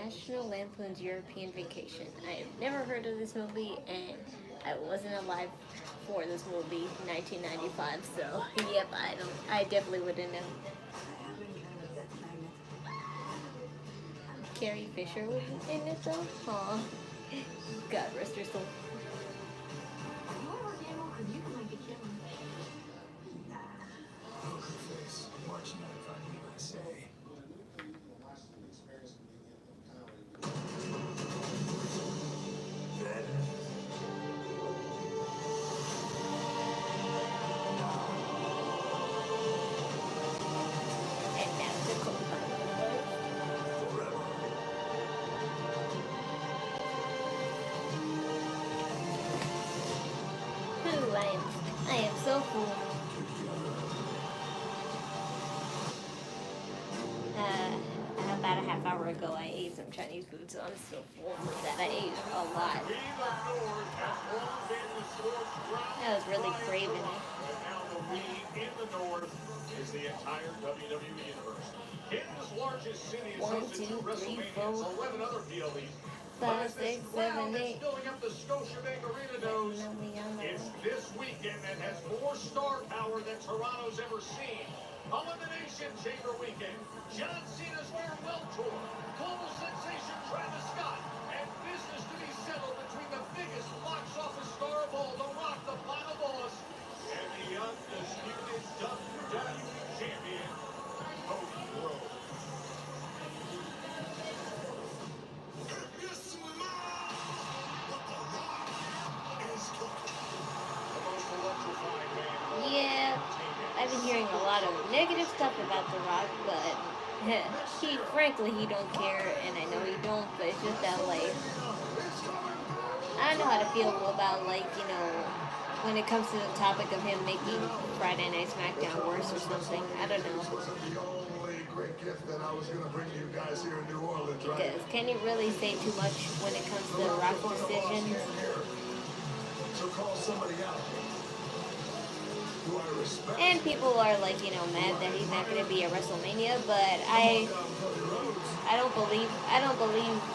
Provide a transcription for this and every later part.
National Lampoon's European Vacation. I have never heard of this movie, and I wasn't alive for this movie, 1995. So, yep, I definitely wouldn't know. Carrie Fisher was in it though. Aw, God rest her soul. I am so full. About a half hour ago, I ate some Chinese food, so I'm so full that I ate a lot. I was really craving it. Now the lead in the North is the entire WWE universe. Canada's largest city is 1, 2, 3, 4, 11 other PLEs. 5, 6, 7, 8. Filling up the Scotiabank Arena knows it's this weekend that has more star power than Toronto's ever seen. Elimination Chamber weekend, John Cena's farewell tour, global sensation Travis Scott, and business to be settled between the biggest box office star of all, The Rock, the final boss, and the undisputed WWE champion, Cody Rhodes. Yeah, I've been hearing a lot of negative stuff about The Rock, but frankly, he don't care, and I know he don't, but it's just that, like, I don't know how to feel about, like, you know, when it comes to the topic of him making Friday Night Smackdown worse or something. I don't know. Because can you really say too much when it comes to The Rock's decisions? And people are like, you know, mad that he's not going to be at WrestleMania, but I don't believe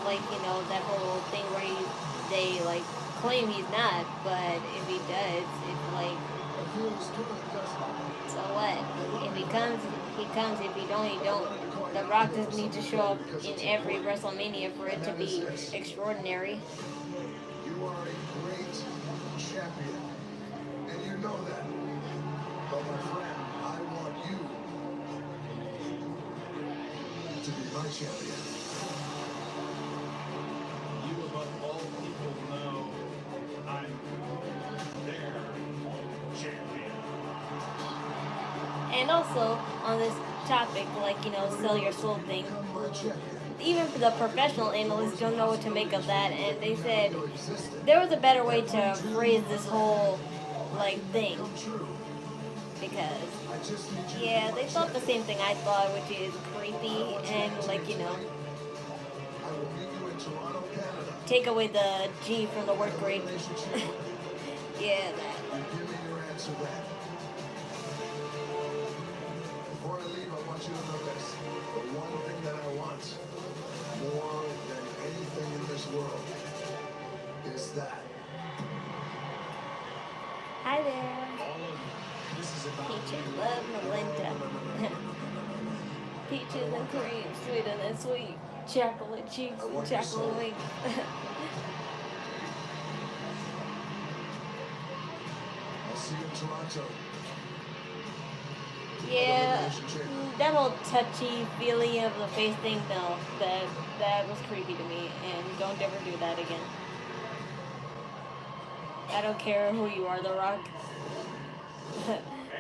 like, you know, that whole thing where they like claim he's not, but if he does, it's like, so what? If he comes, he comes. If he don't, he don't. The Rock doesn't need to show up in every WrestleMania for it to be extraordinary. You are a great champion, and you know that. But my friend, I want you to be my champion. You above all people know I'm their champion. And also, on this topic, like, you know, sell your soul thing, even the professional analysts don't know what to make of that, and they said there was a better way to phrase this whole, like, thing. Because, yeah, they thought the same thing I thought, which is creepy, and, like, you know, take away the G from the word grape. Yeah, that. Before I leave, I want you to know this. The one thing that I want more than anything in this world is that. Hi there. Peaches love Melinda. Peaches and cream, sweeter than sweet. Chocolate cheeks and chocolate wings. I'll see you in Toronto. Yeah, that whole touchy feely of the face thing, no, that was creepy to me, and don't ever do that again. I don't care who you are, The Rock.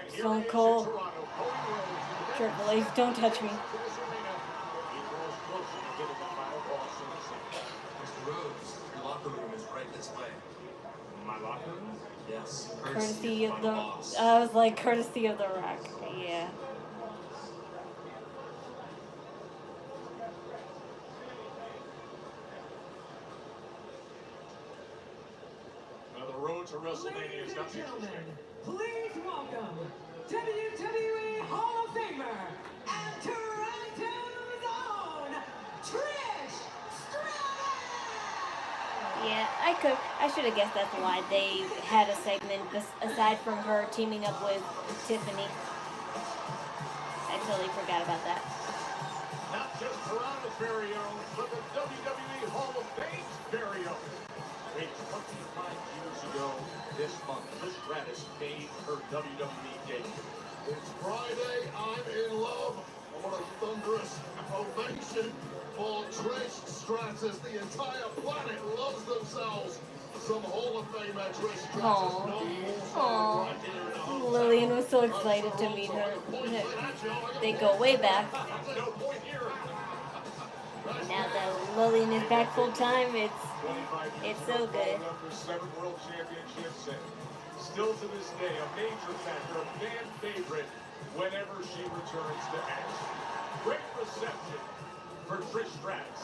Stone Cold, Triple H, don't touch me. Mr. Rhodes, your locker room is right this way. My locker room? Yes. Courtesy of the, I was like, courtesy of The Rock, yeah. Now the road to WrestleMania is not please welcome WWE Hall of Famer and Toronto's own Trish I should have guessed that's why they had a segment aside from her teaming up with Tiffany. I totally forgot about that. Not just Toronto's very own, but the WWE Hall of Fame's very own. 25 years ago this month, Trish Stratus made her WWE debut. It's Friday, I'm in love. I want a thunderous ovation for Trish Stratus. The entire planet loves themselves some Hall of Famer Trish Stratus. Aww. Lillian was so excited to meet her. They go way back. Now that Lillian is back full time, it's so good. 7 world championships and still to this day a major factor, a fan favorite whenever she returns to action. Great reception for Trish Stratus.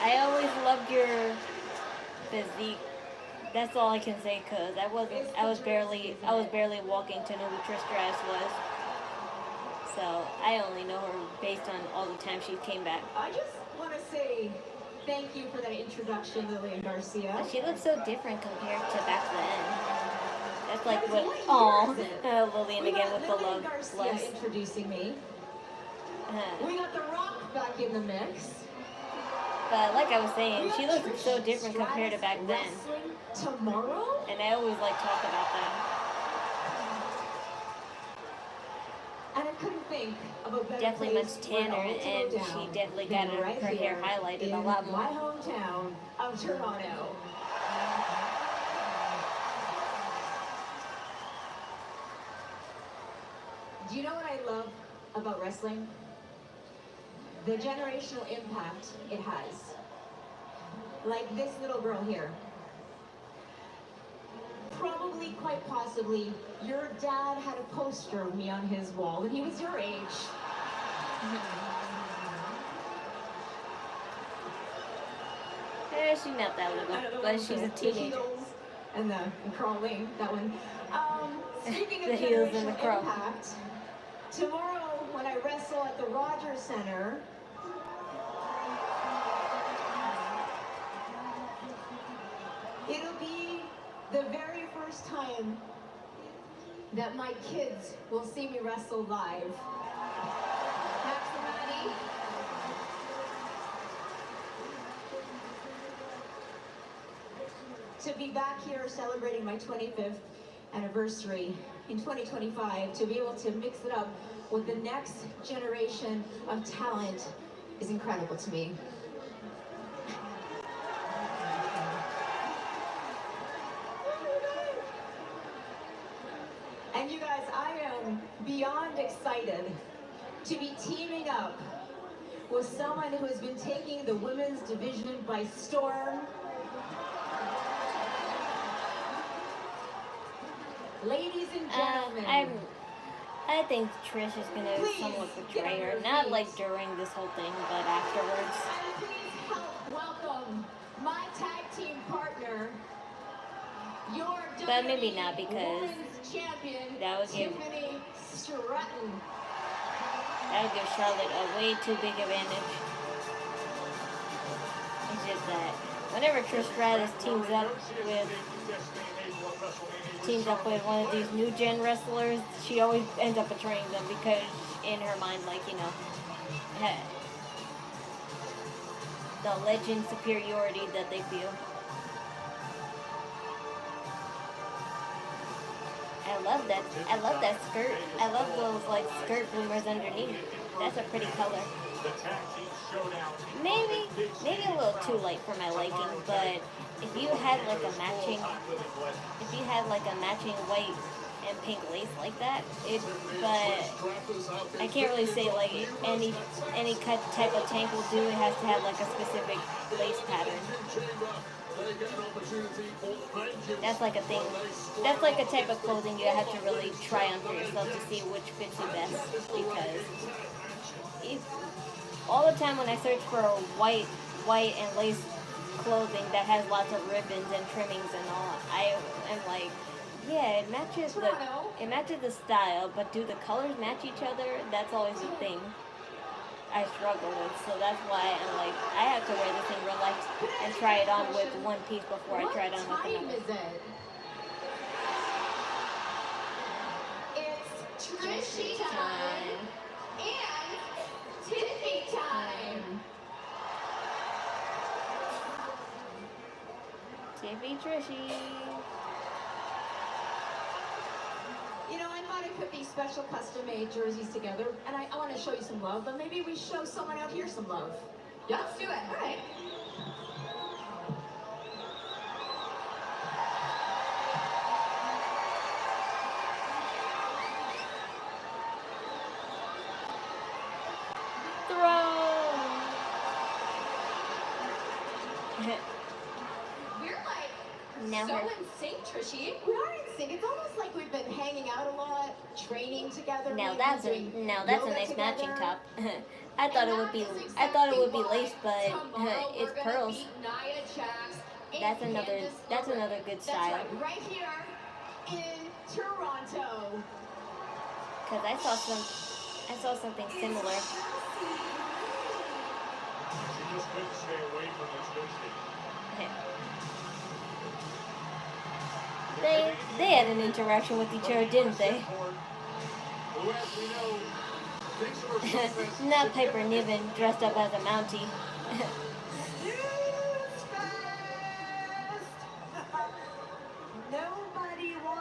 I always loved your physique. That's all I can say, cause I was barely walking to know who Trish Stratus was. So I only know her based on all the time she came back. I just want to say thank you for that introduction, Lillian Garcia. But she looks so different compared to back then. That's like What what, year is it? Lillian We again got with the Lillian love Garcia bless. introducing me. We got The Rock back in the mix. But like I was saying, she looks so different compared to back then. Wrestling tomorrow? And I always like talk about that. And I couldn't think of a better Definitely much place for it tanner, all to go and down she definitely than got right her hair here highlighted a in lot more. my hometown of Toronto. Do you know what I love about wrestling? The generational impact it has. Like this little girl here. Probably, quite possibly, your dad had a poster of me on his wall when he was your age. She's not that little, but she's a The teenager. heels and the crawling, that one. Speaking of The heels and the generational crawl. impact, tomorrow when I wrestle at the Rogers Center, it'll be the very first time that my kids will see me wrestle live. Max and Maddie. To be back here celebrating my 25th anniversary in 2025, to be able to mix it up with the next generation of talent is incredible to me. And you guys, I am beyond excited to be teaming up with someone who has been taking the women's division by storm. Ladies and gentlemen, I think Trish is gonna somewhat betray her. Not like during this whole thing, but afterwards. and please help welcome my tag team partner, your But maybe WWE not, because Women's Champion, that would give Tiffany Stratton. Charlotte a way too big advantage. It's just that whenever Trish Stratus teams up with one of these new gen wrestlers, she always ends up betraying them because in her mind, like, you know, the legend superiority that they feel. I love that. I love that skirt. I love those like skirt bloomers underneath. That's a pretty color. Maybe a little too light for my liking, but if you had like a matching white and pink lace like that, but I can't really say like any type of tank will do. It has to have like a specific lace pattern. That's like a thing. That's like a type of clothing you have to really try on for yourself to see which fits you best. Because all the time when I search for a white and lace clothing that has lots of ribbons and trimmings and all, I am like, yeah, it matches the style, but do the colors match each other? That's always the thing I struggle with. So that's why I'm like, I have to wear this in real life and try it on with one piece before I try it on with another. It's Trishy time and Tiffany time. Tiffy Trishy. You know, I thought it could be special custom-made jerseys together, and I want to show you some love, but maybe we show someone out here some love. Yeah, let's do it. All right. We're like so in sync, Trishy. We are in sync. It's almost like we've been hanging out a lot, training together. Now that's a nice matching top. I thought it would be lace, but it's pearls. That's another good style. Right here in Toronto. Cause I saw something similar. She just couldn't stay away from this, did she? They had an interaction with each other, didn't they? Not Piper Niven dressed up as a Mountie.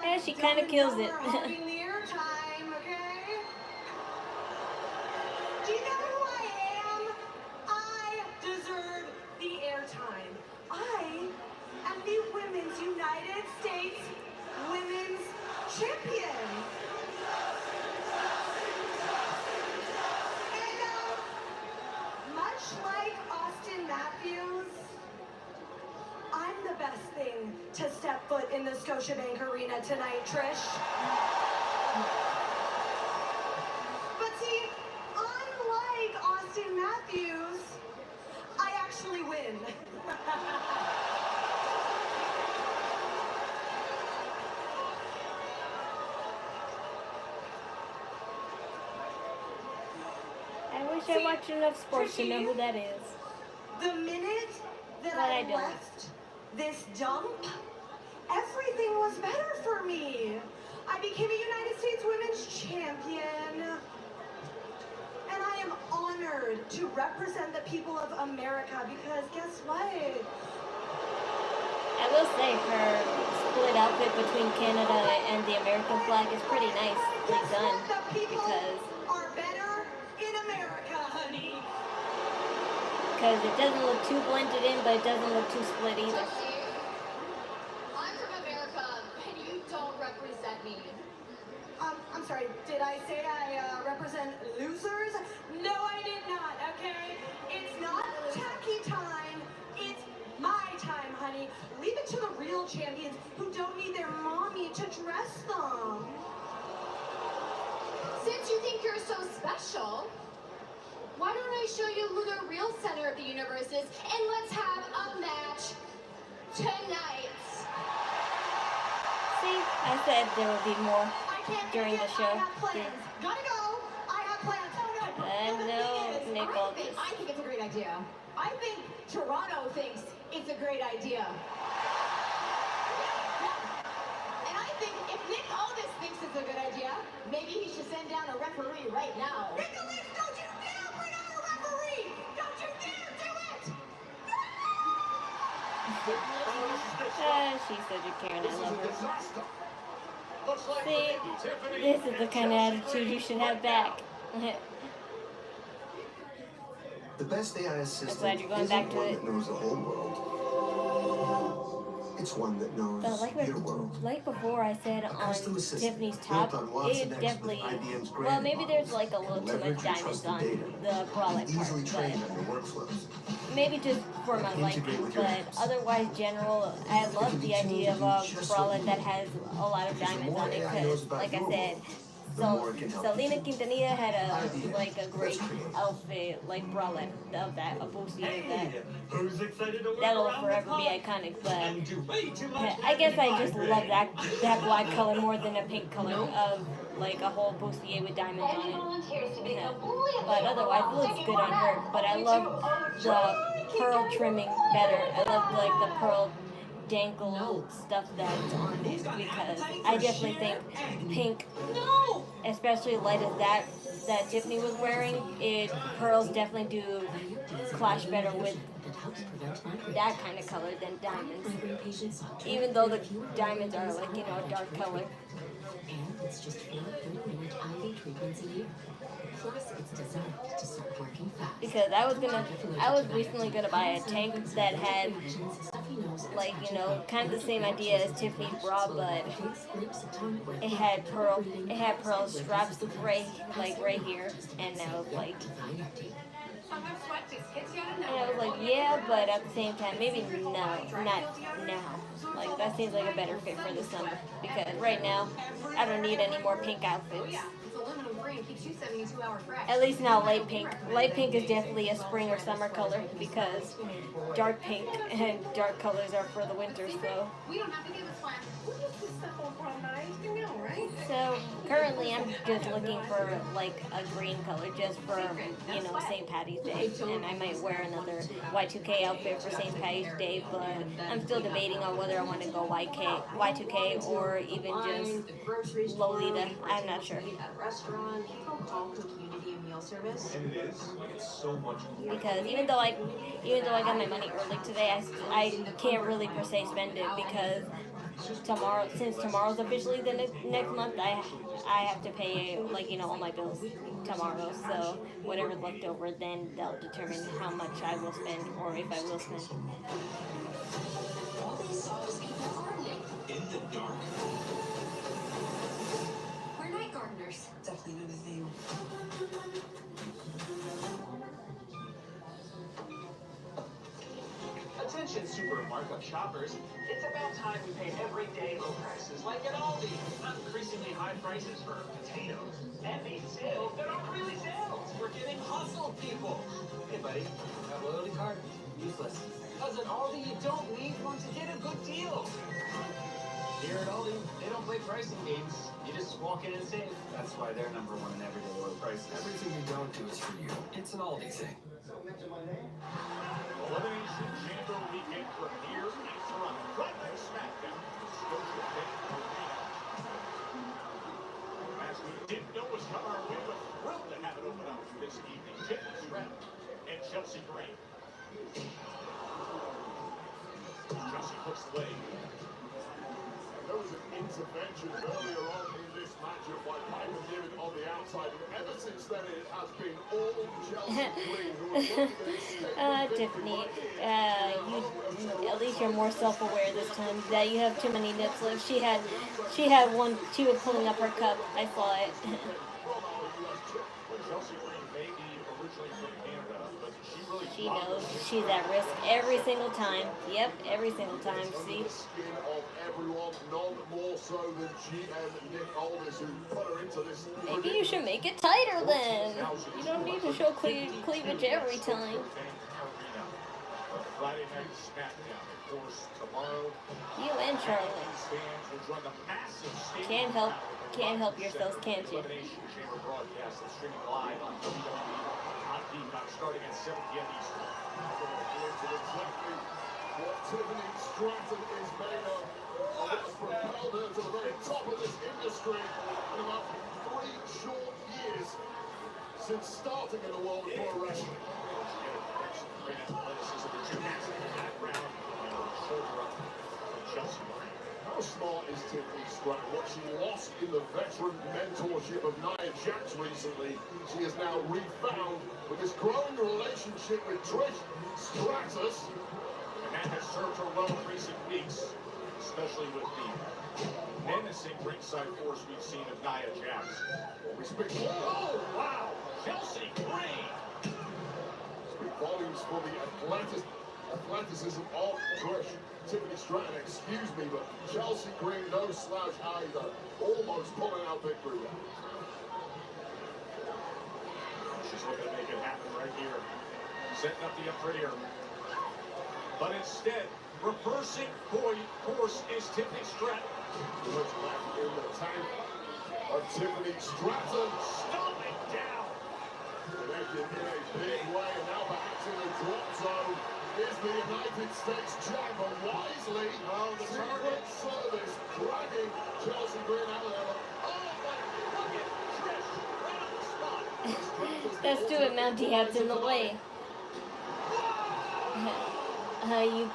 Yeah, she kind of kills it. Do you know who I am? I deserve the airtime. I am the Women's United States Women's Champion. And much like Austin Matthews, I'm the best thing to step foot in the Scotiabank Arena tonight, Trish. But see, unlike Austin Matthews, I actually win. I wish I watched enough sports to know who that is. The minute that But I don't. left this dump, everything was better for me. I became a United States Women's Champion. And I am honored to represent the people of America because guess what? I will say her split outfit between Canada and the American flag is pretty nicely done because it doesn't look too blended in, but it doesn't look too split either. I'm from America, and you don't represent me. I'm sorry, did I say I represent losers? No, I did not, okay? It's not tacky time, it's my time, honey. Leave it to the real champions who don't need their mommy to dress them. Since you think you're so special, why don't I show you who the real center of the universe is, and let's have a match tonight. See, I said there would be more during the show. I have plans. Gotta go. I have plans. Oh, no. Nick Aldis. I think it's a great idea. I think Toronto thinks it's a great idea. And I think if Nick Aldis thinks it's a good idea, maybe he should send down a referee right now. Nicholas, don't you dare bring out a referee! Don't you dare do it! She's such a Karen. I love her. Looks like See, Tiffany this is the and kind of Chelsea attitude Green you should have right now. back. The best AI assistant glad you're going isn't back to one it. that knows the whole world. It's one that knows But your world. like before I said A on custom assistant Tiffany's built top, on Watson it X definitely, with IBM's well, granite maybe there's models. like a little too much Leverage your diamonds trusted on data. the bralette Be easily part, trained but on your workflows. maybe just for my liking. Integrate with your But apps. otherwise, general, I love the idea of a bralette that has a lot of Because the diamonds more on it. AI knows Because, about like I your said, world, the so more it can help Selena you. Quintanilla had a Let's great create. outfit, like bralette of that, a bustier that. Who's excited to work That'll around forever the be clock? iconic, but And do way too much I guess I having just my love way. that black color more than a pink color of like a whole bustier with diamonds on Any it. volunteers to be Yeah. completely But otherwise, it looks good on her. But I love the pearl trimming better. I love like the pearl dankle stuff that's on it because I definitely think pink, especially light as that Tiffany was wearing, pearls definitely do clash better with that kind of color than diamonds. Even though the diamonds are like, a dark color. And it's just 4 30-minute IV treatments a year. Plus, it's designed to start working fast. Because I was recently gonna buy a tank that had like, kind of the same idea as Tiffany's bra, but it had pearl straps right here, and I was like, yeah, but at the same time, maybe no, not now. Like, that seems like a better fit for the summer. Because right now, I don't need any more pink outfits. At least now light pink. Light pink is definitely a spring or summer color because dark pink and dark colors are for the winter, so. We don't have to give a plan. We'll just put stuff on prom night, right? So currently I'm just looking for like a green color just for, St. Patty's Day. And I might wear another Y2K outfit for St. Patty's Day, but I'm still debating on whether I want to go Y2K or even just Lolita. I'm not sure. Restaurant, community and meal service. And it is. It's so much more. Because even though I got my money early today, I can't really per se spend it because since tomorrow's officially the next month, I have to pay all my bills tomorrow. So whatever's left over, then they'll determine how much I will spend or if I will spend. All they saw was people gardening in the dark. We're night gardeners. Definitely not a thing. Attention super markup shoppers, it's about time we paid everyday low prices like at Aldi. Not increasingly high prices for potatoes. And these sales that aren't really sales. We're getting hustled, people. Hey buddy, that loyalty card? Useless. Because at Aldi you don't need one to get a good deal. Here at Aldi, they don't play pricing games. You just walk in and save. That's why they're #1 in everyday low prices. Everything you don't do is for you. It's an Aldi thing. Elimination Chamber weekend premiere in Toronto. Right from Smackdown, Scotia Bank Arena. As we didn't know was coming our way, but thrilled to have it open up this evening. Trish Stratus and Chelsea Green. Chelsea hooks the leg. There was an intervention earlier on in this matchup by Piper Niven on the outside, and ever since then it has been all Chelsea Green who are looking at Tiffany, at least you're more self-aware this time. That you have too many nips lifts. She had one. She was pulling up her cup. I saw it. Chelsea Green may be originally from Canada, but she really She knows she's at risk every single time. Yep, every single time. See. the skin of everyone, none more so than GM Nick Aldis, who put her into this. Maybe you should make it tighter then. You don't need to show cleavage every time. Friday night Smackdown, of course, tomorrow. You and Charlotte. Fans will join the massive Can't help yourselves, can't you? Elimination Chamber broadcast that's streaming live on WWE on Peacock starting at 7 p.m. Eastern. Exactly what Tiffany Stratton is made of. And what's propelled her to the very top of this industry in about 3 short years since starting in the world of pro wrestling. Great athleticism, the gymnastic background, and shoulder up from Chelsea Green. How smart smart is Tiffany Stratton? What she lost in the veteran mentorship of Nia Jax recently, she has now refound with this growing relationship with Trish Stratus. And that has served her well in recent weeks, especially with the menacing ringside force we've seen of Nia Jax. Oh, wow! Chelsea Green! Speak volumes for the athleticism of Trish. Tiffany Stratton, excuse me, but Chelsea Green, no slouch either. Almost pulling out victory. She's looking to make it happen right here. Setting up the up right here. But instead, reversing course is Tiffany Stratton. Looks back in the tank of Tiffany Stratton. Stomping down. Connected in a big way, and now perhaps in the drop zone is the United States Chamber. Wisely, the target service, dragging Chelsea Green out of there. Look at Trish right on the spot. That's too amount he has in the way. You.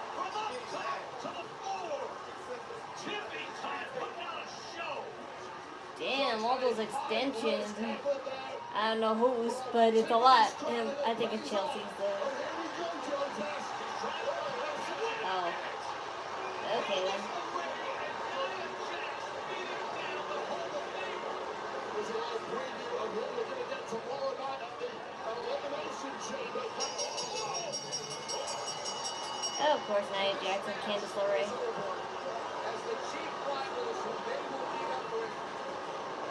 Damn, all those extensions. I don't know whose, but it's a lot. And I think it's Chelsea's though. Oh. Okay then. Oh, of course, Nia Jax and Candice LeRae.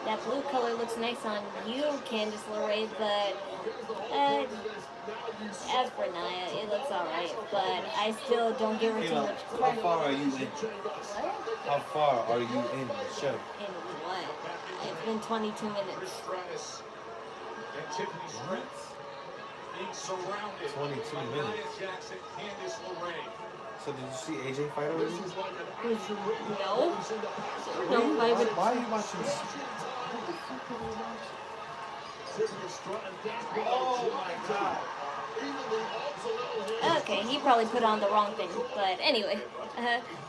That blue color looks nice on you, Candice LeRae, but as for Nia, it looks alright. But I still don't give her too much credit. How far are you in? What? How far are you in the show? In what? It's been 22 Trish minutes. Stratus and Tiffany Stratton being surrounded 22 by minutes. Nia Jax and Candice LeRae. So did you see AJ fight already? No. No, why would... Why are you watching this? Oh my God. Okay, he probably put on the wrong thing. But anyway,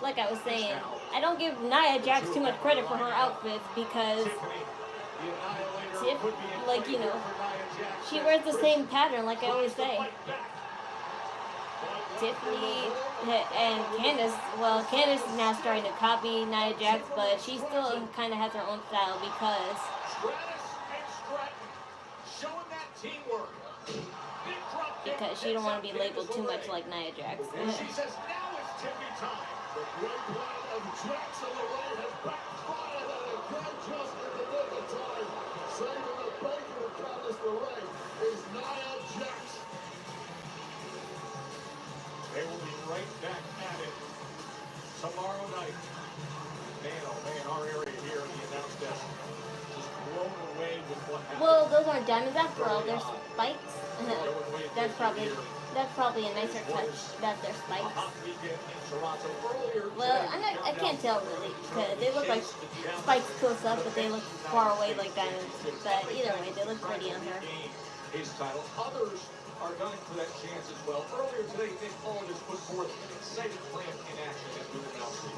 like I was saying, I don't give Nia Jax too much credit for her outfits because, like, you know, she wears the same pattern, like I always say. Tiffany and Candice, well, Candice is now starting to copy Nia Jax, but she still kind of has her own style because she don't want to be labeled too much like Nia Jax. And she says now it's Tiffany time. The great plan of Jax and LeRae has backfired and again just in the nick of time. Saving the bacon of Candice LeRae is Nia Jax. They will be right back at it tomorrow night. Man, oh man, our area here in the announce desk just blown away with what happened. Well, those aren't diamonds after all. They're spikes. That's probably a nicer touch that they're spikes. Well, I can't tell really because they look like spikes close up, but they look far away like diamonds. But either way, they look pretty on her. His title. Others are gunning for that chance as well. Earlier today, Nick Aldis put forth an exciting plan in action as we announced it.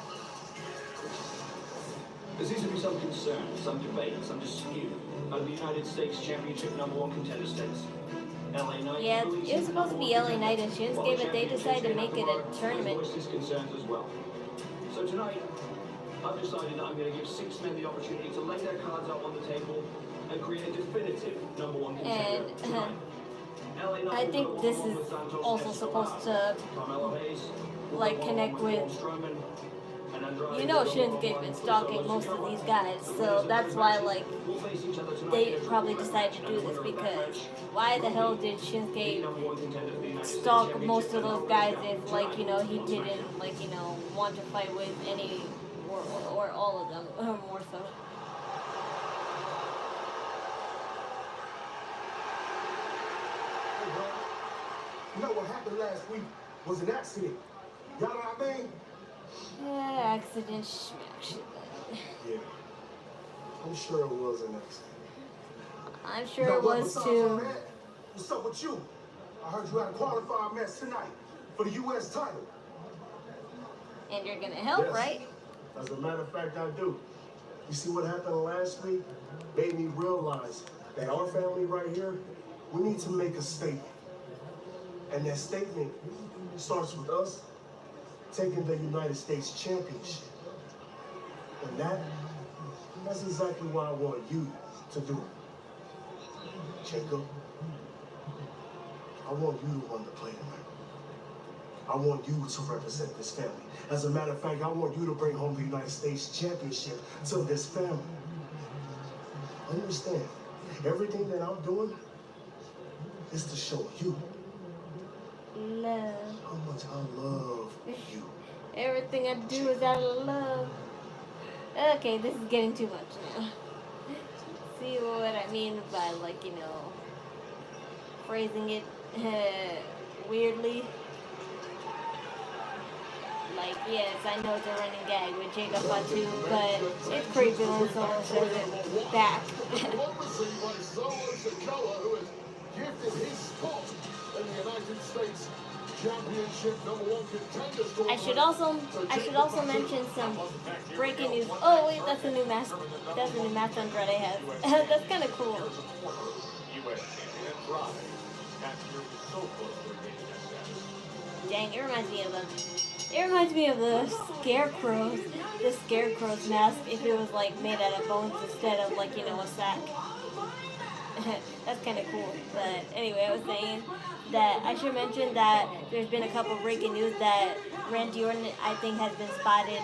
There seems to be some concern, some debate, some dispute over the United States Championship #1 contender status. LA Knight. Yeah, it was supposed to be LA Knight and Shinsuke, but they decided to make it a tournament. Voiced concerns as well. So tonight, I've decided that I'm going to give 6 men the opportunity to lay their cards out on the table and create a definitive #1 contender tonight. I think this is also supposed to Carmelo Hayes, like connect with, Strowman, and Andrade. you know, Shinsuke's been stalking most of these guys, so that's why like We'll face each other tonight they as probably we decided to do this because why the hell did Shinsuke stalk most of those guys if like, you know, he didn't like, you know, want to fight with any or all of them more so. You know what happened last week was an accident. Y'all know what I mean? Accident smash. Yeah. I'm sure it was an accident. I'm sure You know it what, was besides all too. that, what's up with you? I heard you had a qualified match tonight for the U.S. title. And you're gonna help, Yes. right? As a matter of fact, I do. You see what happened last week? Made me realize that our family right here, we need to make a statement. And that statement starts with us taking the United States Championship. And that's exactly what I want you to do. Jacob, I want you to run the play tonight. I want you to represent this family. As a matter of fact, I want you to bring home the United States Championship to this family. Understand, everything that I'm doing is to show you love. how much I love you. Everything I do is out of love. Okay, this is getting too much now. See what I mean by, like, you know, phrasing it weirdly? Like, yes, I know it's a running gag with Jacob Fatu, but it's pretty good when someone says it back. Solo Sikoa, who has gifted his spot in the United States Championship #1 contenders. I should also mention some breaking news. Oh wait, that's a new mask. That's a new mask Andrade has. That's kind of cool. Dang, it reminds me of them. It reminds me of the scarecrows. The scarecrow's mask if it was like made out of bones instead of like, you know, a sack. That's kind of cool. But anyway, I was saying that I should mention that there's been a couple breaking news that Randy Orton, I think, has been spotted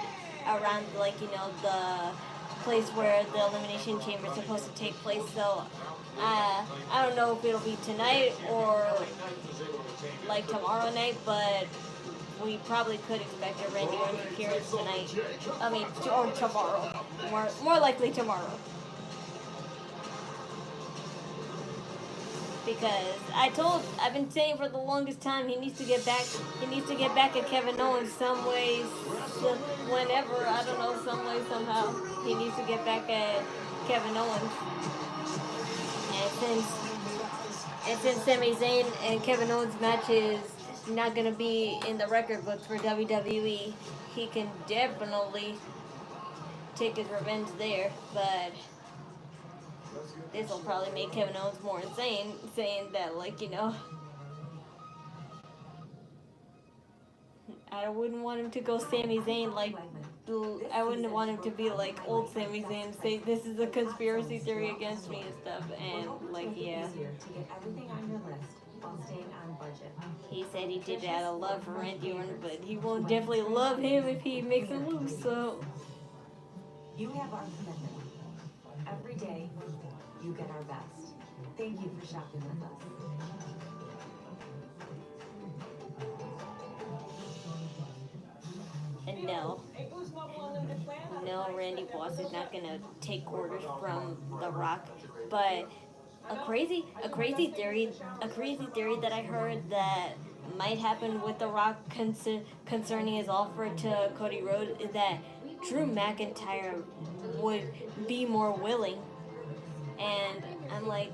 around, like, you know, the place where the Elimination Chamber is supposed to take place. So I don't know if it'll be tonight or like tomorrow night, but we probably could expect a Randy Orton appearance tonight. I mean, or tomorrow. More likely tomorrow. Because I've been saying for the longest time he needs to get back at Kevin Owens some ways, whenever, I don't know, some way, somehow. He needs to get back at Kevin Owens. And since Sami Zayn and Kevin Owens match is not gonna be in the record books for WWE, he can definitely take his revenge there, but this will probably make Kevin Owens more insane, saying that, like, you know, I wouldn't want him to go Sami Zayn, like, I wouldn't want him to be like old Sami Zayn, say this is a conspiracy theory against me and stuff, and, like, yeah. He said he did it out of love for Randy Orton, but he won't definitely love him if he makes him lose, so. You have our commitment. Every day, you get our best. Thank you for shopping with us. And no, Randy Boss is not gonna take orders from The Rock, but a crazy theory that I heard that might happen with The Rock concerning his offer to Cody Rhodes is that Drew McIntyre would be more willing. And I'm like,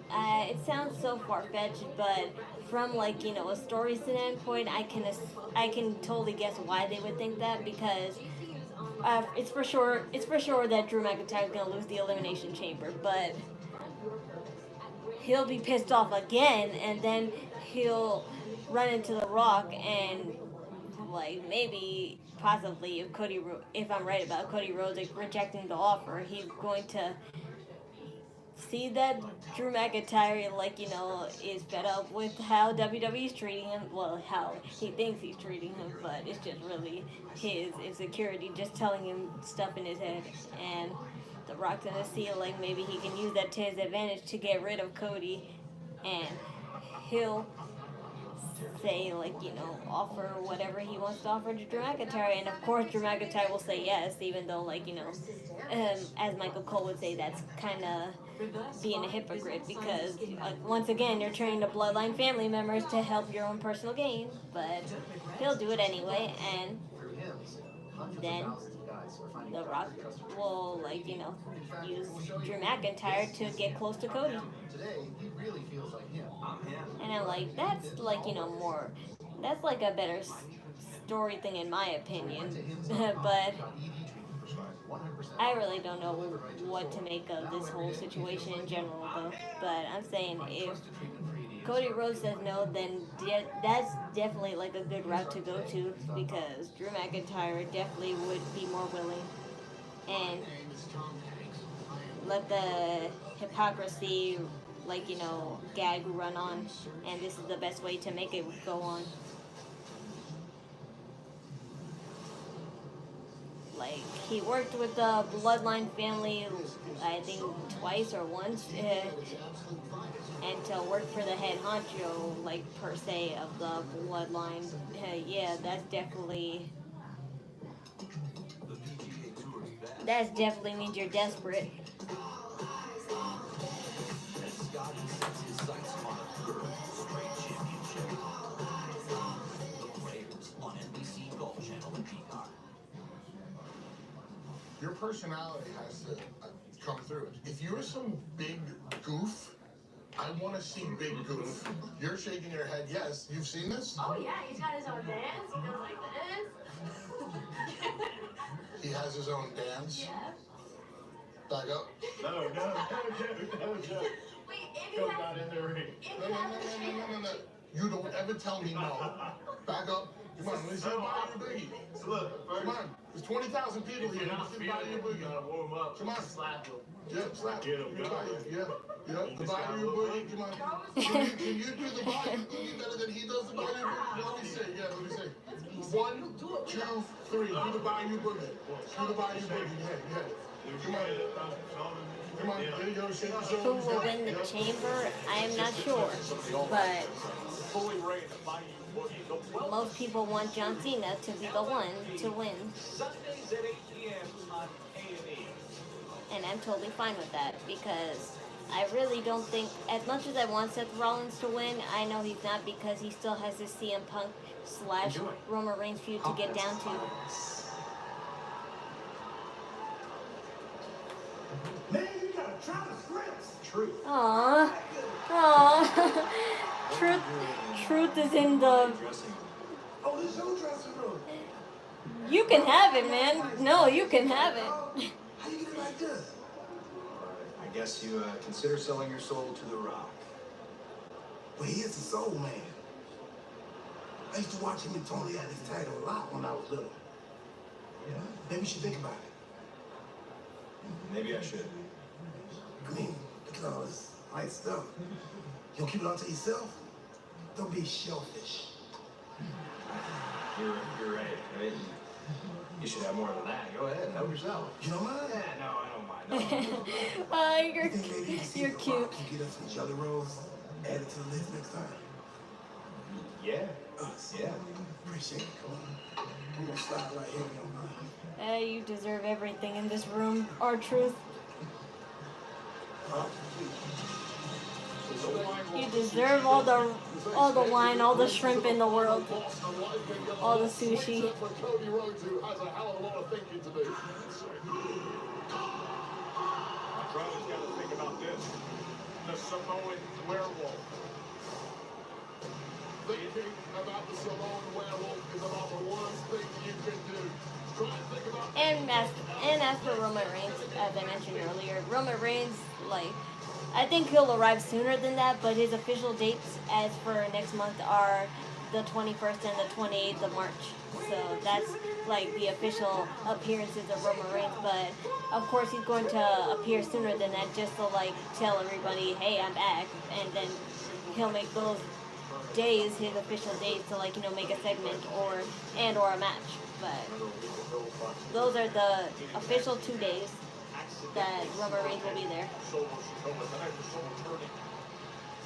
it sounds so far-fetched, but from, like, you know, a story standpoint, I can totally guess why they would think that, because it's for sure that Drew McIntyre is gonna lose the Elimination Chamber, but he'll be pissed off again, and then he'll run into The Rock, and, like, maybe possibly if I'm right about Cody Rhodes, like, rejecting the offer, he's going to see that Drew McIntyre, like, you know, is fed up with how WWE's treating him. Well, how he thinks he's treating him, but it's just really his insecurity just telling him stuff in his head. And The Rock's gonna see, like, maybe he can use that to his advantage to get rid of Cody, and he'll say, like, you know, offer whatever he wants to offer to Drew McIntyre, and of course Drew McIntyre will say yes, even though, like, you know, as Michael Cole would say, that's kind of being a hypocrite, because once again you're turning to Bloodline family members to help your own personal gain, but he'll do it anyway, and then The Rock will, like, you know, use Drew McIntyre to get close to Cody. And I'm like, that's, like, you know, more, that's like a better story thing in my opinion. But I really don't know what to make of this whole situation in general, though. But I'm saying if Cody Rhodes says no, then that's definitely like a good route to go to, because Drew McIntyre definitely would be more willing. And let the hypocrisy, like, you know, gag run on, and this is the best way to make it go on. Like, he worked with the Bloodline family, I think twice or once, and to work for the head honcho, like, per se, of the Bloodline. Yeah, that definitely means you're desperate. Your personality has to come through. If you're some big goof, I want to see big goof. You're shaking your head. Yes, you've seen this? Oh yeah, he's got his own dance. He goes like this. He has his own dance. Yeah. Back up. No. Wait, if he Come has, out in the ring. if he No. has a chance. You don't ever tell me no. Back up. Come on, let me see you buy your boogie. Look, Come on. There's 20,000 people here. Let me see you buy your boogie. warm up. Come on. Slap him. Yeah, slap. Get him, Yeah. You The just buy gotta your look boogie. Come on. Can you do the buy your boogie better than he does the buy your boogie? Let me see. Yeah, let me see. 1, 2, 3. Do the buy your boogie. Do the buy your boogie. Yeah. Come on. Come on. There you go. Shake your Who shoulders. will win the chamber? I am not sure, but Fully ready to buy you boogie. The most people want John Cena to be the one to win, Sundays at 8 p.m. on A&E. and I'm totally fine with that, because I really don't think, as much as I want Seth Rollins to win, I know he's not, because he still has this CM Punk / Roman Reigns feud to get down to. Man, you gotta try the scripts. Truth. Aww. Truth is in the... Oh, this your dressing room. You can have it, man. No, you can have it. How you get it like this? I guess you consider selling your soul to The Rock. Well, he is a soul man. I used to watch him and Tony at his title a lot when I was little. Yeah. Maybe you should think about it. Maybe I should. I mean, look at all this nice stuff. You don't keep it all to yourself? Don't be shellfish. You're right. You should have more than that. Go ahead, help yourself. You don't mind? Yeah, no, I don't mind. No. You're You think maybe you see you're The cute. Rock can get us some Jelly Rolls added to the list next time? Yeah. Us. Yeah. Appreciate it. Come on. I'm gonna slide right here. You don't mind. You deserve everything in this room. R-Truth. You deserve all the wine, all the shrimp in the world, all the sushi. Cody Rhodes, who has a hell of a lot of thinking to do. Andrade's got to think about this. The Samoan werewolf. Thinking about the Samoan werewolf is about the worst thing you can do. Try and think about. And as for Roman Reigns, as I mentioned earlier, Roman Reigns, like, I think he'll arrive sooner than that, but his official dates as for next month are the 21st and the 28th of March. So that's like the official appearances of Roman Reigns, but of course he's going to appear sooner than that, just to like tell everybody, hey, I'm back, and then he'll make those days his official days to, like, you know, make a segment or a match. But those are the official 2 days that Roman Reigns will be there. Solo Sikoa, the night for Solo turning.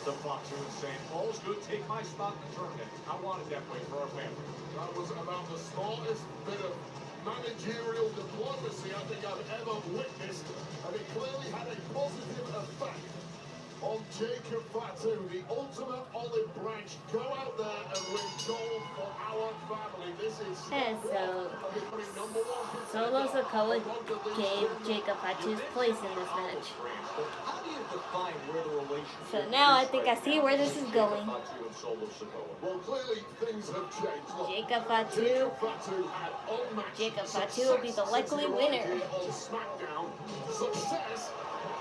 The Fox is saying, all's good, take my spot in the tournament. I want it that way for our family. That was about the smartest bit of managerial diplomacy I think I've ever witnessed, and it clearly had a positive effect on Jacob Fatu, the ultimate olive branch. Go out there and win gold for our And so, Solo Sikoa gave Jacob Fatu's place in this match. How do you define where the relationship So now I think I see where this is going. Well, clearly things have changed. Look, Jacob Fatu. had unmatched Jacob Fatu will be the likely winner. on Smackdown. Success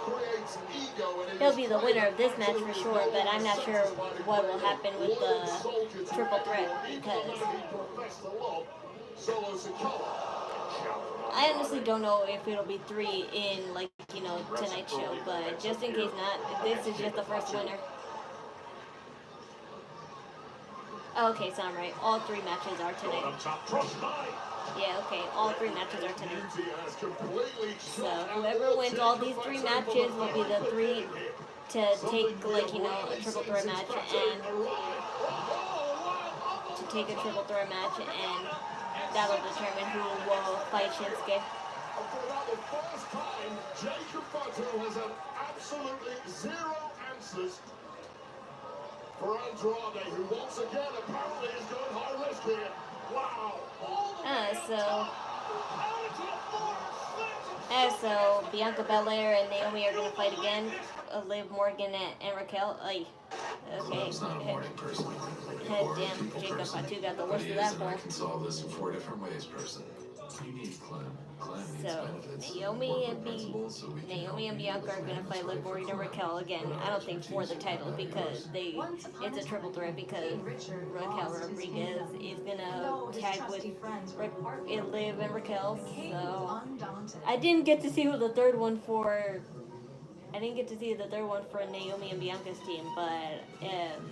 creates ego and He'll be the winner of this match for sure, but I'm not sure what will happen with the triple threat because Solo Sikoa. I honestly don't know if it'll be 3 in, like, you know, tonight's show, but just in case not, this is just the first winner. Okay, so I'm right. All 3 matches are tonight. Yeah, okay, all 3 matches are tonight. So whoever wins all these 3 matches will be the 3 to take, like, you know, a triple threat match and that'll determine who will fight Shinsuke. For about the first time, Jacob Fatu has had absolutely 0 answers for Andrade, who once again apparently is going high risk here. Wow. So Bianca Belair and Naomi are gonna fight again. Liv Morgan and Raquel. Okay. Damn, Jacob Fatu got the worst of that one. I can solve this in 4 different ways, person. You need Clem. Clem needs So benefits. Naomi and Bianca are gonna fight Liv Morgan and Raquel again. I don't think for the title because it's a triple threat because Raquel Rodriguez is gonna tag with Liv and Raquel. So I didn't get to see who the third one for. I didn't get to see the third one for Naomi and Bianca's team, but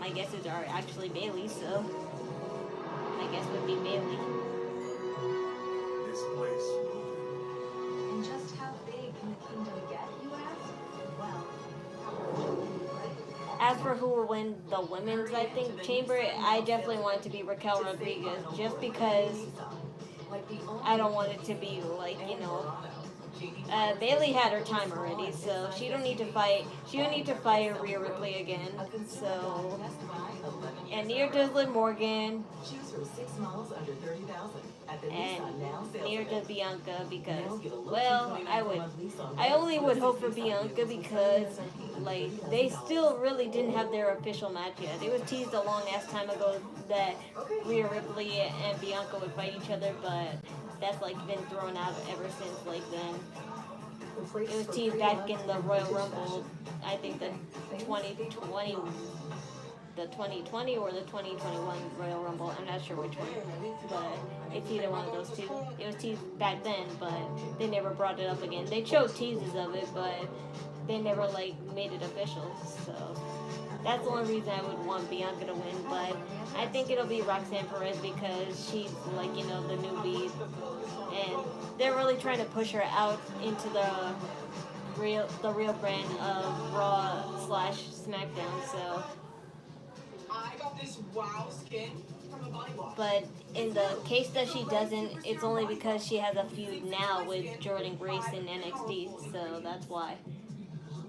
my guesses are actually Bailey, so my guess would be Bailey. This place. And just how big can the kingdom get, you ask? Well, As for who will win the women's, I think, chamber, I definitely want it to be Raquel Rodriguez, just because I don't want it to be like, you know, Bailey had her time already, so she don't need to fight. She don't need to fight Rhea Ripley again. So, and neither does Liv Morgan, choose from 6 models under 30,000 at the and Nissan Now sales neither center. does Bianca because, well, I only would hope for Bianca because, like, they still really didn't have their official match yet. It was teased a long ass time ago that Rhea Ripley and Bianca would fight each other, but that's like been thrown out ever since like then. It was teased back in the Royal Rumble, I think the 2020 or the 2021 Royal Rumble. I'm not sure which one, but it's either one of those two. It was teased back then, but they never brought it up again. They showed teases of it, but they never like made it official. So that's the only reason I would want Bianca to win. But I think it'll be Roxanne Perez because she's like, you know, the newbie, and they're really trying to push her out into the real brand of Raw / SmackDown. So. I got this wow skin from a body wash. But in the case that she doesn't, it's only because she has a feud now with Jordan Grace in NXT, so that's why.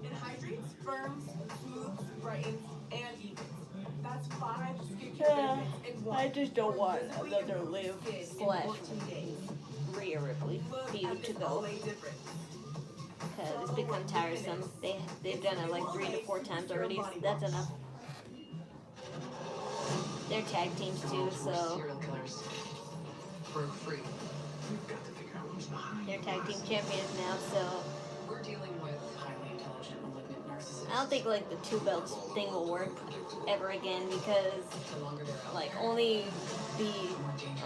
It hydrates, firms, smooths, brightens, and evens. That's 5 skincare benefits in one. I just don't want Physically another improve Liv skin in / 14 days. Rhea Ripley Look feud at to this go. LA difference. Because it's become tiresome. They've done it like 3 to 4 times already, so that's enough. They're tag teams too, so Serial killers. For free. We've got to figure out who's behind. they're tag team champions now, so We're dealing with highly intelligent, malignant narcissists. I don't think like the 2 belts thing will work ever again because The longer they're out like there,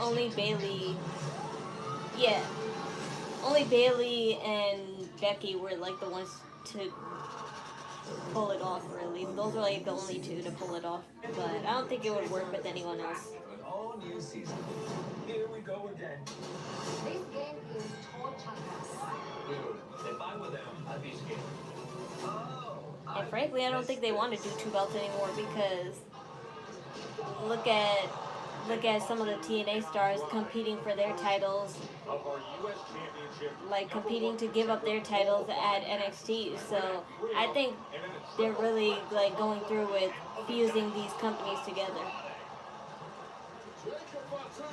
only Bailey, yeah, only Bailey and Becky were like the ones to pull it off, really. Those are like the only 2 to pull it off, but I don't think it would work with anyone else. An all-new season. Here we go again. This game is torturous. Dude, if I were them, I'd be scared. Oh, And frankly, I don't think they want to do 2 belts anymore because look at some of the TNA stars competing for their titles, Of our U.S. Championship. like competing to give up their titles at NXT. So I think they're really like going through with fusing these companies together. Jacob Fatu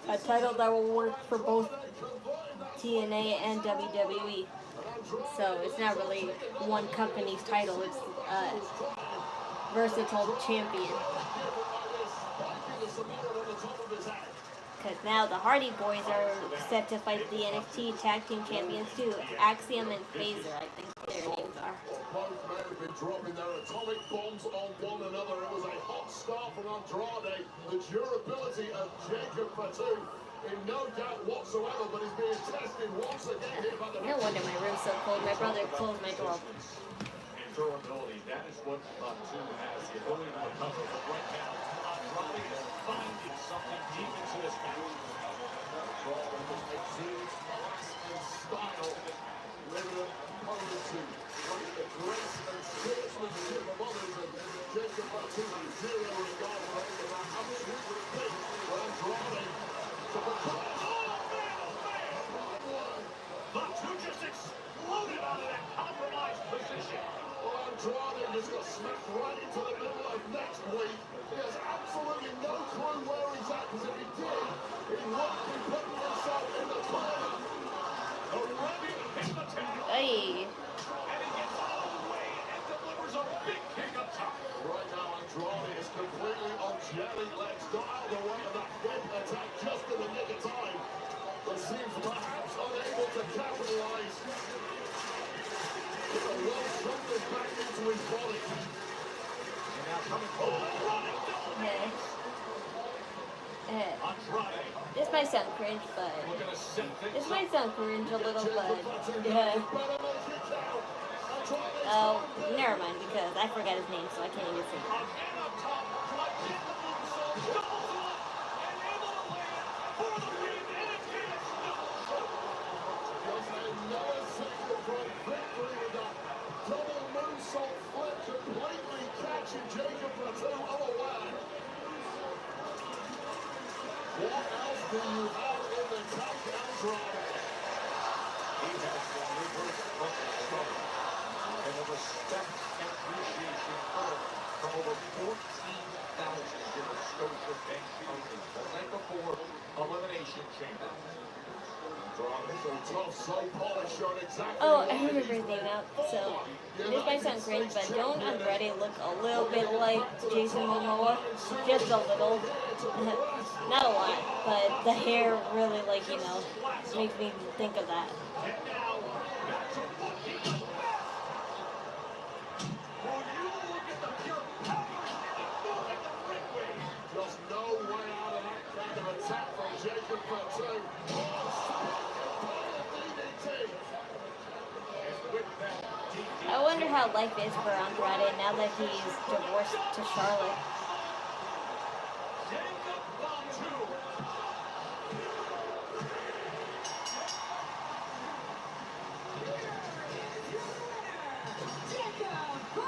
A title that will work for both TNA and WWE. So it's not really one company's title, it's a versatile champion. Because now the Hardy Boys are set to fight the NXT Tag Team Champions too. Axiom and Phaser, I think their names are. Both men have been dropping their atomic bombs on one another. It was a hot start from Andrade. The durability of Jacob Fatu in no doubt whatsoever, but he's being tested once again here by the... No wonder my room's so cold. My brother closed my door. Durability, that is what Fatu has, the ability to recover. But right now, Andrade is finding something deep into this match. Andrade exudes class and style with an opponent to the grace and sportsmanship of others, and Jacob Fatu with zero regard for any of that absolutely big for Andrade. Fatu just exploded out of that compromised position. Well, Andrade just got smacked right into the middle of next week. He has absolutely no clue where he's at, because if he did, he wouldn't be putting himself in the corner. Already in the tackle. Hey. And he gets all the way and delivers a big kick up top. Right now, Andrade is completely on jelly legs, dialed away of that hip attack just in the nick of time, but seems perhaps unable to capitalize. With a well something back into his body. And now coming forward, running double Hey. Andrade This might sound cringe, but looking to set things this up. might sound cringe a little, but yeah. Oh, never mind, because I forgot his name, so I can't even say it. Again up top, collecting the moonsault, doubles up, and able to land for the win, and again it's Just another signal from victory with that double moonsault flip, completely catching Jacob Fatu unaware. What else do you have in the tank, Andrade? He has the reverse bucket struggle. And the respect and appreciation earned from over 14,000 in the Scotia Bank Arena the night before Elimination Chamber. Andrade so tough, so polished, showing exactly Oh, what I remember he's his name for. out. So this might sound cringe, but don't Andrade look a little bit like Jason Momoa? Just a little. Not a lot, but the hair really, like, you know, makes me think of that. And now, back to what he does best. Will you look at the pure power and moving the ring wing? Just no way out of that kind of attack from Jacob Fatu. I wonder how life is for Andrade now that he's divorced to Charlotte. Jacob Fatu.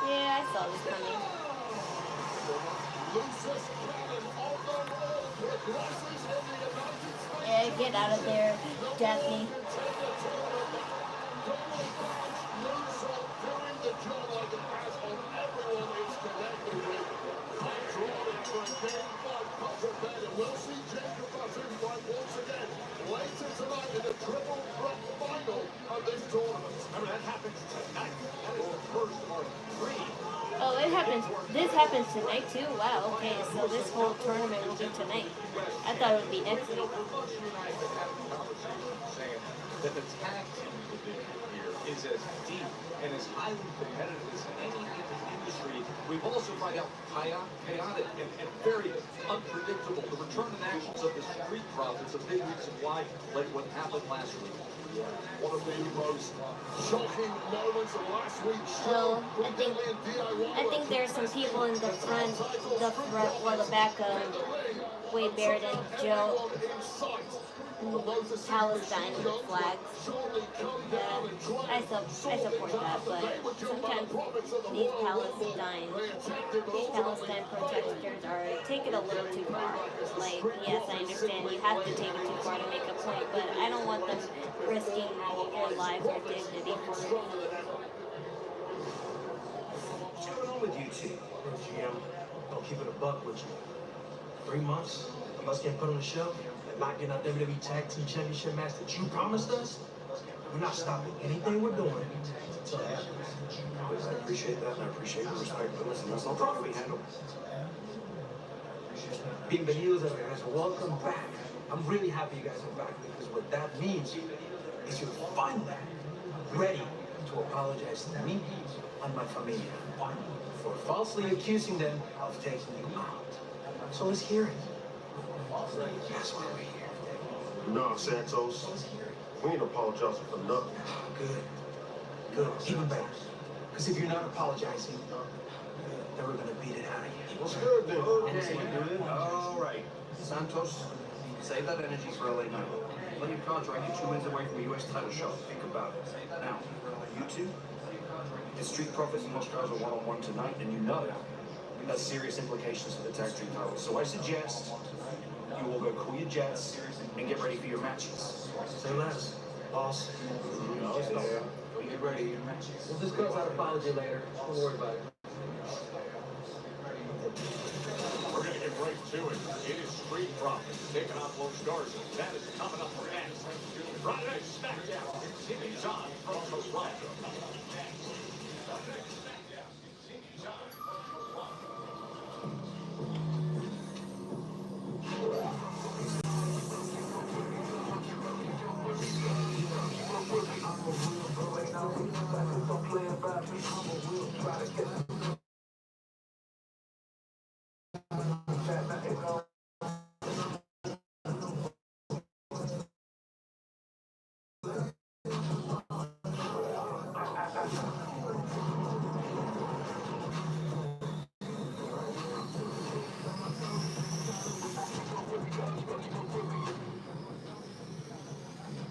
Yeah, I saw this coming. Yeah, get out of there, Daphne. We'll see Jacob Fatu fight once again later tonight in the triple threat final of this tournament. Remember, that happens tonight. That is the first of 3. Oh, it happens. This happens tonight too. Wow. Okay, so this whole tournament will be tonight. I thought it would be next week. You and I have been having a conversation saying that the tag team division here is as deep and as highly competitive as any in the industry. We've also found out chaotic and very unpredictable. The return in actions of the Street Profits, a big reason why, like what happened last week. One of the most shocking moments of last week's show. So I think there's some people in the front, or the back of Wade Barrett and Joe Palestine flags. I support that, but sometimes these Palestine protesters are taking it a little too far. Like, yes, I understand you have to take it too far to make a point, but I don't want them risking their lives or dignity for it. What's going on with you two? GM, I'll keep it a buck with you. 3 months of us getting put on the show and not getting our WWE Tag Team Championship match that you promised us, we're not stopping anything we're doing until it happens. I appreciate that, and I appreciate the respect, but listen, that's not something we handle. Bienvenidos, guys. Welcome back. I'm really happy you guys are back because what that means is you're finally ready to apologize to me and my familia for falsely accusing them of taking you out. So let's hear it. That's why we're here. No, Santos. We ain't apologizing for nothing. Good. Good. Even better. Because if you're not apologizing, then we're gonna beat it out of you. What's good then? All right. Santos, save that energy for LA Night. Let your car drag you 2 minutes away from a U.S. title shot. Think about it. Now, you two, the Street Profits and Most Guys are one-on-one tonight, and you know that's serious implications for the tag team titles. So I suggest you all go cool your jets and get ready for your matches. Say less, boss. Go get ready for your matches. We'll discuss that apology later. Don't worry about it. We're going to get right to it. It is Street Profits taking on Los Garza. That is coming up next. Friday Smackdown continues on from Toronto.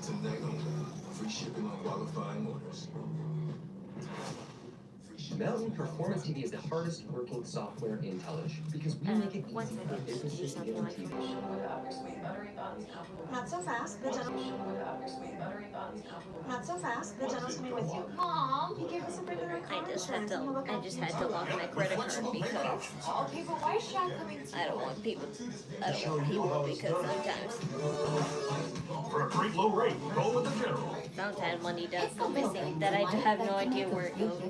Tonight only, free shipping on qualifying orders. Mountain Performance TV is the hardest working software in television because we make it easy for businesses to get on TV. Not so fast. The gentleman. Not so fast. The gentleman's coming with you. Mom, he gave us a regular car I just had to lock my credit card because I don't want people because For a great low rate, go with the General. sometimes money does go missing that I have no idea where it goes.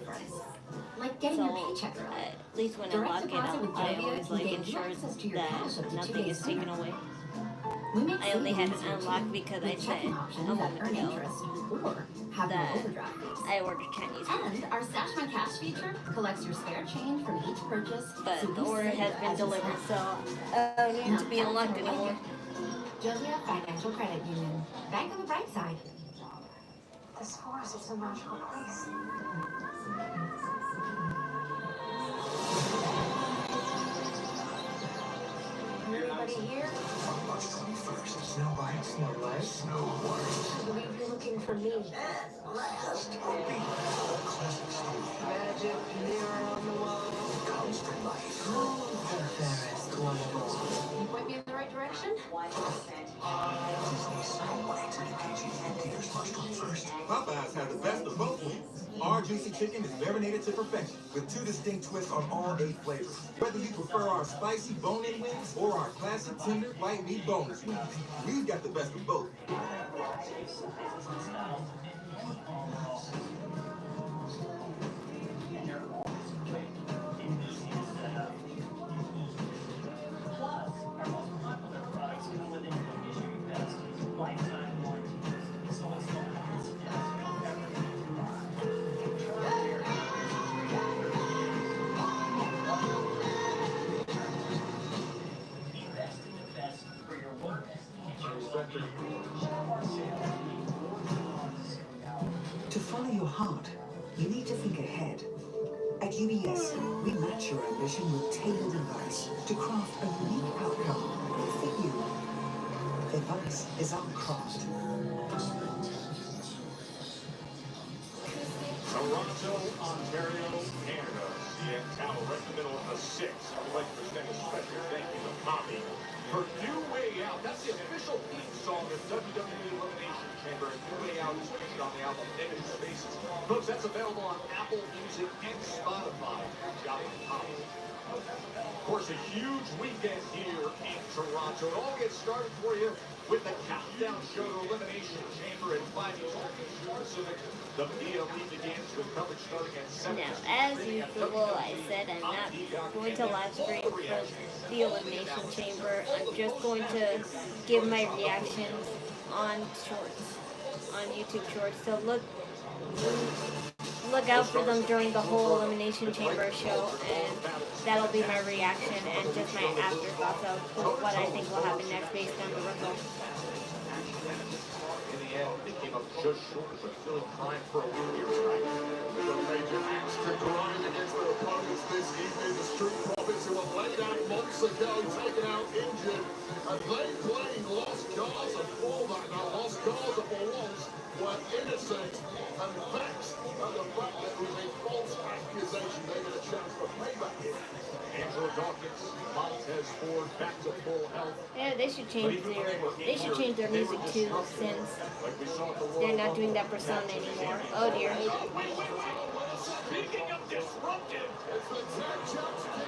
Like getting your paycheck At early. least when I lock it up, I always like ensure that nothing is taken away. We make I only had it savings unlocked because I said checking a options that moment earn ago interest or have no that overdraft fees. I ordered Chinese food. And our Stash My Cash feature collects your spare change from each purchase. But so the you order save has been as you delivered, spend. so I don't need to be unlocked anymore. Josia Financial Credit Union. Bank on the bright side. This forest is a magical place. Anybody here? On March 21st, Snow White. Snow White. Snow White. I believe you're looking for me. Last will be a classic story Magic mirror on the wall. comes to life. Can you point me in the right direction? Disney Snow White in theaters March 21st. Popeyes has the best of both worlds. Our juicy chicken is marinated to perfection with 2 distinct twists on all 8 flavors. Whether you prefer our spicy bone-in wings or our classic tender white meat boneless wings, we've got the best of both. To follow your heart, you need to think ahead. At UBS, we match your ambition with tailored advice to craft a unique outcome for you. Advice is our craft. Toronto, Ontario, Canada. Seattle, right in the middle of the 6. I would like to extend a special thank you to Tommy for New Way Out. That's the official theme song of WWE Elimination Chamber. New Way Out is featured on the album Negative Spaces. Folks, that's available on Apple Music and Spotify. Good job with Tommy. Of course, a huge weekend here in Toronto. It all gets started for you with the countdown show to Elimination Chamber at 5 Pacific. The PLE begins with coverage starting at 7. Now, as usual, I said I'm not going to live stream for the Elimination Chamber. I'm just going to give my reactions on shorts, on YouTube Shorts. So look out for them during the whole Elimination Chamber show, and that'll be my reaction and just my afterthoughts of what I think will happen next based on the results. In the end, they came up just short, but feeling primed for a win here tonight. With a major axe to grind against their opponents this evening, the Street Profits, who were laid out months ago, taken out injured, and they played Lost Cars and fallback. Now, Lost Cars and for once were innocent and vexed at the fact that it was a false accusation. They get a chance for payback here. Angela Dawkins, Montez Ford, back to full health. Yeah, they should change their music too, since they're not doing that persona anymore. Oh dear. Speaking of disruptive, it's the tag champs who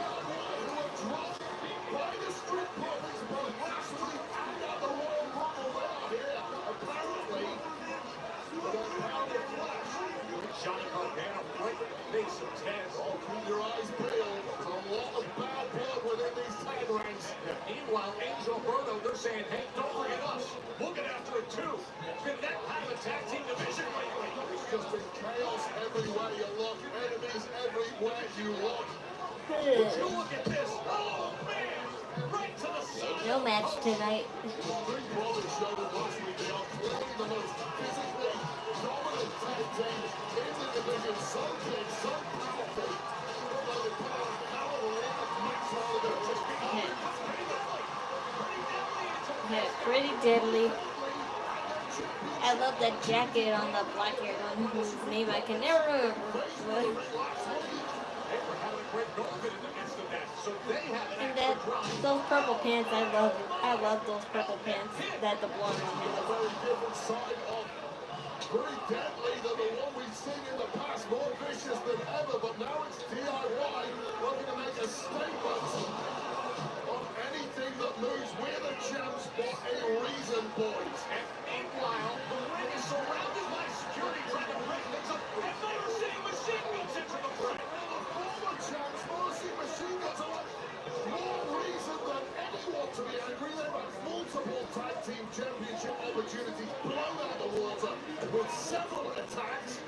were dropped by the Street Profits both last week and at the Royal Rumble. They are here, apparently, with a pound of flesh. Johnny Gargano right in the face of Tez. Oh, keep your eyes peeled. There's a lot of bad blood within these tag ranks. Meanwhile, Angel Berto, they're saying, hey, don't forget us. We'll get after it too. Been that kind of a tag team division lately. It's just been chaos everywhere you look, enemies everywhere you look. Would you look at this? Oh, man! Right to the side. No match tonight. The Street Profits showed us last week they are clearly the most physically dominant tag team in the division. So big, so powerful. Although they put on a hell of a lot of match while they're just Pretty deadly. I love that jacket on the black-haired one whose name I can never remember. And that those purple pants, I love those purple pants that the blonde one has. very different side of very deadly than the one we've seen in the past, more vicious than ever, but now it's DIY looking to make a statement on anything that moves. We're the champs for a reason, boys. And meanwhile, the ring is surrounded by security trying to break things up, and Mercy Machine Guns into the fray. The former champs, Mercy Machine Guns, are more reason than anyone to be angry. They've had multiple tag team championship opportunities blown out of the water with several attacks.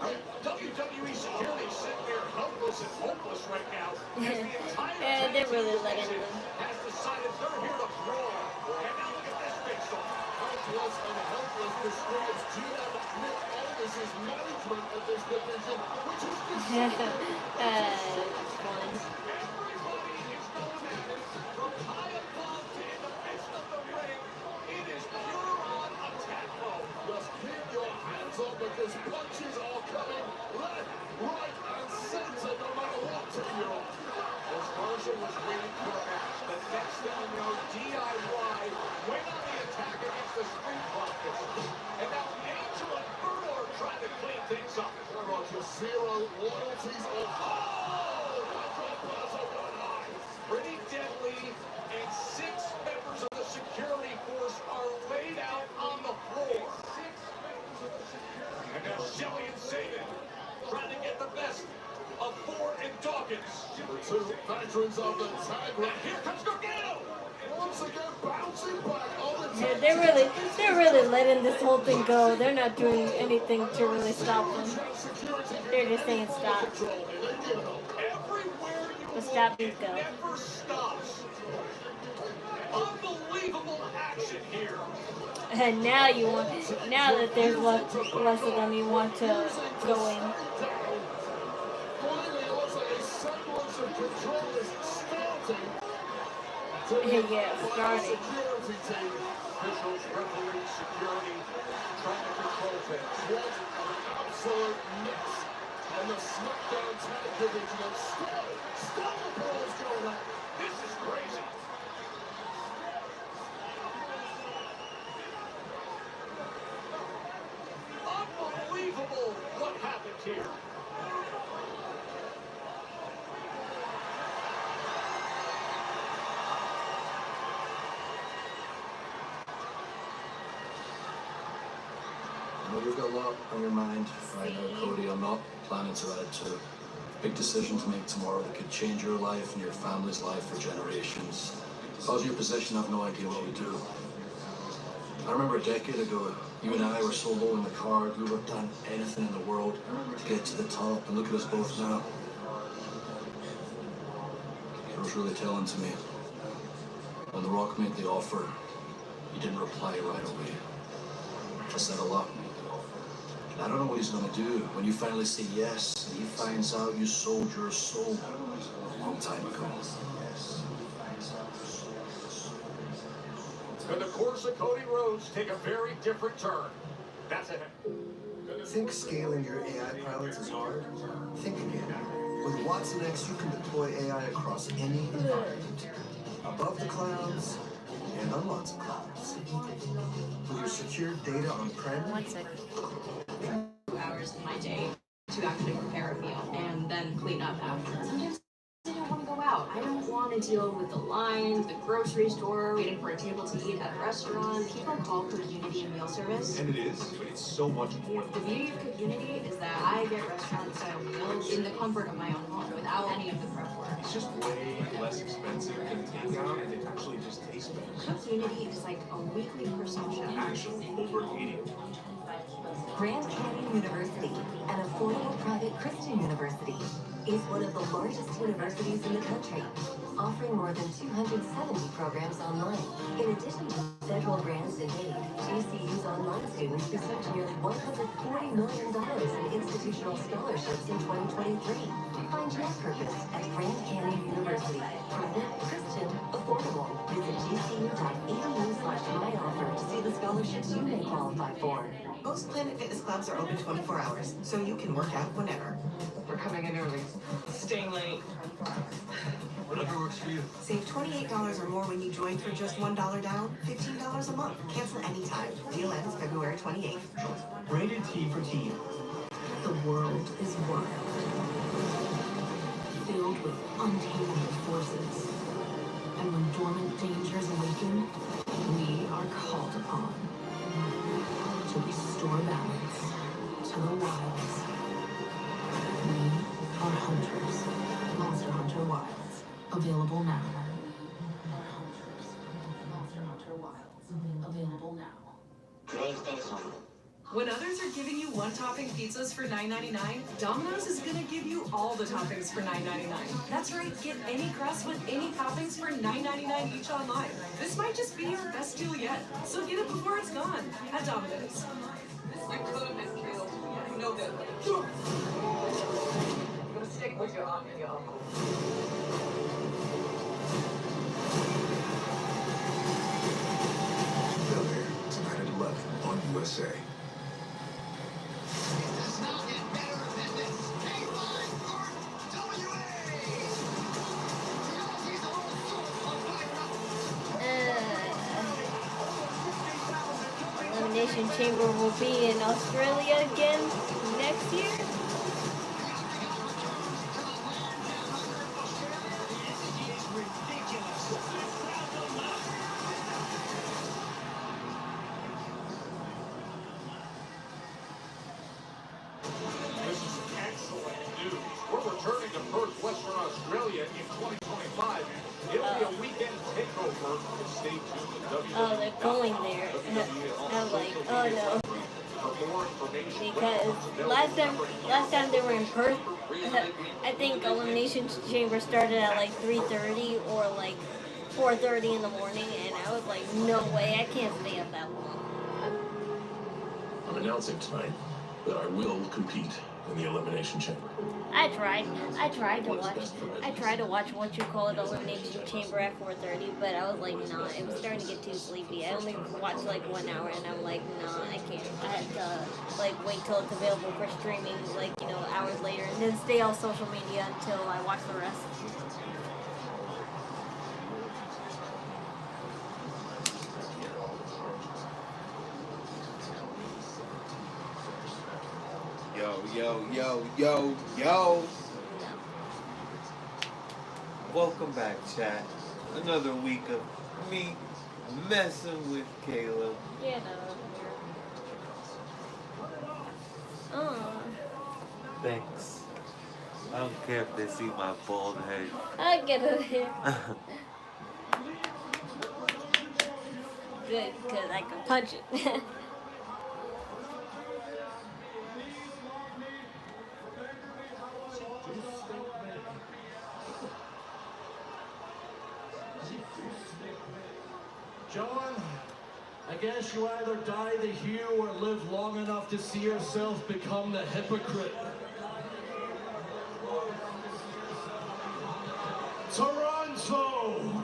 WWE security sitting there helpless and hopeless right now. Yeah, they're really letting them. Has decided they're here to brawl. And now look at this big stuff. Helpless and helpless describes GM Nick Aldis's management of this division, which is Fun. Everybody is going at it from high above to in the midst of the ring. It is pure on attack mode. just keep your hands up because punches are coming left, right, and center no matter what team you're on. This Marshall was waiting for a match. The next thing you know, DIY went on the attack against the Street Profits. And now Angel and Berto are trying to clean things up. Roger, zero loyalties of Pretty deadly, and 6 members of the security force are laid out on the floor. And now Shelley and Saban trying to get the best of Ford and Dawkins. the two veterans of the tag And rank. here comes Gargano. Once again, bouncing back on the Yeah, tag they're really letting this whole thing go. They're not doing anything to really stop them. They're just saying stop. Everywhere you The stop look, means it go. never stops. Unbelievable action here. And now that there's less of them, you want to go in. Finally, it looks like a semblance of control is starting. Yeah, starting. Security team. Officials, referees, security, trying to control things. What an absolute mess on the Smackdown tag division. And still the ball's going up. This is crazy. Unbelievable what happened here. I know you've got a lot on your mind right now, Cody. I'm not planning to add to it. Big decision to make tomorrow that could change your life and your family's life for generations. Because of your position, I have no idea what we do. I remember a decade ago, you and I were so low in the card, we would have done anything in the world to get to the top, and look at us both now. It was really telling to me. When The Rock made the offer, he didn't reply right away. I said a lot. And I don't know what he's going to do when you finally say yes, and he finds out you sold your soul a long time ago. And the course of Cody Rhodes take a very different turn. That's it. Think scaling your AI pilots is hard? Think again. With Watson X, you can deploy AI across any environment. Above the clouds and on lots of clouds. With your secure data on-prem. 1 second. 2 hours in my day to actually prepare a meal and then clean up after. Sometimes I don't want to go out. I don't want to deal with the lines, the grocery store, waiting for a table to eat at a restaurant. People call Community a meal service. And it is, but it's so much more than The beauty of Community is that I get restaurant-style meals in the comfort of my own home without any of the prep work. It's just way less expensive than takeout, and it actually just tastes better. Community is like a weekly personal chef. Actually, overeating. Grand Canyon University, an affordable private Christian university, is one of the largest universities in the country, offering more than 270 programs online. In addition to federal grants and aid, GCU's online students received nearly $140 million in institutional scholarships in 2023. Find your purpose at Grand Canyon University. Private, Christian, affordable. Visit gcu.edu/myoffer to see the scholarships you may qualify for. Most Planet Fitness clubs are open 24 hours, so you can work out whenever. We're coming in early, staying late. Whatever works for you. Save $28 or more when you join for just $1 down, $15 a month. Cancel anytime. Deal ends February 28th. Rated T for teen. The world is wild, filled with untamable forces. And when dormant dangers awaken, we are called upon to restore balance to the wilds. We are hunters. Monster Hunter Wilds. Available now. Monster Hunter Wilds. Available now. When others are giving you one-topping pizzas for $9.99, Domino's is gonna give you all the toppings for $9.99. That's right, get any crust with any toppings for $9.99 each online. This might just be your best deal yet, so get it before it's gone at Domino's. You could have been killed. You know that. I'm gonna stick with your aunt and your uncle. Bel-Air, tonight at 11 on USA. Elimination Chamber will be in Australia again next year. This is excellent news. We're returning to Perth, Western Australia in 2025. It'll be a weekend takeover. Stay tuned to WWE. Oh, they're going there. I'm like, oh no. For more information, Because last time they were in Perth, I think Elimination Chamber started at like 3:30 or like 4:30 in the morning, and I was like, no way, I can't stay up that long. I'm announcing tonight that I will compete in the Elimination Chamber. I tried to watch what you call it, Elimination Chamber at 4:30, but I was like, nah, it was starting to get too sleepy. I only watched like 1 hour, and I'm like, nah, I can't. I had to like wait till it's available for streaming, like, you know, hours later, and then stay on social media until I watch the rest. Yo. Welcome back, chat. Another week of me messing with Caleb. Yeah, no. Thanks. I don't care if they see my bald head. I'll get it here. Good, because I can punch it. John, I guess you either die the hero or live long enough to see yourself become the hypocrite. Toronto!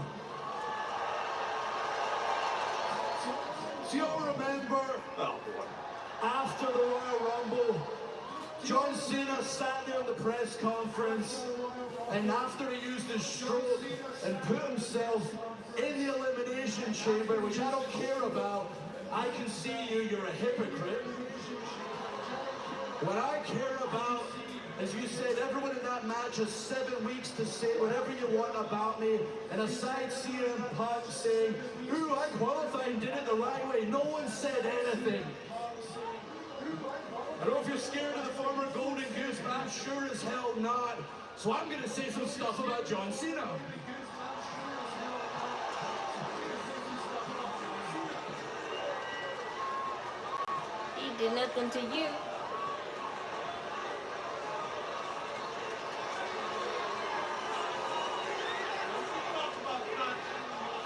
Do you remember, after the Royal Rumble, John Cena sat there in the press conference, and after he used his stroke and put himself in the Elimination Chamber, which I don't care about, I can see you're a hypocrite. What I care about, as you said, everyone in that match has 7 weeks to say whatever you want about me, and aside CM Punk saying, ooh, I qualified and did it the right way, no one said anything. I don't know if you're scared of the former Golden Goose, but I'm sure as hell not. So I'm going to say some stuff about John Cena. He did nothing to you.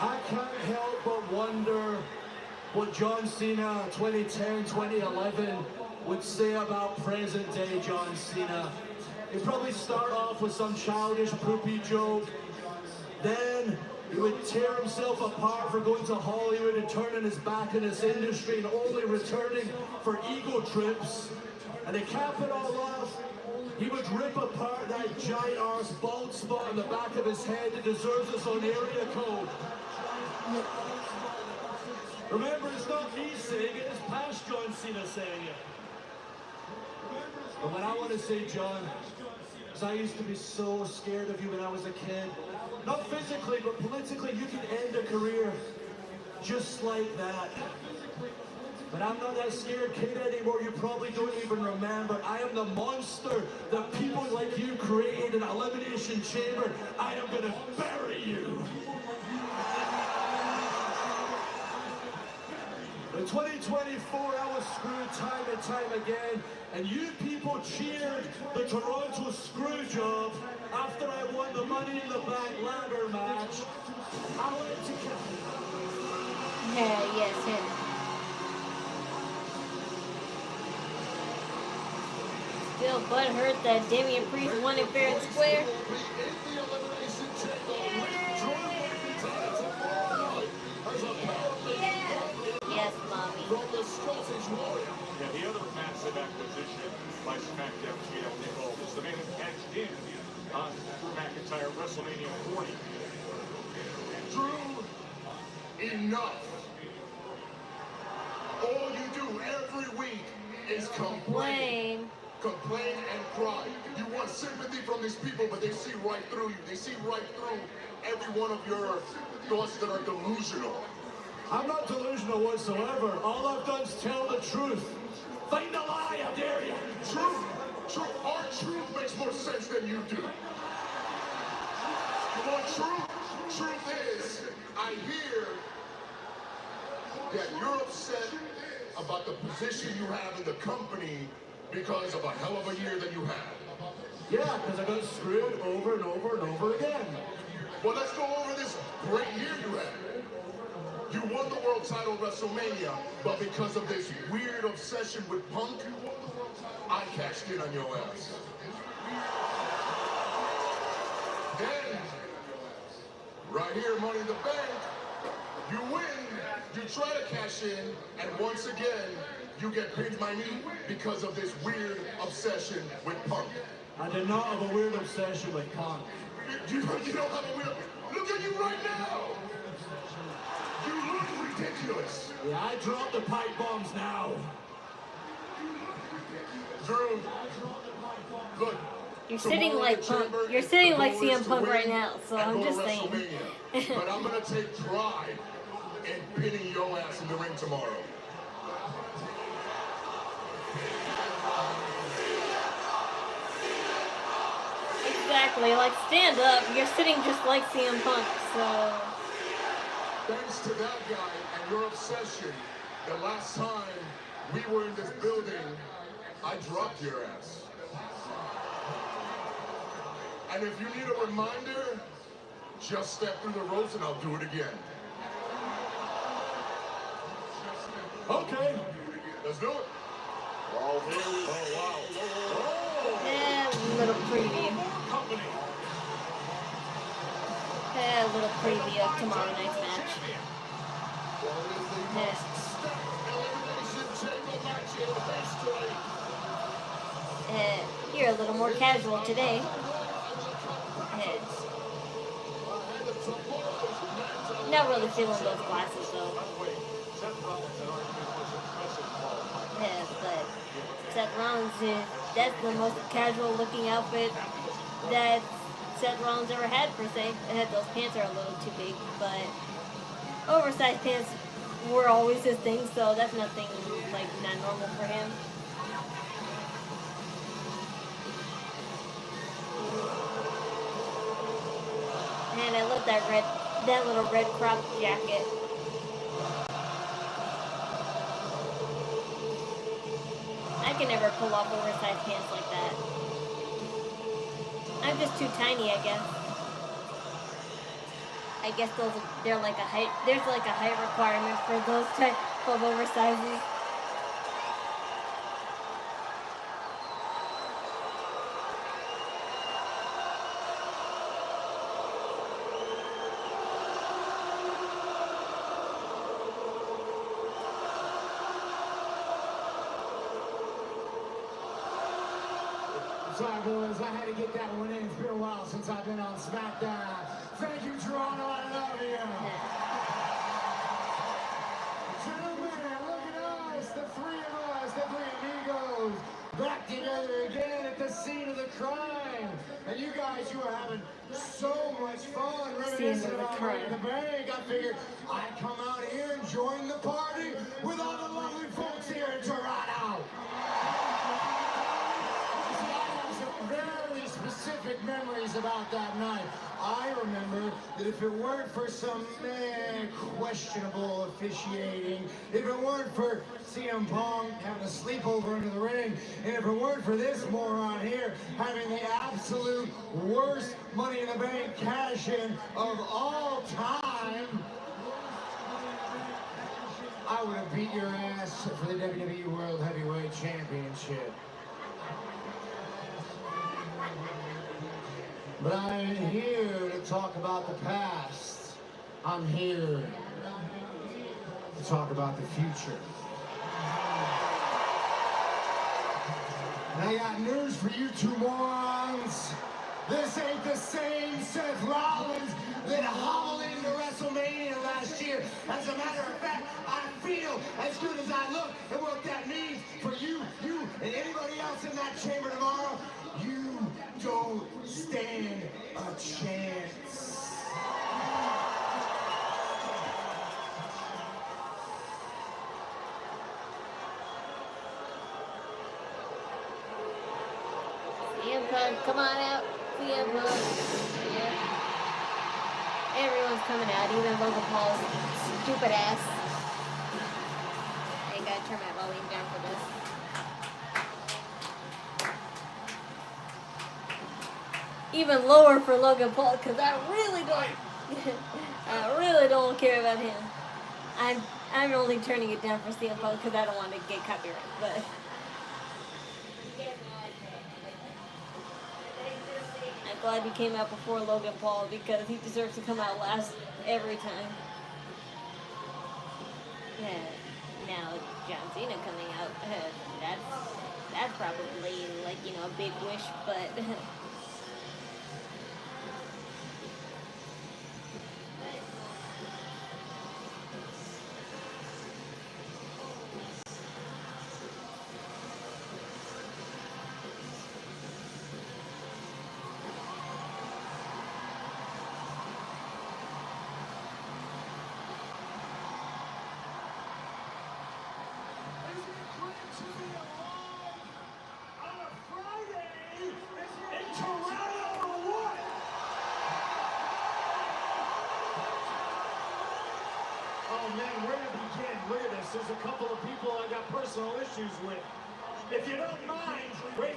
I can't help but wonder what John Cena 2010, 2011 would say about present day John Cena. He'd probably start off with some childish poopy joke. Then he would tear himself apart for going to Hollywood and turning his back on this industry and only returning for ego trips. And to cap it all off, he would rip apart that giant arse bald spot on the back of his head that deserves its own area code. Remember, it's not me saying it, it's past John Cena saying it. But what I want to say, John, is I used to be so scared of you when I was a kid. Not physically, but politically, you can end a career just like that. But I'm not that scared kid anymore, you probably don't even remember. I am the monster that people like you created in Elimination Chamber. I am going to bury you. In 2024, I was screwed time and time again, and you people cheered the Toronto screw job after I won the Money in the Bank ladder match. I went to Yes, him. Still butthurt that Damian Priest won it fair and square. Yes, mommy. Yeah, the other massive acquisition by Smackdown was the man who cashed in on Drew McIntyre WrestleMania 40. Drew, enough. All you do every week is complain. Complain and cry. You want sympathy from these people, but they see right through you. They see right through every one of your thoughts that are delusional. I'm not delusional whatsoever. All I've done is tell the truth. Find a lie, I dare you. Truth. Our truth makes more sense than you do. You want truth? Truth is, I hear that you're upset about the position you have in the company because of a hell of a year that you had. Yeah, because I got screwed over and over and over again. Well, let's go over this great year you had. You won the world title at WrestleMania, but because of this weird obsession with Punk, I cashed in on your ass. Then, right here, Money in the Bank, you win, you try to cash in, and once again, you get pinned by me because of this weird obsession with Punk. I did not have a weird obsession with Punk. You don't have a weird... Look at you right now! You look ridiculous! Yeah, I dropped the pipe bombs now. Drew, look. You're sitting like Punk. You're sitting like CM Punk right now, so I'm just saying. But I'm gonna take pride in pinning your ass in the ring tomorrow. Exactly, like stand up. You're sitting just like CM Punk, so. Thanks to that guy and your obsession, the last time we were in this building, I dropped your ass. And if you need a reminder, just step through the ropes and I'll do it again. Okay, let's do it. Oh, here we go. Oh, wow. Oh. A little preview. A little preview of tomorrow night's match. You're a little more casual today. Not really feeling those glasses though. But Seth Rollins that's the most casual looking outfit that Seth Rollins ever had per se. Those pants are a little too big, but oversized pants were always his thing, so that's nothing like not normal for him. And I love that little red crop jacket. I can never pull off oversized pants like that. I'm just too tiny, I guess. I guess they're like a height. There's like a height requirement for those type of oversizes. Sorry, boys, I had to get that one in. It's been a while since I've been on Smackdown. Thank you, Toronto. I love you. Gentlemen, look at us, the three of us, the three amigos, back together again at the scene of the crime. And you guys, you are having so much fun reminiscing about Money in the Bank. I figured I'd come out here and join the party with all the lovely folks here in Toronto. Very specific memories about that night. I remember that if it weren't for some questionable officiating, if it weren't for CM Punk having a sleepover into the ring, and if it weren't for this moron here having the absolute worst Money in the Bank cash-in of all time, I would have beat your ass for the WWE World Heavyweight Championship. But I'm here to talk about the past. I'm here to talk about the future. And I got news for you two morons. This ain't the same Seth Rollins that hobbled into WrestleMania last year. As a matter of fact, I feel as good as I look. And what that means for you, and anybody else in that chamber tomorrow, you don't stand a chance. CM Punk, come on out. CM Punk. Yeah. Everyone's coming out, even Logan Paul's stupid ass. I gotta turn my volume down for this. Even lower for Logan Paul, because I really don't care about him. I'm only turning it down for CM Punk because I don't want to get copyright, but I'm glad he came out before Logan Paul because he deserves to come out last every time. Yeah. Now John Cena coming out, that's probably like, you know, a big wish, but In a couple of people I got personal issues with. If you don't mind, wait.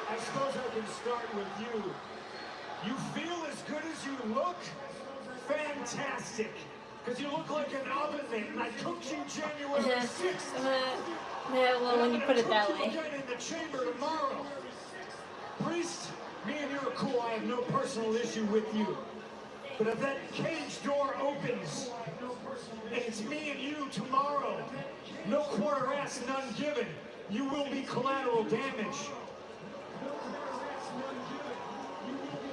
I suppose I can start with you. You feel as good as you look? Fantastic. Because you look like an oven mitt, and I cooked you January 6th. Yeah, well, when you put it that way. Again in the chamber tomorrow. Priest, me and you are cool. I have no personal issue with you. But if that cage door opens, and it's me and you tomorrow, no quarter asked, none given, you will be collateral damage.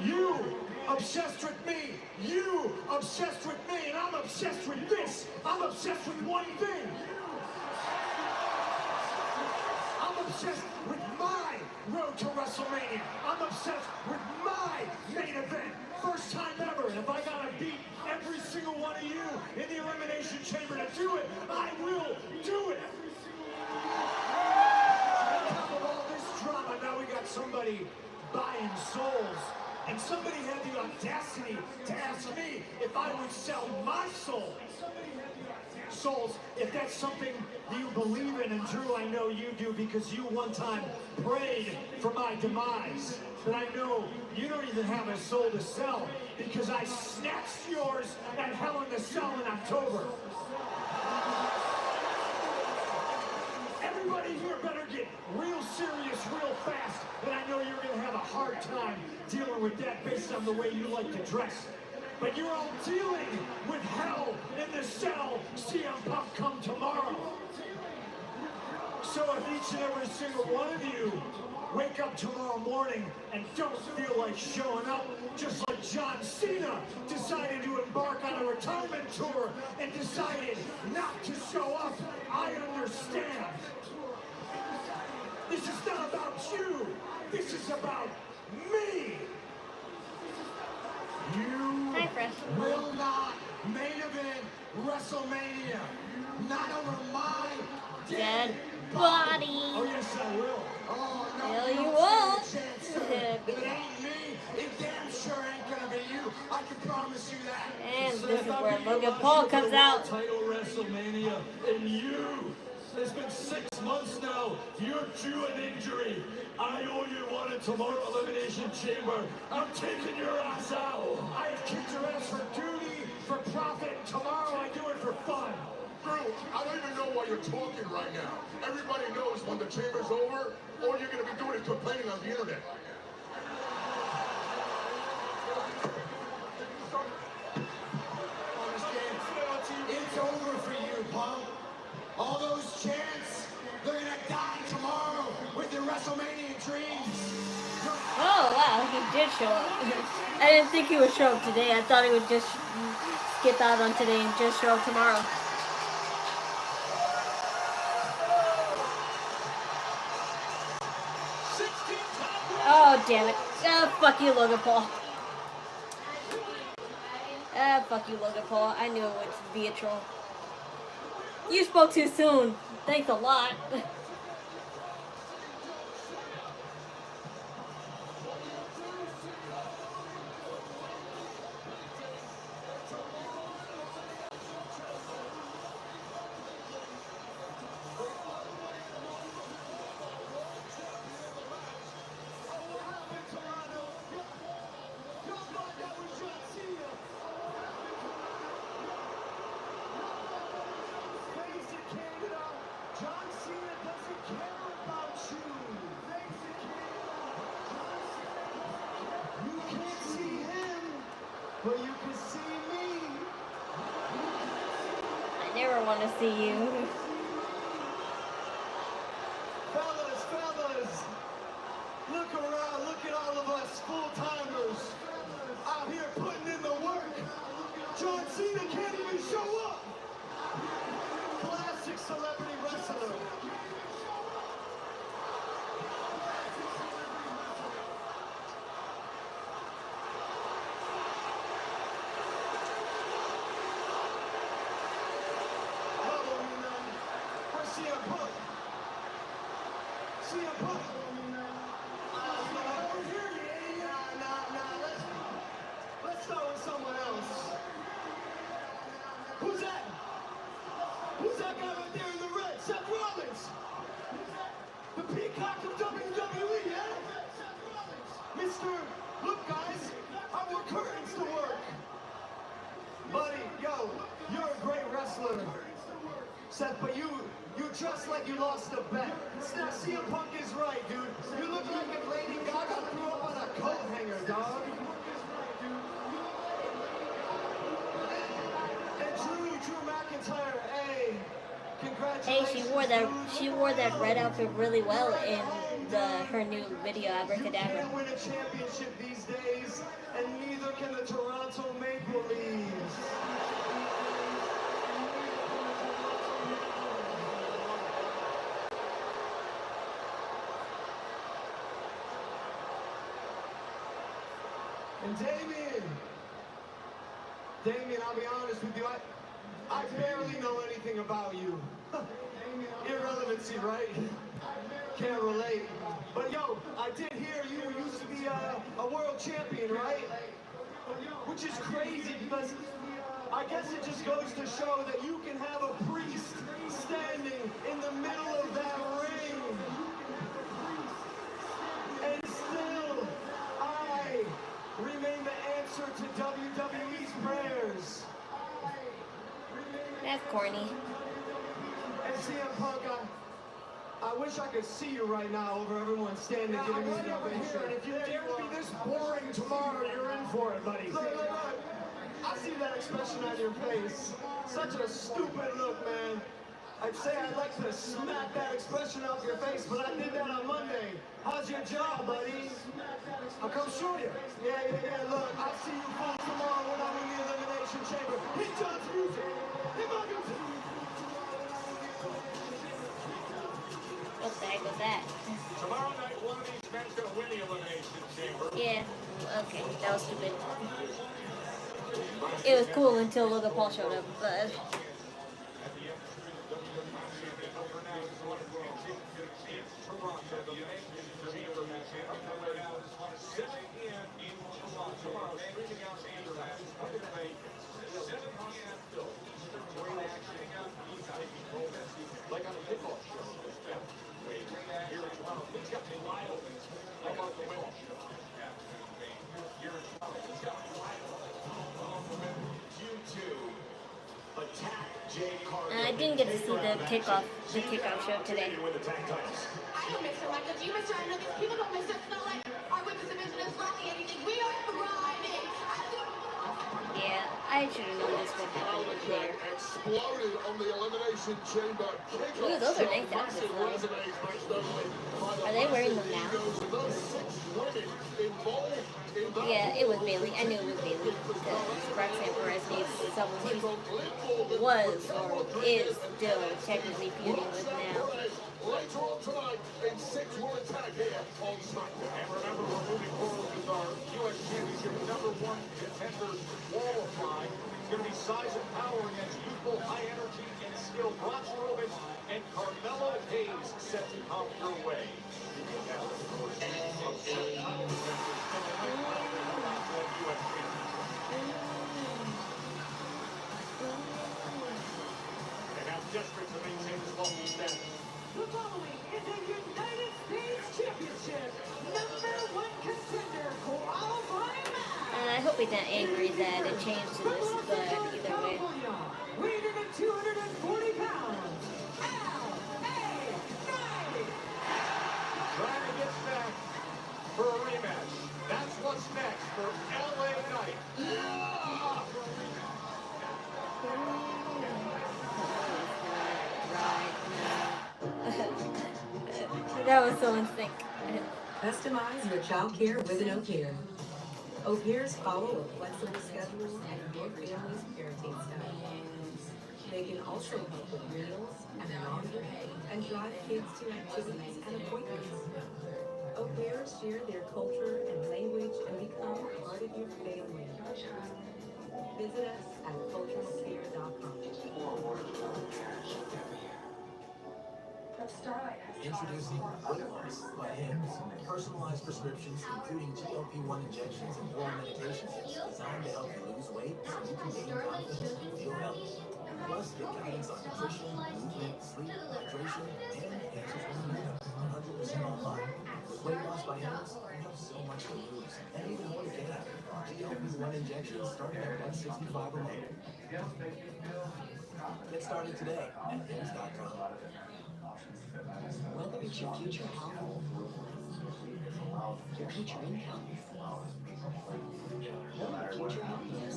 You obsessed with me, you obsessed with me, and I'm obsessed with this. I'm obsessed with one thing. I'm obsessed with my road to WrestleMania. I'm obsessed with my main event. First time ever, and if I gotta beat every single one of you in the Elimination Chamber to do it, I will do it. On top of all this drama, now we got somebody buying souls. And somebody had the audacity to ask me if I would sell my soul. Souls, if that's something you believe in, and Drew, I know you do because you one time prayed for my demise. But I know you don't even have a soul to sell because I snatched yours at Hell in the Cell in October. Everybody here better get real serious real fast, and I know you're going to have a hard time dealing with that based on the way you like to dress. But you're all dealing with Hell in the Cell. CM Punk come tomorrow. So if each and every single one of you wake up tomorrow morning and don't feel like showing up, just like John Cena decided to embark on a retirement tour and decided not to show up, I understand. This is not about you. This is about me. You will not main event WrestleMania. Not over my Dead body. Oh, yes, I will. Oh, no. Hell, you won't. If it ain't me, it damn sure ain't gonna be you. I can promise you that. And this is where Logan Paul comes out. Title WrestleMania, and you. It's been 6 months now. You're due an injury. I owe you one in tomorrow Elimination Chamber. I'm taking your ass out. I have kicked your ass for duty, for profit. Tomorrow I do it for fun. Bro, I don't even know why you're talking right now. Everybody knows when the chamber's over, all you're going to be doing is complaining on the internet. It's over for you, Punk. All those chants, they're going to die tomorrow with your WrestleMania dreams. Oh, wow, he did show up. I didn't think he would show up today. I thought he would just skip out on today and just show up tomorrow. Oh, damn it. Oh, fuck you, Logan Paul. Fuck you, Logan Paul. I knew it would be a troll. You spoke too soon. Thanks a lot. But you can see me. I never want to see you. Fellas, look around, look at all of us full-timers out here putting in the work. John Cena can't even show up. Classic celebrity wrestler. wore that red outfit really well in her new video Abracadabra. You can't win a championship these days, and neither can the Toronto Maple Leafs. And Damien, I'll be honest with you, I barely know anything about you. Irrelevancy, right? Can't relate. But yo, I did hear you used to be a world champion, right? Which is crazy because I guess it just goes to show that you can have a priest standing in the middle of that ring. And still, I remain the answer to WWE's prayers. That's corny. And CM Punk, I wish I could see you right now over everyone standing giving me the ovation. And if you dare be this boring tomorrow, you're in for it, buddy. Look. I see that expression on your face. Such a stupid look, man. I'd say I'd like to smack that expression off your face, but I did that on Monday. How's your job, buddy? I'll come show you. Yeah. Look, I'll see you folks tomorrow when I'm in the Elimination Chamber. Hit John's music. Hit my music. What the heck was that? Tomorrow night, one of these men's gonna win the Elimination Chamber. Yeah, okay, that was stupid. It was cool until Logan Paul showed up, but... Like on a kickoff show. Here in Toronto, things got wild. How about the women? Here in Toronto, things got wild. You two attack Jay Carter. I didn't get to see the kickoff show today. I don't miss her, Michael. Do you miss her? I know these people don't miss her. It's not like our women's division is lacking anything. We are thriving. Yeah, I should have known this one I was there. Exploded on the Elimination Chamber. Ooh, those are nice outfits, though. Are they wearing them now? Yeah, it was Bailey. I knew it was Bailey. Because Roxanne Perez needs someone she was or is still technically feuding with now. Later on tonight, in 6 more attack here on Smackdown. And remember, we're moving forward with our U.S. Championship #1 contenders wall of fly. It's going to be size and power against youthful, high energy, and skill. Braun Strowman and Carmelo Hayes set to come your way. And now districts to maintain this local status. The following is a United States Championship #1 contender qualifying match. I hope he's not angry that it changed to this, but either way. Weighing in at 240 pounds, L.A. Knight. Trying to get back for a rematch. That's what's next for L.A. Knight. That was so in sync. Customize your child care with an au pair. Au pairs follow a flexible schedule and your family's parenting style. They can also help with meals and laundry and drive kids to activities and appointments. Au pairs share their culture and language and become part of your family. Visit us at culturalcare.com. Introducing Weight by Hims. Personalized prescriptions, including GLP-1 injections and oral medications, designed to help you lose weight so you can gain confidence and feel healthy. Plus, get guidance on nutrition, movement, sleep, hydration, and answers when you need them. 100% online. With Weight Loss by Hims, you have so much to lose and even more to get at. GLP-1 injections starting at $165 a month. Get started today at hims.com. Whether it's your future health, your future income, or your future happiness,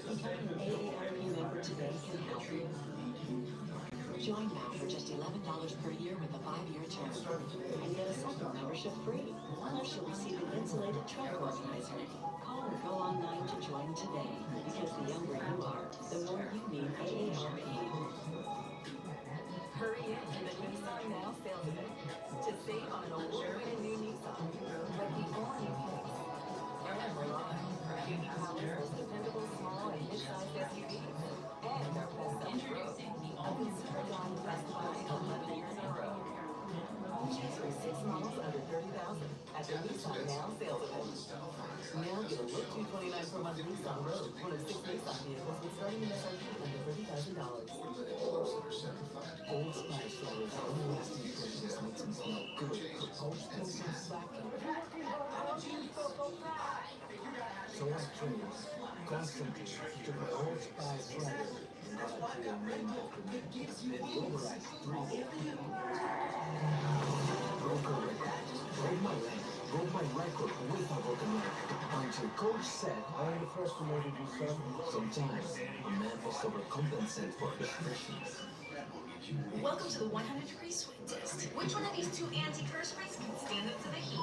becoming an AARP member today can help. Join now for just $11 per year with a 5-year term. And get a second membership free. Plus, you'll receive an insulated truck organizer. Call or go online to join today. Because the younger you are, the more you need AARP. Hurry in to the Nissan Now sales event to save on an award-winning new Nissan, like the all-new Pikay. And Braun, Unique Power's most dependable small and mid-sized SUVs. And our best-selling Pro, a consumer line best buy 11 years in a row. Choose from 6 models under $30,000 at the Nissan Now sales event. Now get a look 229 per month Nissan Rogue, one of 6 Nissan vehicles with starting MSRP under $30,000. Old Spice Lover's long-lasting fragrance makes me smell good. Old Spice from Smackdown. So I dreams constantly to my Old Spice flavor and got a real rainbow commitment. Overrides 3 broken record. Broke my leg. Broke my record with a broken leg. Until coach said, I am the first to notice you, son. Sometimes a man must overcompensate for his freshness. Welcome to the 100-degree sweat test. Which one of these 2 anti-perspirants can stand up to the heat?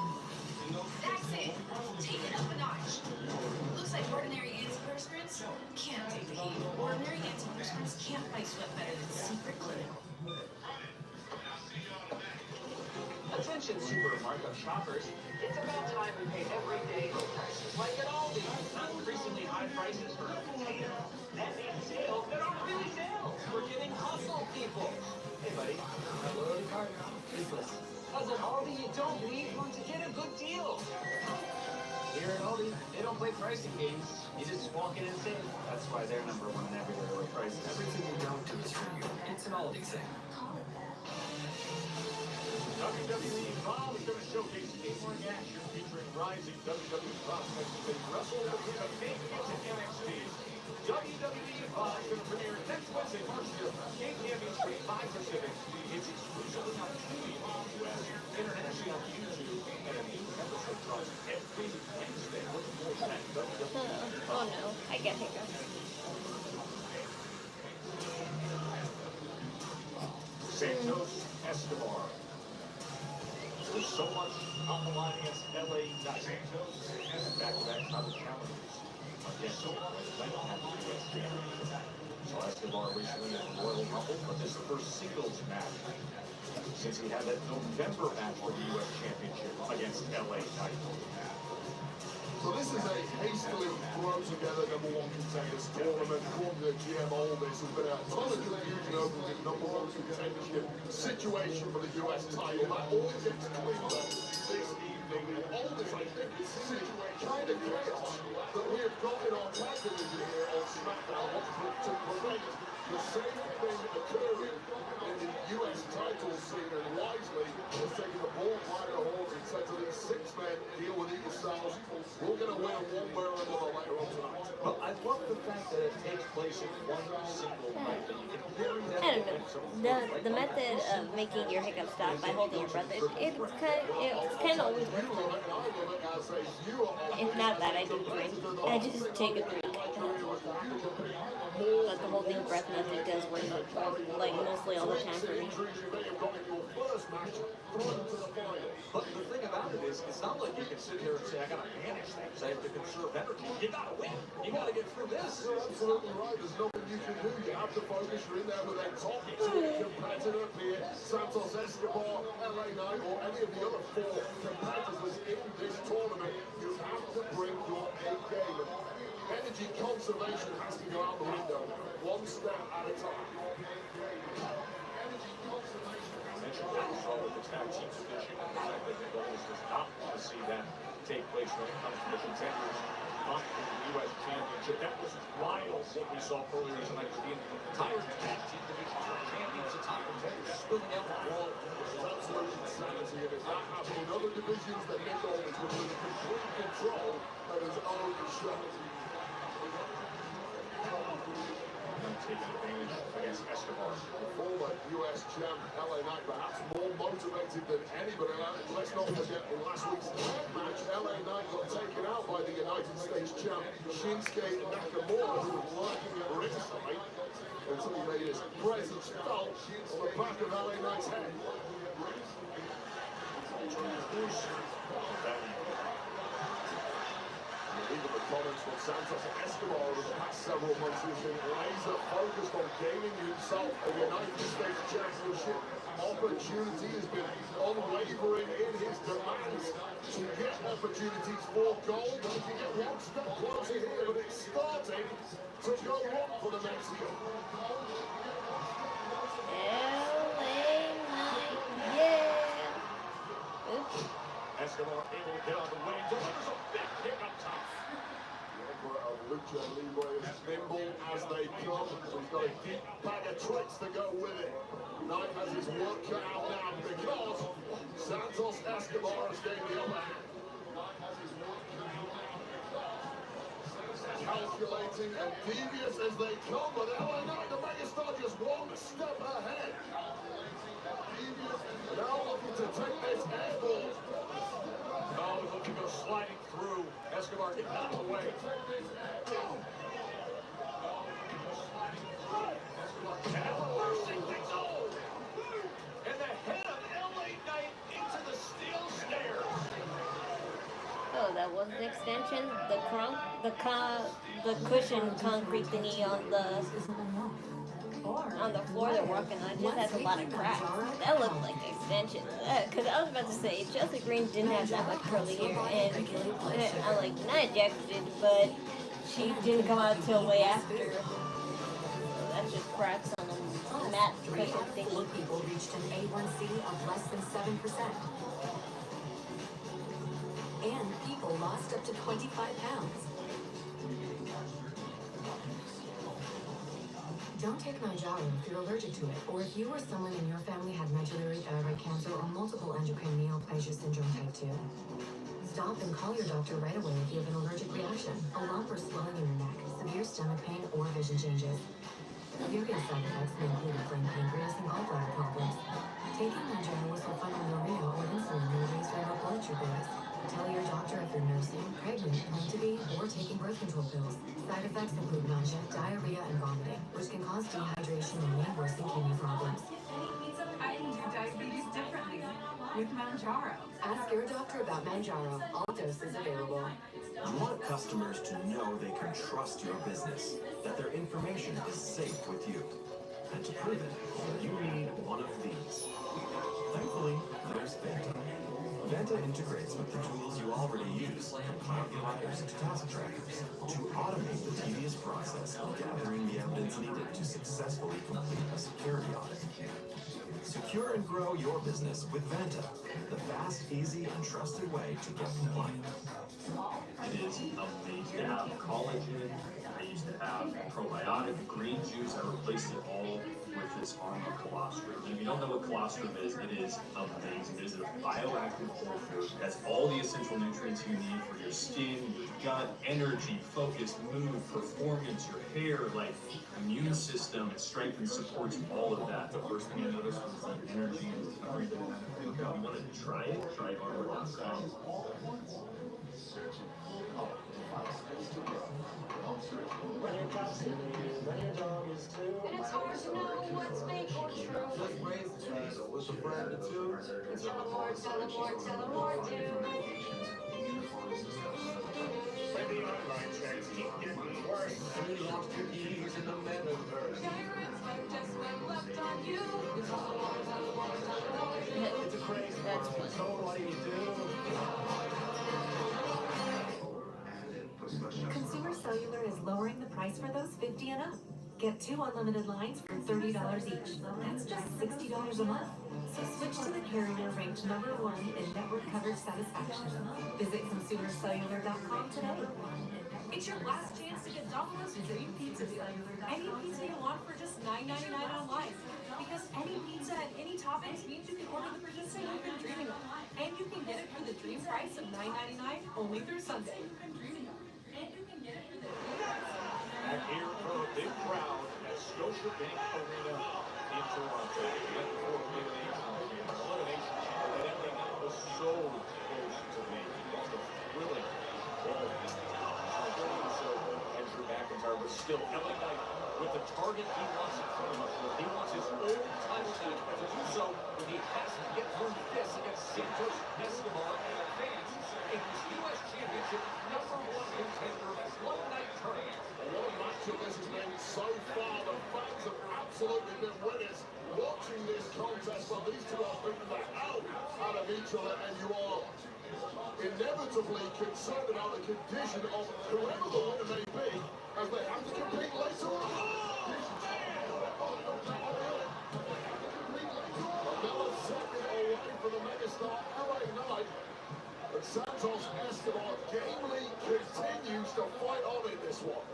That's it. Take it up a notch. Looks like ordinary antiperspirants can't take the heat. Ordinary antiperspirants can't fight sweat better than Secret Clinical. Attention supermarket shoppers, it's about time we paid everyday low prices like at Aldi. Increasingly high prices for potatoes. And these sales that aren't really sales. We're getting hustle people. Hey buddy, hello to card. Useless. Because at Aldi you don't need one to get a good deal. Here at Aldi, they don't play pricing games. You just walk in and save. That's why they're #1 in everywhere low prices. Everything you don't do is for you. It's an Aldi thing. WWE Evolve is going to showcase in-ring action featuring rising WWE prospects as they wrestle to win a big hit in NXT. WWE Evolve is going to premiere next Wednesday, March 5th, 8 p.m. Eastern, 5 Pacific. It's exclusively on TV in the U.S., internationally on YouTube, and a new episode drops every Wednesday. Looking forward to that WWE. Oh no, I get hiccups. Santos Escobar. There's so much on the line against LA Knight. Back-to-back title challenges against the U.S. Championship. So Escobar recently at Royal Rumble, but this is the first singles match since he had that November match for the U.S. Championship against LA Knight. So this is a hastily thrown together #1 contenders tournament. According to GM Aldis, there's been a ton of confusion over the #1 contendership situation for the US title. That all gets cleaned up this evening. And Aldis, I think, is seeing kind of chaos that we have got in our tag division here on Smackdown to prevent the same thing occurring in the US title scene. And wisely has taken the ball by the horns and said to these 6 men, deal with it yourselves. We're going to win one way or another later on tonight. Well, I love the fact that it takes place in one single night. That you can carry that I don't know. The method of making your hiccup stop by holding your breath, it's kind of always works for me. If not that, I do drink. I just take a drink. But the holding breath method does work, like mostly all the time for me. But the thing about it is, it's not like you can sit here and say, I gotta manage things, I have to conserve energy. You gotta win. You gotta get through this. You're absolutely right. There's nothing you can do. You have to focus. You're in there with a top competitor, be it Santos Escobar, LA Knight, or any of the other 4 competitors in this tournament. You have to bring your A game. Energy conservation has to go out the window, one step at a time. Energy conservation. Mentioned that we saw with the tag team division, and the fact that the Goldust does not want to see that take place when it comes to the contenders not in the U.S. Championship. That was wild what we saw earlier tonight with the entire tag team division from champions to top contenders spilling out the wall. Absolute insanity, and if that happened in other divisions, then Nick Aldis would be in complete control of his own strategy. Taking advantage against Escobar. The former U.S. champ, LA Knight, perhaps more motivated than anybody. Let's not forget in last week's match, LA Knight got taken out by the United States champ, Shinsuke Nakamura, who was lurking at ringside. until he made his presence felt on the back of LA Knight's head. Even the comments from Santos Escobar over the past several months, he's been laser focused on gaining himself a United States Championship opportunity. Has been unwavering in his demands to get opportunities for gold. And he can get one step closer here, but it's starting to go wrong for the Mexican. LA Knight, yeah. Oops. Escobar able to get on the wing, delivers a big kick up top. The Emperor of Lucha Libre is nimble as they come. He's got a deep bag of tricks to go with it. Knight has his work cut out now because Santos Escobar has gained the upper hand. Calculating and devious as they come, but LA Knight, the megastar, just one step ahead. Devious, now looking to take this airball. Oh, he's looking to go sliding through. Escobar getting out of the way. And the head of LA Knight into the steel stairs. Oh, that was the extension. The cushion concrete thingy on the floor they're working on just has a lot of cracks. That looked like the extension. Because I was about to say, Chelsea Green didn't have that much curly hair, and I'm like, Nia Jax did, but she didn't come out until way after. So that's just cracks on the matte cushion thingy. People reached an A1C of less than 7%. And people lost up to 25 pounds. Don't take Mounjaro if you're allergic to it, or if you or someone in your family had medullary thyroid cancer or multiple endocrine neoplasia syndrome type 2. Stop and call your doctor right away if you have an allergic reaction, a lump or swelling in your neck, severe stomach pain, or vision changes. Serious side effects may include inflamed pancreas and gallbladder problems. Taking Mounjaro with sulfonylurea or insulin may raise your blood sugars. Tell your doctor if you're nursing, pregnant, going to be, or taking birth control pills. Side effects include nausea, diarrhea, and vomiting, which can cause dehydration and may worsen kidney problems. I can do diabetes differently with Mounjaro. Ask your doctor about Mounjaro. All doses available. You want customers to know they can trust your business, that their information is safe with you. And to prove it, you need one of these. Thankfully, there's Vanta. Vanta integrates with the tools you already use, from cloud providers to task trackers, to automate the tedious process of gathering the evidence needed to successfully complete a security audit. Secure and grow your business with Vanta, the fast, easy, and trusted way to get compliant. It is amazing to have collagen. I used to have probiotic green juice. I replaced it all with this armor colostrum. And if you don't know what colostrum is, it is amazing. It is a bioactive whole food. It has all the essential nutrients you need for your skin, your gut, energy, focus, mood, performance, your hair, like immune system. It strengthens, supports all of that. The first thing I noticed was the energy and the power that it had. If you want to try it, try armor.com. And it's hard to know what's fake or true. What's the brand of two? Tell them more, tell them more, tell them more, dude. When the online trends keep getting worse, and you lost your keys in the metaverse. Just went left on you. It's a crazy world, so what do you do? Consumer Cellular is lowering the price for those 50 and up. Get 2 unlimited lines for $30 each. That's just $60 a month. So switch to the carrier ranked #1 in network coverage satisfaction. Visit consumercellular.com today. It's your last chance to get Domino's Dream Pizza Deal. Any pizza you want for just $9.99 online. Because any pizza at any toppings means you can order the pizza you've been dreaming of. And you can get it for the dream price of $9.99 only through Sunday. Back here for a big crowd at Scotiabank Arena in Toronto. Elimination Chamber, that ending was so close to me. Just a thrilling ball. So Andrew McIntyre was still, LA Knight with the target he wants in front of him. He wants his own title match, but to do so, he has to get through this against Santos Escobar and advance in his U.S. Championship #1 contender one-night tournament. What a match of this has been so far. The fans have absolutely been winners watching this contest, but these two are beating the hell out of each other, and you are inevitably concerned about the condition of whoever the winner may be as they have to compete later on. Another second away from the megastar LA Knight. But Santos Escobar gamely continues to fight on in this one.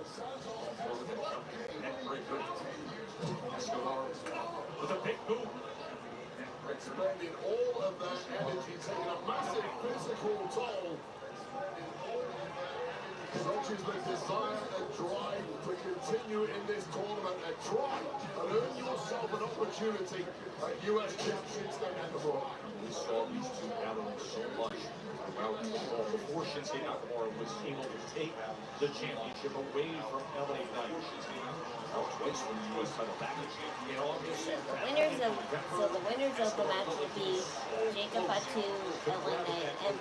Escobar with a big boot. Expending all of their energy, taking a massive physical toll. Such is the desire and drive to continue in this tournament and try and earn yourself an opportunity at US Championship Nakamura. We saw these two battling so much throughout the fall before Shinsuke Nakamura was able to take the championship away from LA Knight. Now twice from the US title back in August. The winners of the match would be Jacob Fatu, LA Knight, and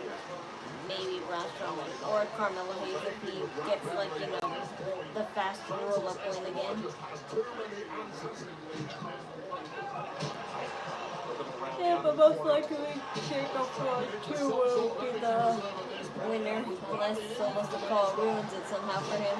maybe Braun Strowman or Carmelo Hayes if he gets like, you know, the fast roll-up win again. Yeah, but most likely Jacob Fatu will be the winner unless Solo Sikoa ruins it somehow for him.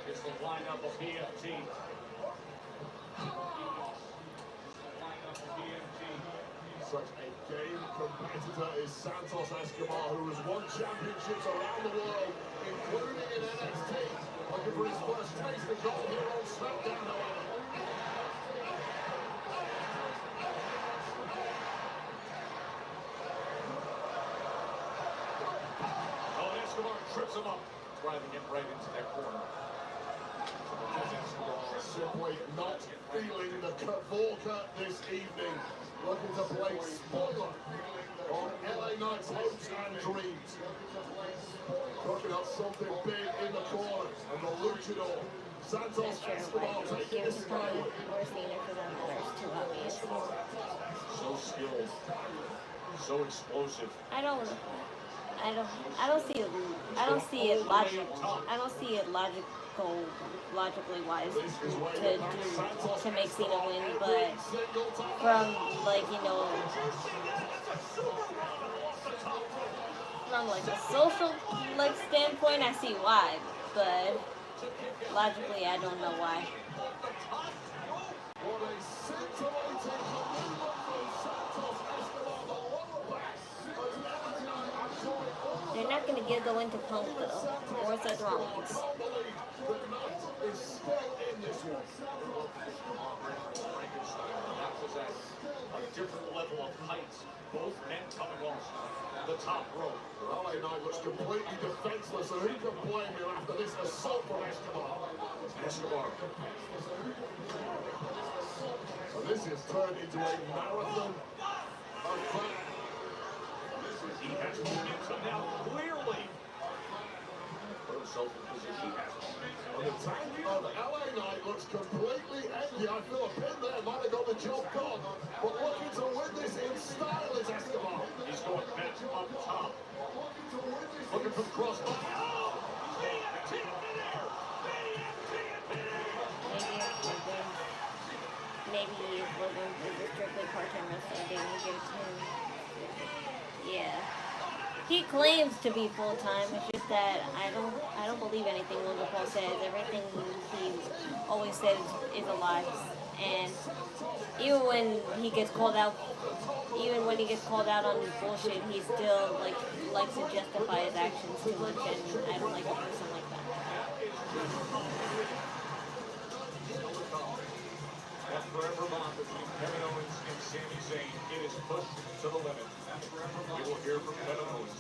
It's the lineup of BFT. Such a game competitor is Santos Escobar, who has won championships around the world, including in NXT. Looking for his first taste of gold here on Smackdown, however. Oh, Escobar trips him up, driving him right into that corner. Simply not feeling the Kavorka this evening. Looking to play spoiler on LA Knight's hopes and dreams. Cooking up something big in the corner. And the luchador, Santos Escobar, taking this away. So skilled, so explosive. I don't see it logically wise to make Cena win, but from like, you know, from like a social like standpoint, I see why, but logically I don't know why. They're not going to give the win to Punk though, or Seth Rollins. Is still in this one. That was at a different level of height. Both men coming off the top rope. LA Knight looks completely defenseless, and who can blame him after this assault from Escobar? Escobar. So this has turned into a marathon affair. He has momentum now, clearly. Put himself in position. And the tank of LA Knight looks completely empty. I feel a pin there might have got the job done. But looking to win this in style is Escobar. He's going back up top. Looking for the crossbar. Oh! BFT midair! Maybe if Logan is a strictly part-time wrestler, they will give it to him. Yeah. He claims to be full-time, it's just that I don't believe anything Logan Paul says. Everything he always says is a lie. And even when he gets called out on bullshit, he still likes to justify his actions too much, and I don't like a person like that. That forever bond between Kevin Owens and Sami Zayn, it is pushed to the limit. You will hear from Kevin Owens.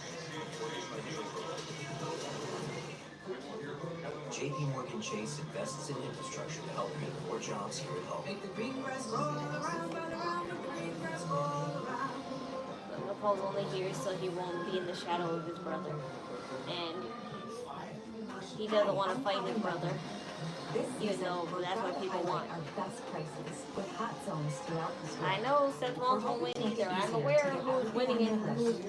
JP Morgan Chase invests in infrastructure to help create more jobs here at home. Make the green grass roll around, roll around, make the green grass roll around. Logan Paul's only here so he won't be in the shadow of his brother. And he doesn't want to fight his brother. Even though that's what people want. Our best prices with hot zones throughout the store. I know Seth Rollins won't win either. I'm aware of who's winning and who's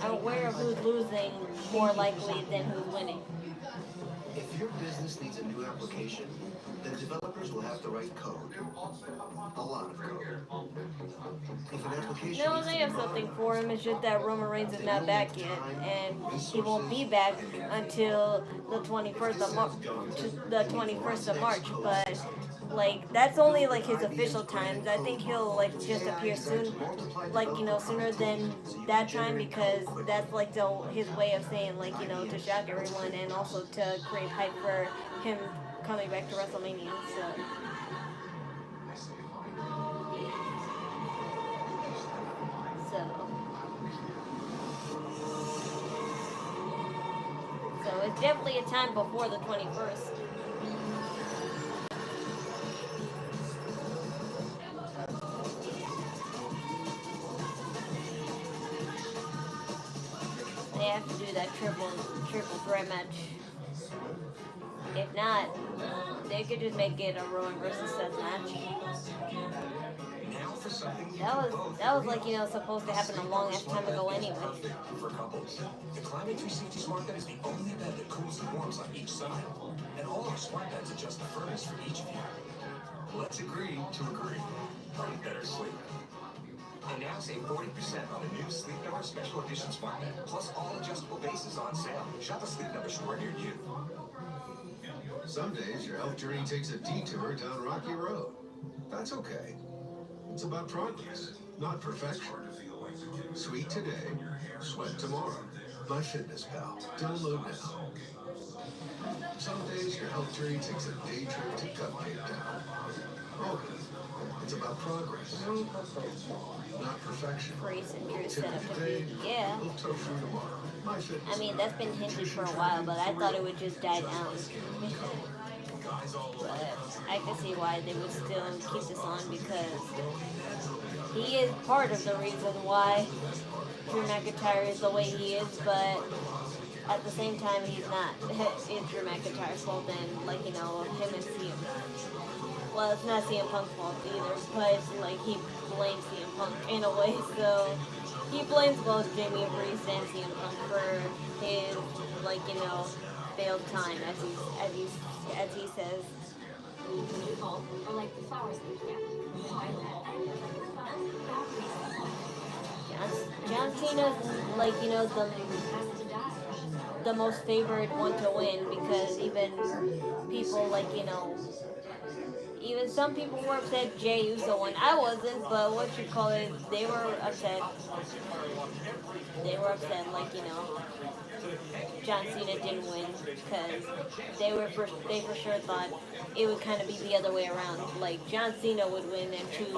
I'm aware of who's losing more likely than who's winning. If your business needs a new application, then developers will have to write code. A lot of code. If an application No, needs they to have be something modern, for him. It's just that Roman Reigns is not back yet, and he won't be back until the 21st of March. But like that's only like his official times. I think he'll like just appear soon, like sooner than that time because that's like his way of saying like to shock everyone and also to create hype for him coming back to WrestleMania. So it's definitely a time before the 21st. They have to do that triple threat match. If not, they could just make it a Rowan versus Seth match. That was like supposed to happen a long ass time ago anyway. For couples, the Climate 360 Smart Bed is the only bed that cools and warms on each side. And all our smart beds adjust the furnace for each of you. Let's agree to agree on better sleep. And now save 40% on the new Sleep Number Special Edition Smart Bed, plus all adjustable bases on sale. Shop a Sleep Number store near you. Some days your health journey takes a detour down Rocky Road. That's okay. It's about progress, not perfection. Sweet today, sweat tomorrow. MyFitnessPal. Download now. Some days your health journey takes a day trip to Cupcake Town. Okay. It's about progress, not perfection. Yeah. I mean, that's been hinted for a while, but I thought it would just die down. But I can see why they would still keep this on because he is part of the reason why Drew McIntyre is the way he is, but at the same time, he's not. It's Drew McIntyre's fault and, like, him and CM. Well, it's not CM Punk's fault either, but it's like he blames CM Punk in a way, so he blames both Jamie Priest and CM Punk for his, failed time, as he says. Or like the flowers that you John Cena's the most favored one to win because even people even some people were upset Jey Uso won. I wasn't, but they were upset. They were upset, John Cena didn't win because they for sure thought it would kind of be the other way around. Like John Cena would win and choose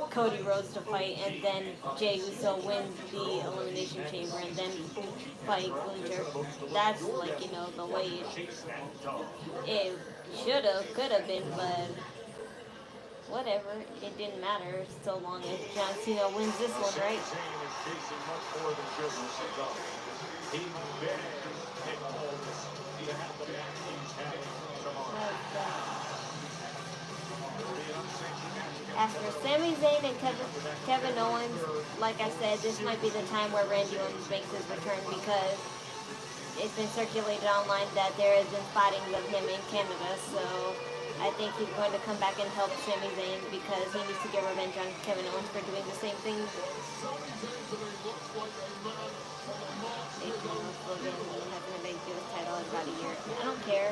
Cody Rhodes to fight, and then Jey Uso win the Elimination Chamber and then fight Gunther. That's the way it could have been, but whatever. It didn't matter so long as John Cena wins this one, right? After Sami Zayn and Kevin Owens, like I said, this might be the time where Randy Orton makes his return because it's been circulated online that there has been spottings of him in Canada, so I think he's going to come back and help Sami Zayn because he needs to get revenge on Kevin Owens for doing the same thing. Title in about a year. I don't care.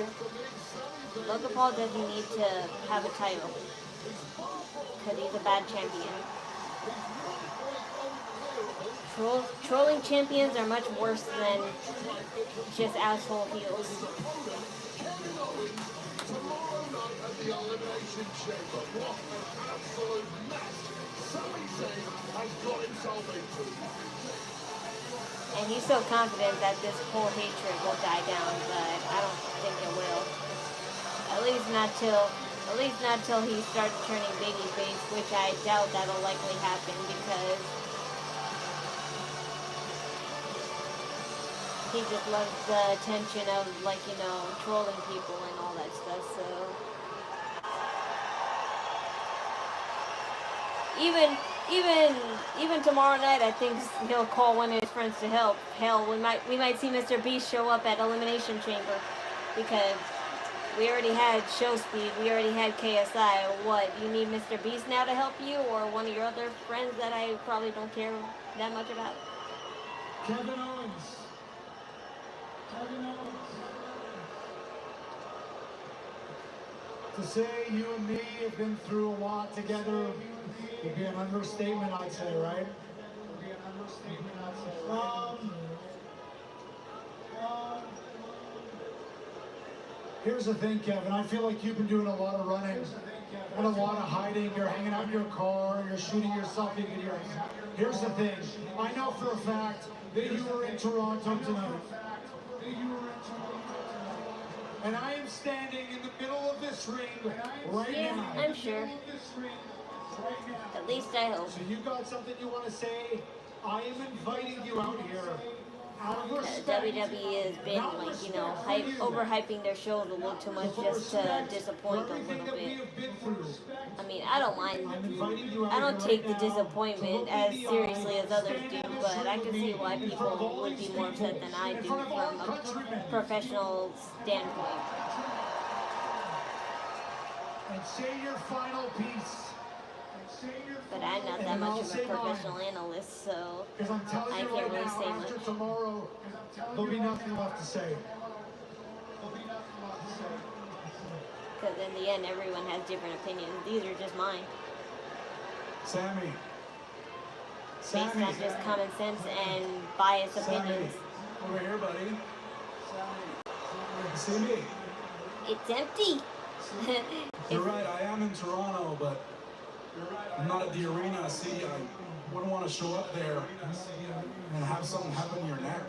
Logan Paul doesn't need to have a title because he's a bad champion. Trolling champions are much worse than just asshole heels. the Elimination Chamber. What an absolute mess. Sami Zayn has got himself into. And he's so confident that this whole hatred will die down, but I don't think it will. At least not till he starts turning babyface, which I doubt that'll likely happen because he just loves the attention of, like, you know, trolling people and all that stuff, so. Even tomorrow night, I think he'll call one of his friends to help. Hell, we might see Mr. Beast show up at Elimination Chamber because we already had Show Speed, we already had KSI. What, you need Mr. Beast now to help you, or one of your other friends that I probably don't care that much about? Kevin Owens. Kevin Owens. To say you and me have been through a lot together would be an understatement, I'd say, right? Would be an understatement, I'd say, right? Here's the thing, Kevin. I feel like you've been doing a lot of running and a lot of hiding. You're hanging out in your car, you're shooting yourself in videos. Here's the thing. I know for a fact that you were in Toronto tonight. And I am standing in the middle of this ring right now. I'm sure. At least I hope. So you got something you want to say? I am inviting you out here. WWE has been, like, you know, overhyping their shows a little too much just to disappoint a little bit. I mean, I don't mind. I don't take the disappointment as seriously as others do, but I can see why people would be more upset than I do from a professional standpoint. And say your final piece. But I'm not that much of a professional analyst, so I can't really say much. Tomorrow, there'll be nothing left to say. Because in the end, everyone has different opinions. These are just mine. Sammy. Based on just common sense and biased opinions. Over here, buddy. See me? It's empty. You're right, I am in Toronto, but I'm not at the arena. See, I wouldn't want to show up there and have something happen to your neck.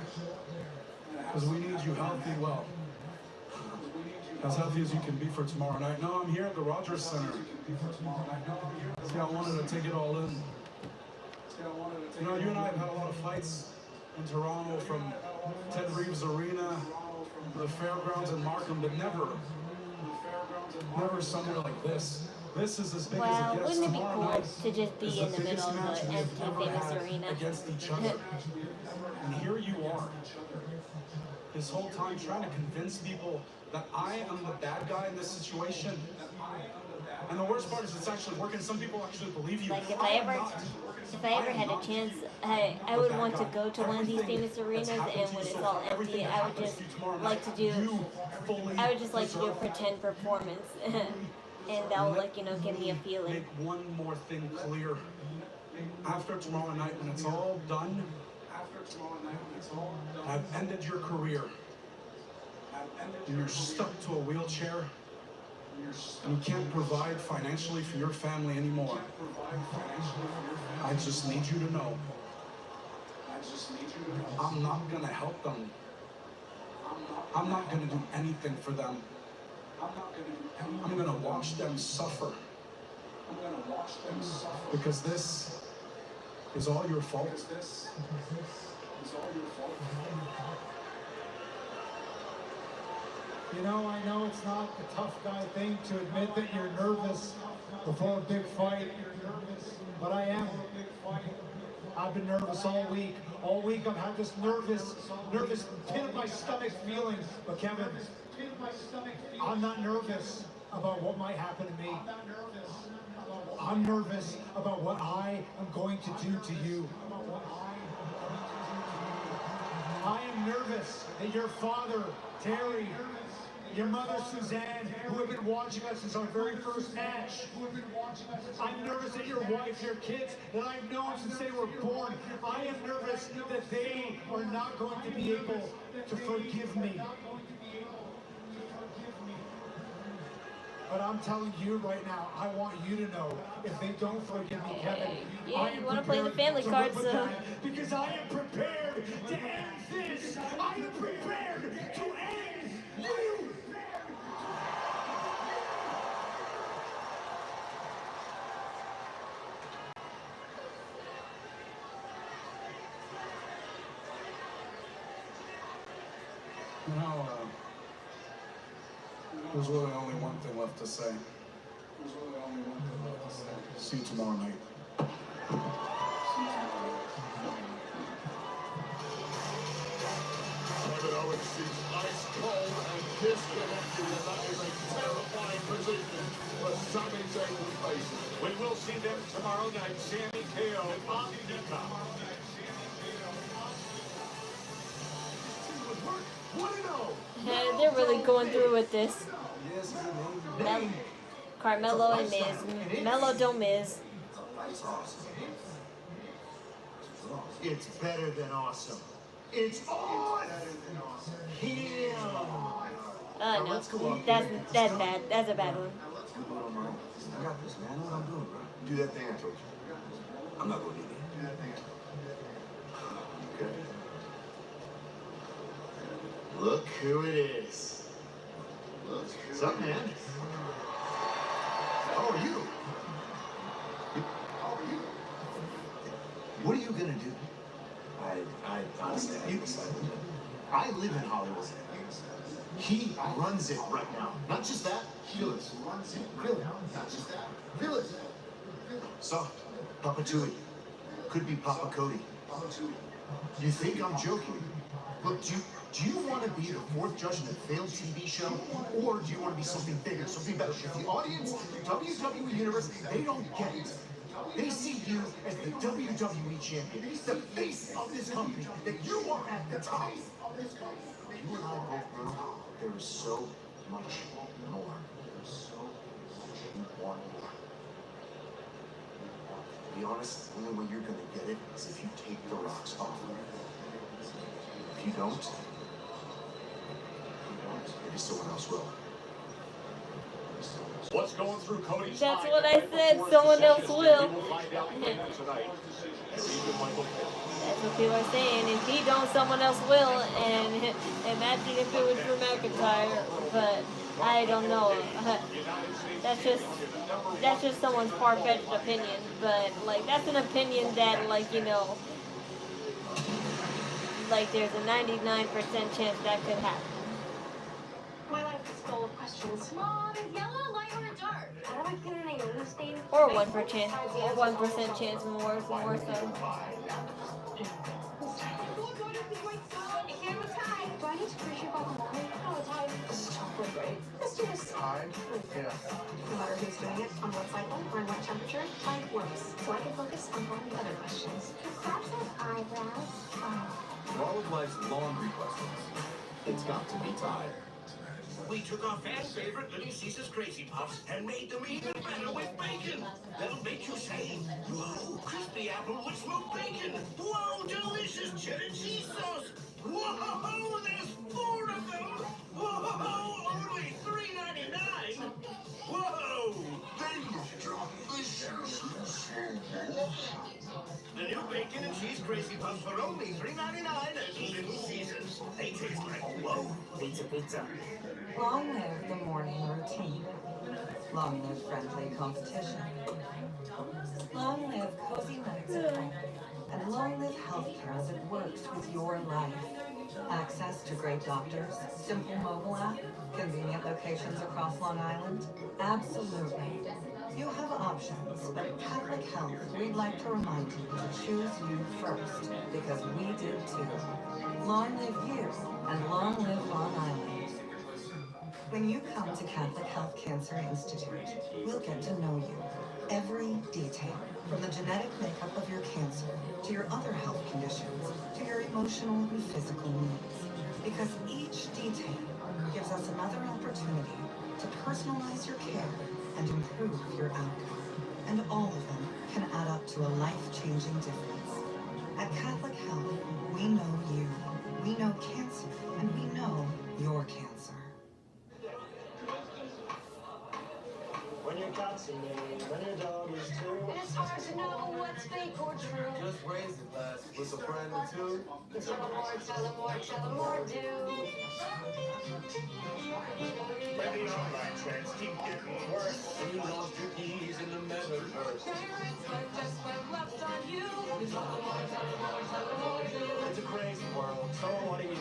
Because we need you healthy, well, as healthy as you can be for tomorrow night. No, I'm here at the Rogers Center. See, I wanted to take it all in. You know, you and I have had a lot of fights in Toronto, from Ted Reeves Arena, the fairgrounds in Markham, but never somewhere like this. This is as big as it gets. Wouldn't it be Tomorrow cool night to just be in the middle of an empty famous arena? Against each other. And here you are, this whole time trying to convince people that I am the bad guy in this situation. And the worst part is it's actually working. Some people actually believe you. Like if I ever had a chance, I would want to go to one of these famous arenas, and when it's all empty, I would just like to do a pretend performance. And that will, like, you know, give me a feeling. Make one more thing clear. After tomorrow night, when it's all done, I've ended your career. And you're stuck to a wheelchair. And you can't provide financially for your family anymore. I just need you to know. I'm not gonna help them. I'm not gonna do anything for them. I'm gonna watch them suffer. Because this is all your fault. You know, I know it's not the tough guy thing to admit that you're nervous before a big fight, but I am. I've been nervous all week. All week I've had this nervous pit of my stomach feeling. But Kevin, I'm not nervous about what might happen to me. I'm nervous about what I am going to do to you. I am nervous that your father, Terry, your mother, Suzanne, who have been watching us since our very first match. I'm nervous that your wife, your kids, that I've known since they were born. I am nervous that they are not going to be able to forgive me. But I'm telling you right now, I want you to know, if they don't forgive me, Kevin, Yeah, I you am want to play the prepared family to card, rip so. it down, because I am prepared to end this. I am prepared to end you. You know, there's really only one thing left to say. See you tomorrow night. Kevin Owens seems ice cold and disconnected, and that is a terrifying position for Sami Zayn to face. We will see them tomorrow night. Sami, KO, on Peacock. Yeah, they're really going through with this. Carmelo and Miz. Melo don't Miz. It's better than awesome. It's awesome. No, that's bad. That's a bad one. I got this, man. I know what I'm doing, bro. Do that thing I told you. I'm not gonna do that. Okay. Look who it is. What's up, man? How are you? What are you gonna do? I honestly haven't decided. I live in Hollywood. He runs it right now. Not just that, Phyllis runs it right now. Not just that, Phyllis. So, Papa Tui. Could be Papa Cody. You think I'm joking? Look, do you want to be the fourth judge in a failed TV show? Or do you want to be something bigger, something better? If the audience, WWE Universe, they don't get it. They see you as the WWE champion, the face of this company, that you are at the top of this company. You and I both know there is so much more. There's so much you want more. To be honest, the only way you're gonna get it is if you take the rocks off. If you don't, maybe someone else will. What's going through Cody's That's mind? what I said. Someone else will. We will find out later tonight. As he with Michael Cole. That's what people are saying. If he don't, someone else will. And imagine if it was Drew McIntyre. But I don't know. That's just someone's far-fetched opinion. But like that's an opinion that like like there's a 99% chance that could happen. My life is full of questions. Mom, yellow, light, or dark? How do I get in a yellow stain? Or 1% chance. Or 1% chance more so. Do I need to push you back on mine? Oh, time. This is chocolate, right? Let's do this. Time? Yeah. No matter who's doing it, on what cycle, or in what temperature, time works. So I can focus on all the other questions. Do crabs have eyebrows? For all of life's laundry questions, it's got to be time. We took our fan favorite Little Caesar's Crazy Puffs and made them even better with bacon. That'll make you say, whoa, crispy apple with smoked bacon. Whoa, delicious cheddar cheese sauce. Whoa, there's 4 of them. Whoa, only $3.99. Whoa, the new bacon and cheese Crazy Puffs for only $3.99 at Little Caesar's. They taste like, whoa, pizza. Long live the morning routine. Long live friendly competition. Long live cozy nights at home. And long live healthcare as it works with your life. Access to great doctors, simple mobile app, convenient locations across Long Island. Absolutely. You have options, but at Catholic Health, we'd like to remind you to choose you first, because we did too. Long live you, and long live Long Island. When you come to Catholic Health Cancer Institute, we'll get to know you. Every detail, from the genetic makeup of your cancer, to your other health conditions, to your emotional and physical needs. Because each detail gives us another opportunity to personalize your care and improve your outcome. And all of them can add up to a life-changing difference. At Catholic Health, we know you, we know cancer, and we know your cancer. cats and me, when your dog is too. And it's hard to know what's fake or true. Just raise it, lads. With a brand new tune. Tell them more, tell them more, tell them more, do. When the online trends keep getting worse, And you lost your keys in the metaverse. Just when left on you. Tell them more, tell them more, tell them more, do. it's a crazy world, so what do you do?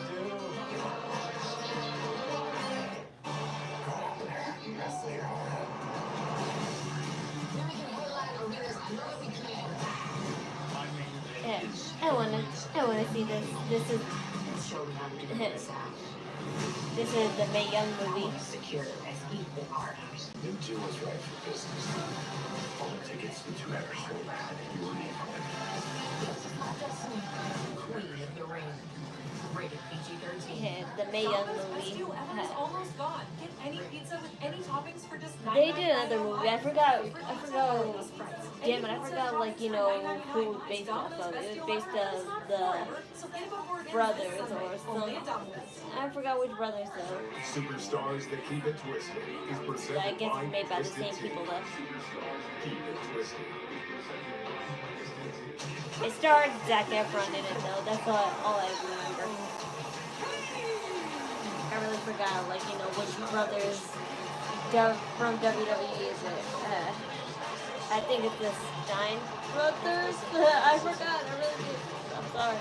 Yeah, I wanna see this. This is this is the Mae Young movie. Secure as equal partners. You do what's right for business. All the tickets that you ever sold had your name on them. Queen of the Ring. Rated PG-13. Yeah, the Mae Young Domino's Best movie. Deal Ever is almost gone. Get any pizza with any toppings for just They did $9.99 another movie. I forgot. Damn it! I forgot. Like who it was based off of. It was based on the brothers or something. I forgot which brothers though. Superstars that keep it twisted is presented I guess by it's made by the Twisted same Tea. people though. Keep it twisted. It starred Zac Efron in it though. That's all I remember. I really forgot, like which brothers from WWE is it? I think it's the Stein brothers. I forgot. I really did. I'm sorry.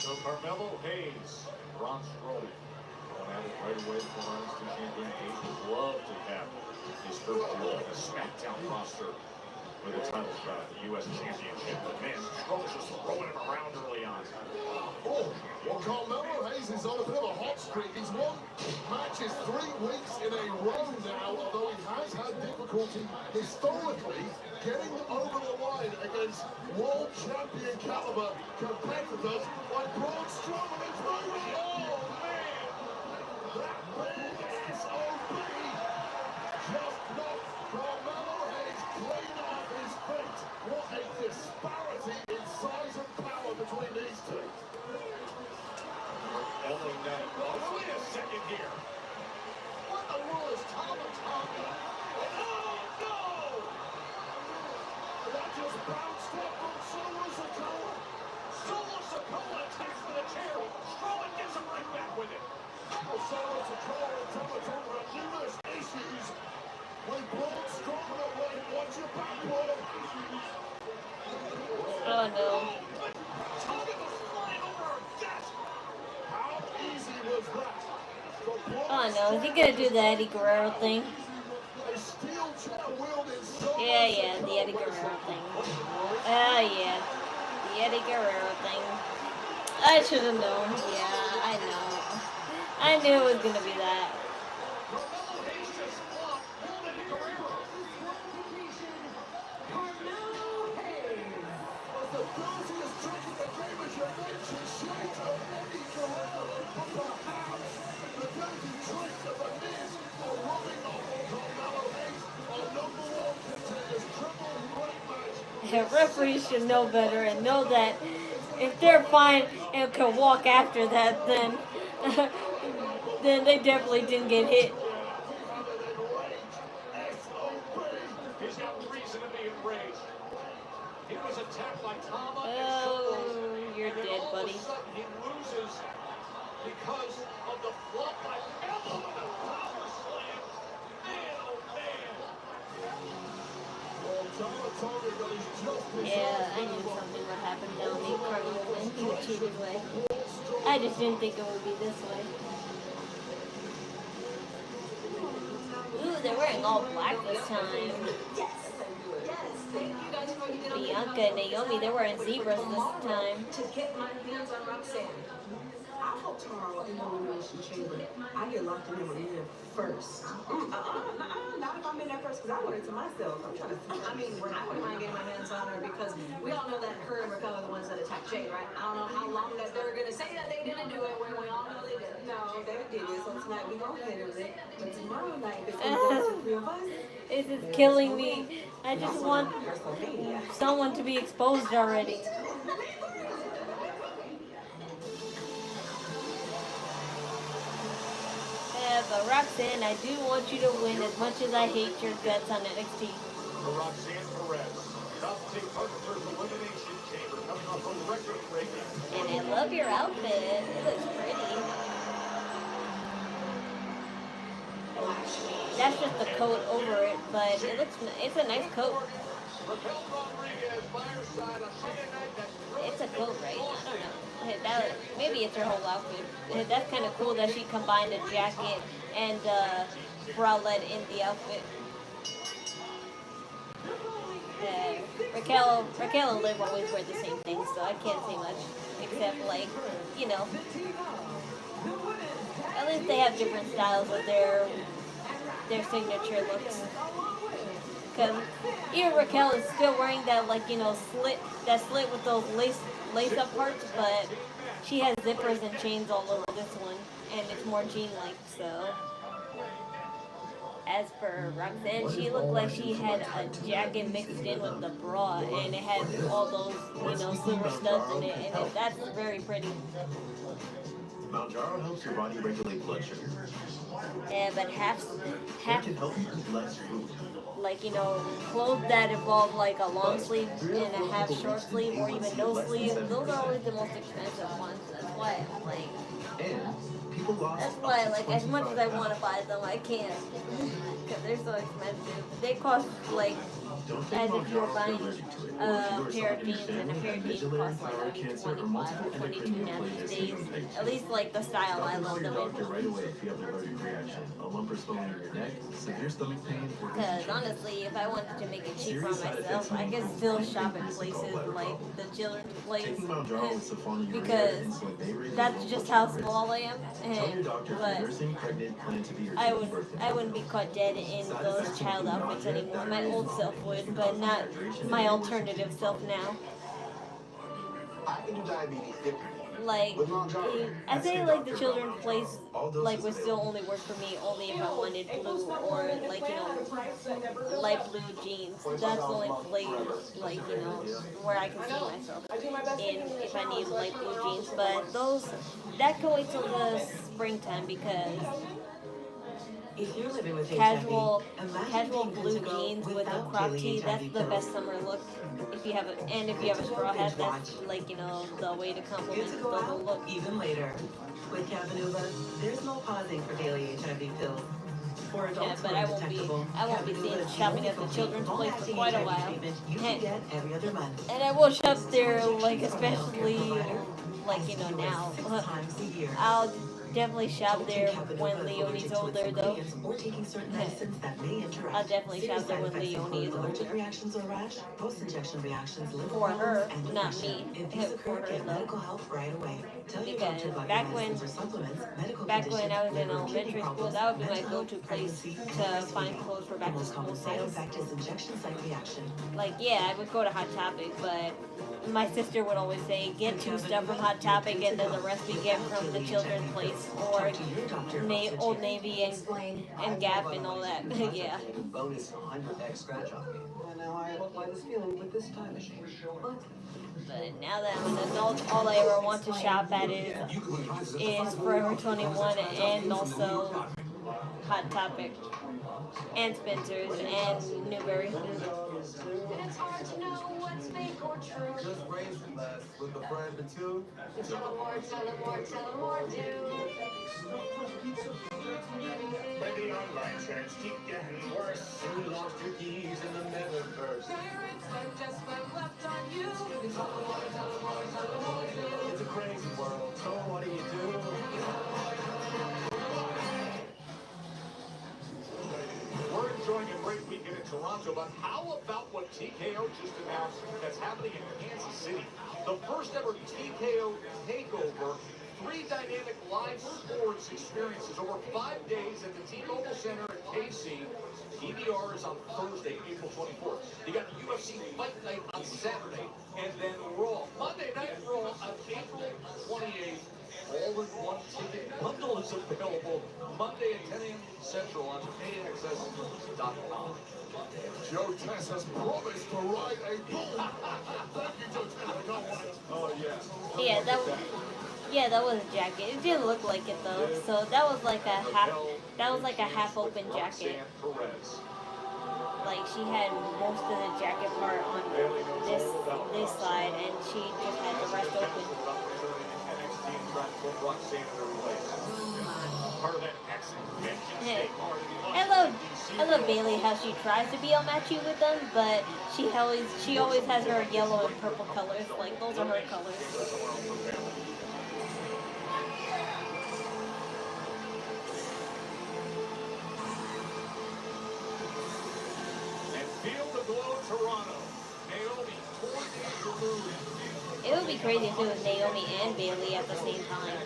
So Carmelo Hayes and Braun Strowman going at it right away for Runners to champion. Hayes would love to have his first duel on the Smackdown roster with a title shot at the U.S. Championship. But man, Strowman's just throwing him around early on. Oh, well, Carmelo Hayes is on a bit of a hot streak. He's won matches 3 weeks in a row now, although he has had difficulty historically getting over the line against world champion caliber competitors like Braun Strowman and Roman. Oh, man! That big SOB just knocked Carmelo Hayes clean off his feet. What a disparity in size and power between these two. LA Knight. Oh, wait a second here. What the world is Tama Tonga? Oh, no! That just bounced up from Solo Sikoa. Solo Sikoa attacks for the chair. Strowman gets him right back with it. Well, Solo Sikoa and Tama Tonga have numerous issues. When Braun Strowman away, watch your back, Braun. Oh no. Tonga was flying over that. How easy was that? For Braun Oh no. Is he gonna do the Eddie Guerrero thing? a steel chair wielding Solo Yeah, the Eddie Guerrero thing. Yeah. The Eddie Guerrero thing. I should have known. Yeah, I know. I knew it was gonna be that. Carmelo Hayes just flopped. Eddie Guerrero. Carmelo Hayes was the dirtiest trick in the game, as you mentioned, shades of Eddie Guerrero. But perhaps the dirty trick of the Miz are rubbing off on Carmelo Hayes, our #1 contender's triple threat match. Yeah, referees should know better and know that if they're fine and can walk after that, then then they definitely didn't get hit. He's got reason to be enraged. He was attacked by Tama and Oh, Solo. you're And then dead, all buddy. of a sudden he loses because of the flop by elbow and a power slam. Man, oh man. Well, Tama Tonga got his justice. Yeah, I knew something would happen down the Carlos and he would cheat his way. I just didn't think it would be this way. Ooh, they're wearing all black this time. Bianca and Naomi, they're wearing zebras this time. To get my hands on Roxanne. I hope tomorrow in the Elimination Chamber, I get locked in with Liv first. Not if I'm in there first, because I want it to myself. I'm trying to, I wouldn't mind getting my hands on her because because we all know that her and Raquel are the ones that attacked Jade, right? I don't know how long that they're gonna say that they didn't do it when we all know they did. No, they did it, so tonight we gonna handle it. But tomorrow night, if we go to 3 of us, This is killing me. I just want someone to be exposed already. But Roxanne, I do want you to win as much as I hate your guts on NXT. Roxanne Perez, top-tier Hartford's Elimination Chamber, coming off a record-breaking. And I love your outfit. It looks pretty. That's just the coat over it, but it's a nice coat. It's a coat, right? I don't know. Maybe it's her whole outfit. That's kind of cool that she combined a jacket and bralette in the outfit. Raquel and Liv always wear the same thing, so I can't say much. Except, like, you know, at least they have different styles with their signature looks. Because even Raquel is still wearing that, like, you know, slit with those lace-up parts, but she has zippers and chains all over this one, and it's more jean-like, so. As for Roxanne, she looked like she had a jacket mixed in with the bra, and it had all those, you know, silver studs in it, and that's very pretty. Mount Jaro helps your body regulate blood sugar. Yeah, but half It can help you eat less food. like, you know, clothes that involve like a long sleeve and a half short sleeve or even no sleeve, those are always the most expensive ones. That's why I'm like, that's why, like, as much as I want to buy them, I can't because they're so expensive. They cost like as if you were buying a pair of jeans, and a pair of jeans costs like maybe 25 or 22 now these days. At least like the style I love them in. Right away if you have an allergic reaction, a lump or swelling in your neck, severe stomach pain, or Because honestly, if I wanted to make it cheap for myself, I could still shop at places like the children's place, because that's just how small I am. But I wouldn't be caught dead in those child outfits anymore. My old self would, but not my alternative self now. I can do diabetes differently. Like, I say like the children's place, like, would still only work for me only if I wanted blue or, like, you know, light blue jeans. That's the only place, like, you know, where I can see myself in if I need light blue jeans. But that can wait till the springtime, because if you're living with casual blue jeans with a crop tee, that's the best summer look. If you have a straw hat, that's, like, you know, the way to complement the whole look. Even later. With Capanuva, there's no pausing for daily HIV pills. For adults, but I won't be seeing shopping at the children's place for quite a while. And I will shop there, like, especially, like, you know, now. I'll definitely shop there when Leonie's older, though. I'll definitely shop there when Leonie is older. For her, not me. For her, though. Because back when I was in elementary school, that would be my go-to place to find clothes for back-to-school sales. Like, yeah, I would go to Hot Topic, but my sister would always say, get 2 stuff from Hot Topic and then the rest we get from the children's place, or Old Navy and Gap and all that. Yeah. Bonus 100x scratch off. Now I have this feeling with this time machine. But now that I'm an adult, all I ever want to shop at is Forever 21 and also Hot Topic and Spencer's and Newberry. And it's hard to know what's fake or true. Just raise from us with the friend and two. Tell them more, tell them more, tell them more, dude. When the online trends keep getting worse, and you lost your keys in the metaverse. Just went left on you. It's a crazy world, so what do you do? We're enjoying a great weekend in Toronto, but how about what TKO just announced that's happening in Kansas City? The first ever TKO takeover, 3 dynamic live sports experiences over 5 days at the T-Mobile Center in KC. PBR is on Thursday, April 24th. You got the UFC Fight Night on Saturday. Monday at 10 a.m. Central on AXS.com. Joe Tess has promised to ride a bull. Thank you, Joe Tess. I got one. Oh, yeah. Yeah, that was a jacket. It didn't look like it though. So that was like a half open jacket. Like she had most of the jacket part on this side, and she just had the rest open. I love Bailey how she tries to be all matchy with them, but she always has her yellow and purple colors. Like those are her colors. It would be crazy if it was Naomi and Bailey at the same time.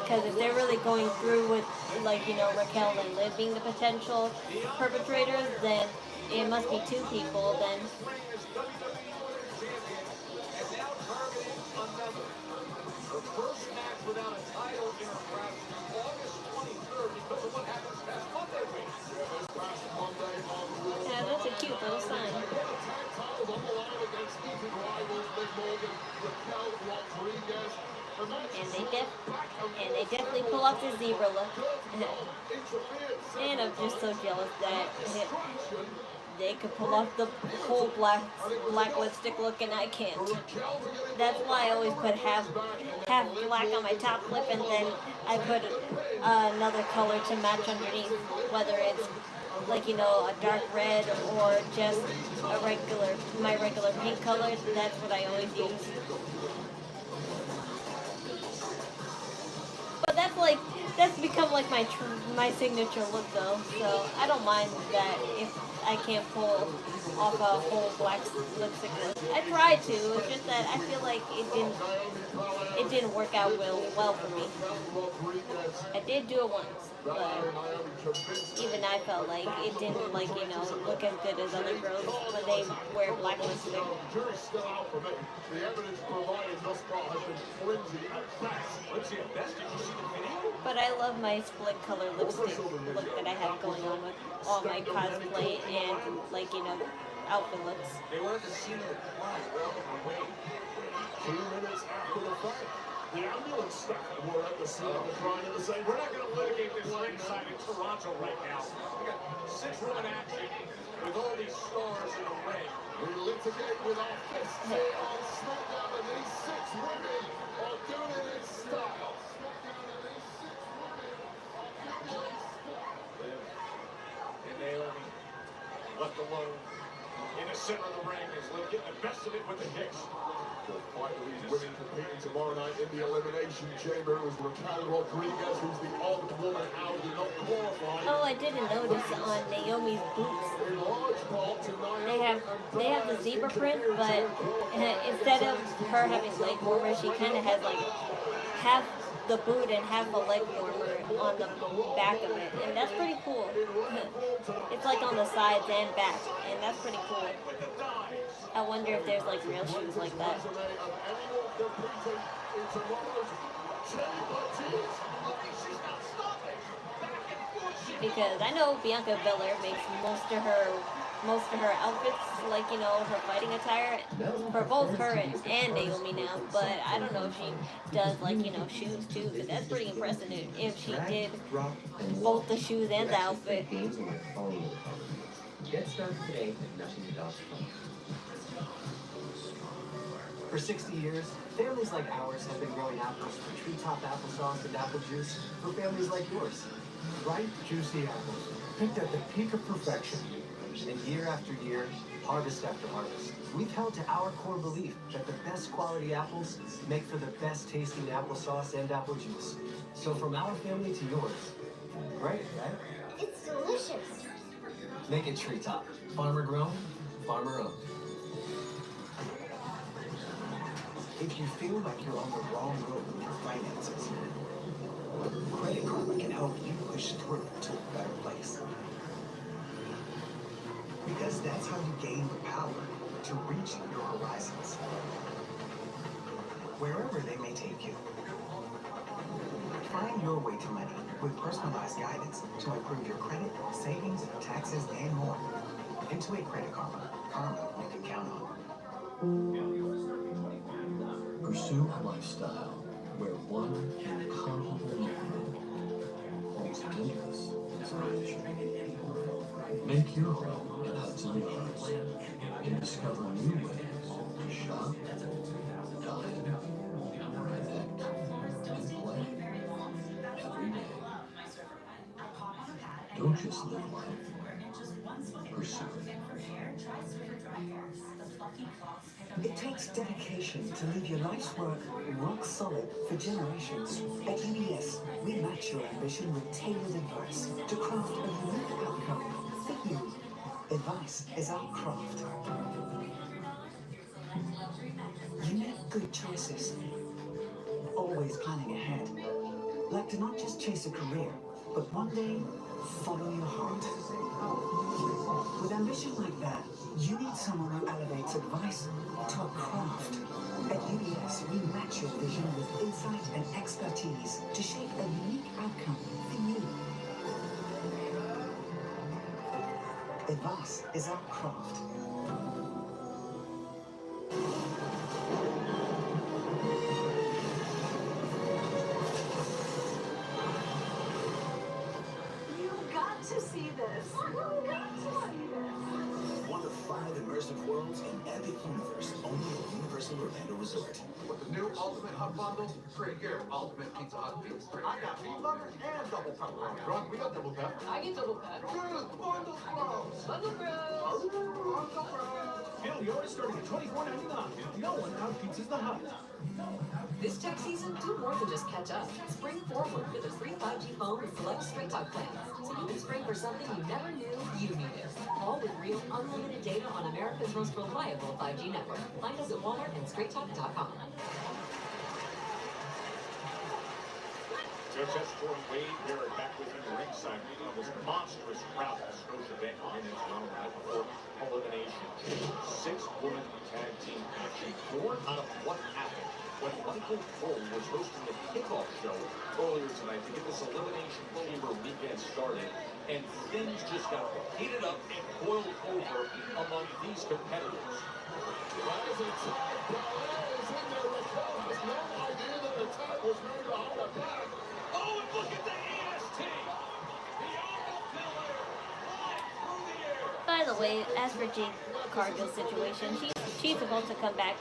Because if they're really going through with, like, you know, Raquel and Liv being the potential perpetrators, then it must be two people, then... The first match without a title in her grasp August 23rd because of what happens past Monday week. Yeah, that's a cute little sign. And they definitely pull off the zebra look. And I'm just so jealous that they could pull off the whole black lipstick look and I can't. That's why I always put half black on my top lip and then I put another color to match underneath, whether it's like, you know, a dark red or just my regular pink color. That's what I always use. But that's become like my signature look though, so I don't mind that if I can't pull off a whole black lipstick look. I tried to, it's just that I feel like it didn't work out well for me. I did do it once, but even I felt like it didn't, like, you know, look as good as other girls when they wear black lipstick. The evidence provided thus far has been flimsy at best. Let's see at best. Did you see the video? But I love my split color lipstick look that I have going on with all my cosplay and, like, you know, outfit looks. They were at the scene of the crime walking away. 2 minutes after the fight, the ambulance staff were at the scene of the crime in the same. We're not going to litigate this ringside in Toronto right now. We got 6-woman action with all these stars in the ring. We litigate with our fists here on Smackdown, and these 6 women are doing it in style. And Naomi left alone in the center of the ring is Liv getting the best of it with the kicks. The fight of these women competing tomorrow night in the Elimination Chamber was Raquel Rodriguez, who's the odd woman out, did not qualify. Oh, I didn't notice on Naomi's boots. In large part to They have the zebra print, but instead of her having leg warmer, she kind of has like half the boot and half a leg warmer on the back of it, and that's pretty cool. It's like on the sides and back, and that's pretty cool. I wonder if there's like real shoes like that. Because I know Bianca Belair makes most of her outfits, like, you know, her fighting attire for both her and Naomi now, but I don't know if she does, like, you know, shoes too, but that's pretty impressive if she did both the shoes and the outfit. Get started today at nothing.com. For 60 years, families like ours have been growing apples for treetop applesauce and apple juice for families like yours. Ripe, juicy apples, picked at the peak of perfection. And year after year, harvest after harvest, we've held to our core belief that the best quality apples make for the best tasting applesauce and apple juice. So from our family to yours, great, right? It's delicious. Make it treetop. Farmer grown, farmer owned. If you feel like you're on the wrong road with your finances, Credit Karma can help you push through to a better place. Because that's how you gain the power to reach your horizons, wherever they may take you. Find your way to money with personalized guidance to improve your credit, savings, taxes, and more. Intuit Credit Karma. Karma you can count on. Pursue a lifestyle where one incomparable movement holds endless inspiration. Make your home at Hudson Yards and discover new ways to shop, dine, connect, and play every day. Don't just live life, pursue it. It takes dedication to leave your life's work rock solid for generations. At UBS, we match your ambition with tailored advice to craft a unique outcome for you. Advice is our craft. You make good choices, always planning ahead. Like to not just chase a career, but one day follow your heart. With ambition like that, you need someone who elevates advice to a craft. At UBS, we match your vision with insight and expertise to shape a unique outcome for you. Advice is our craft. You've got to see this. You've got to see this. One of 5 immersive worlds in epic universe, only at Universal Orlando Resort. With the new Ultimate Hut Bundle, free here, Ultimate Pizza Hut Pizza. I got meat lovers and double pepperoni. Rock, we got double pepper. I get double pet. Good, bundle bros. Bundle Bros. Bundle bros. Bill, the order starting at $24.99. No one out-pizzas the Hut. This tax season, do more than just catch up. Spring forward with a free 5G phone with select Straight Talk plans. So you can spring for something you never knew you needed. All with real, unlimited data on America's most reliable 5G network. Find us at Walmart and StraightTalk.com. Just Escort Wade Barrett back within the ringside on this monstrous crowd at Scotiabank Arena in Toronto night before Elimination Chamber. 6-woman tag team action born out of what happened when Michael Cole was hosting the kickoff show earlier tonight to get this Elimination Chamber weekend started, and things just got heated up and boiled over among these competitors. As a tag, Braun is in there. Raquel has no idea that the tag was made behind her back. Oh, and look at the EST! Bianca Belair flying through the air! By the way, as for Jade Cargill's situation, she's supposed to come back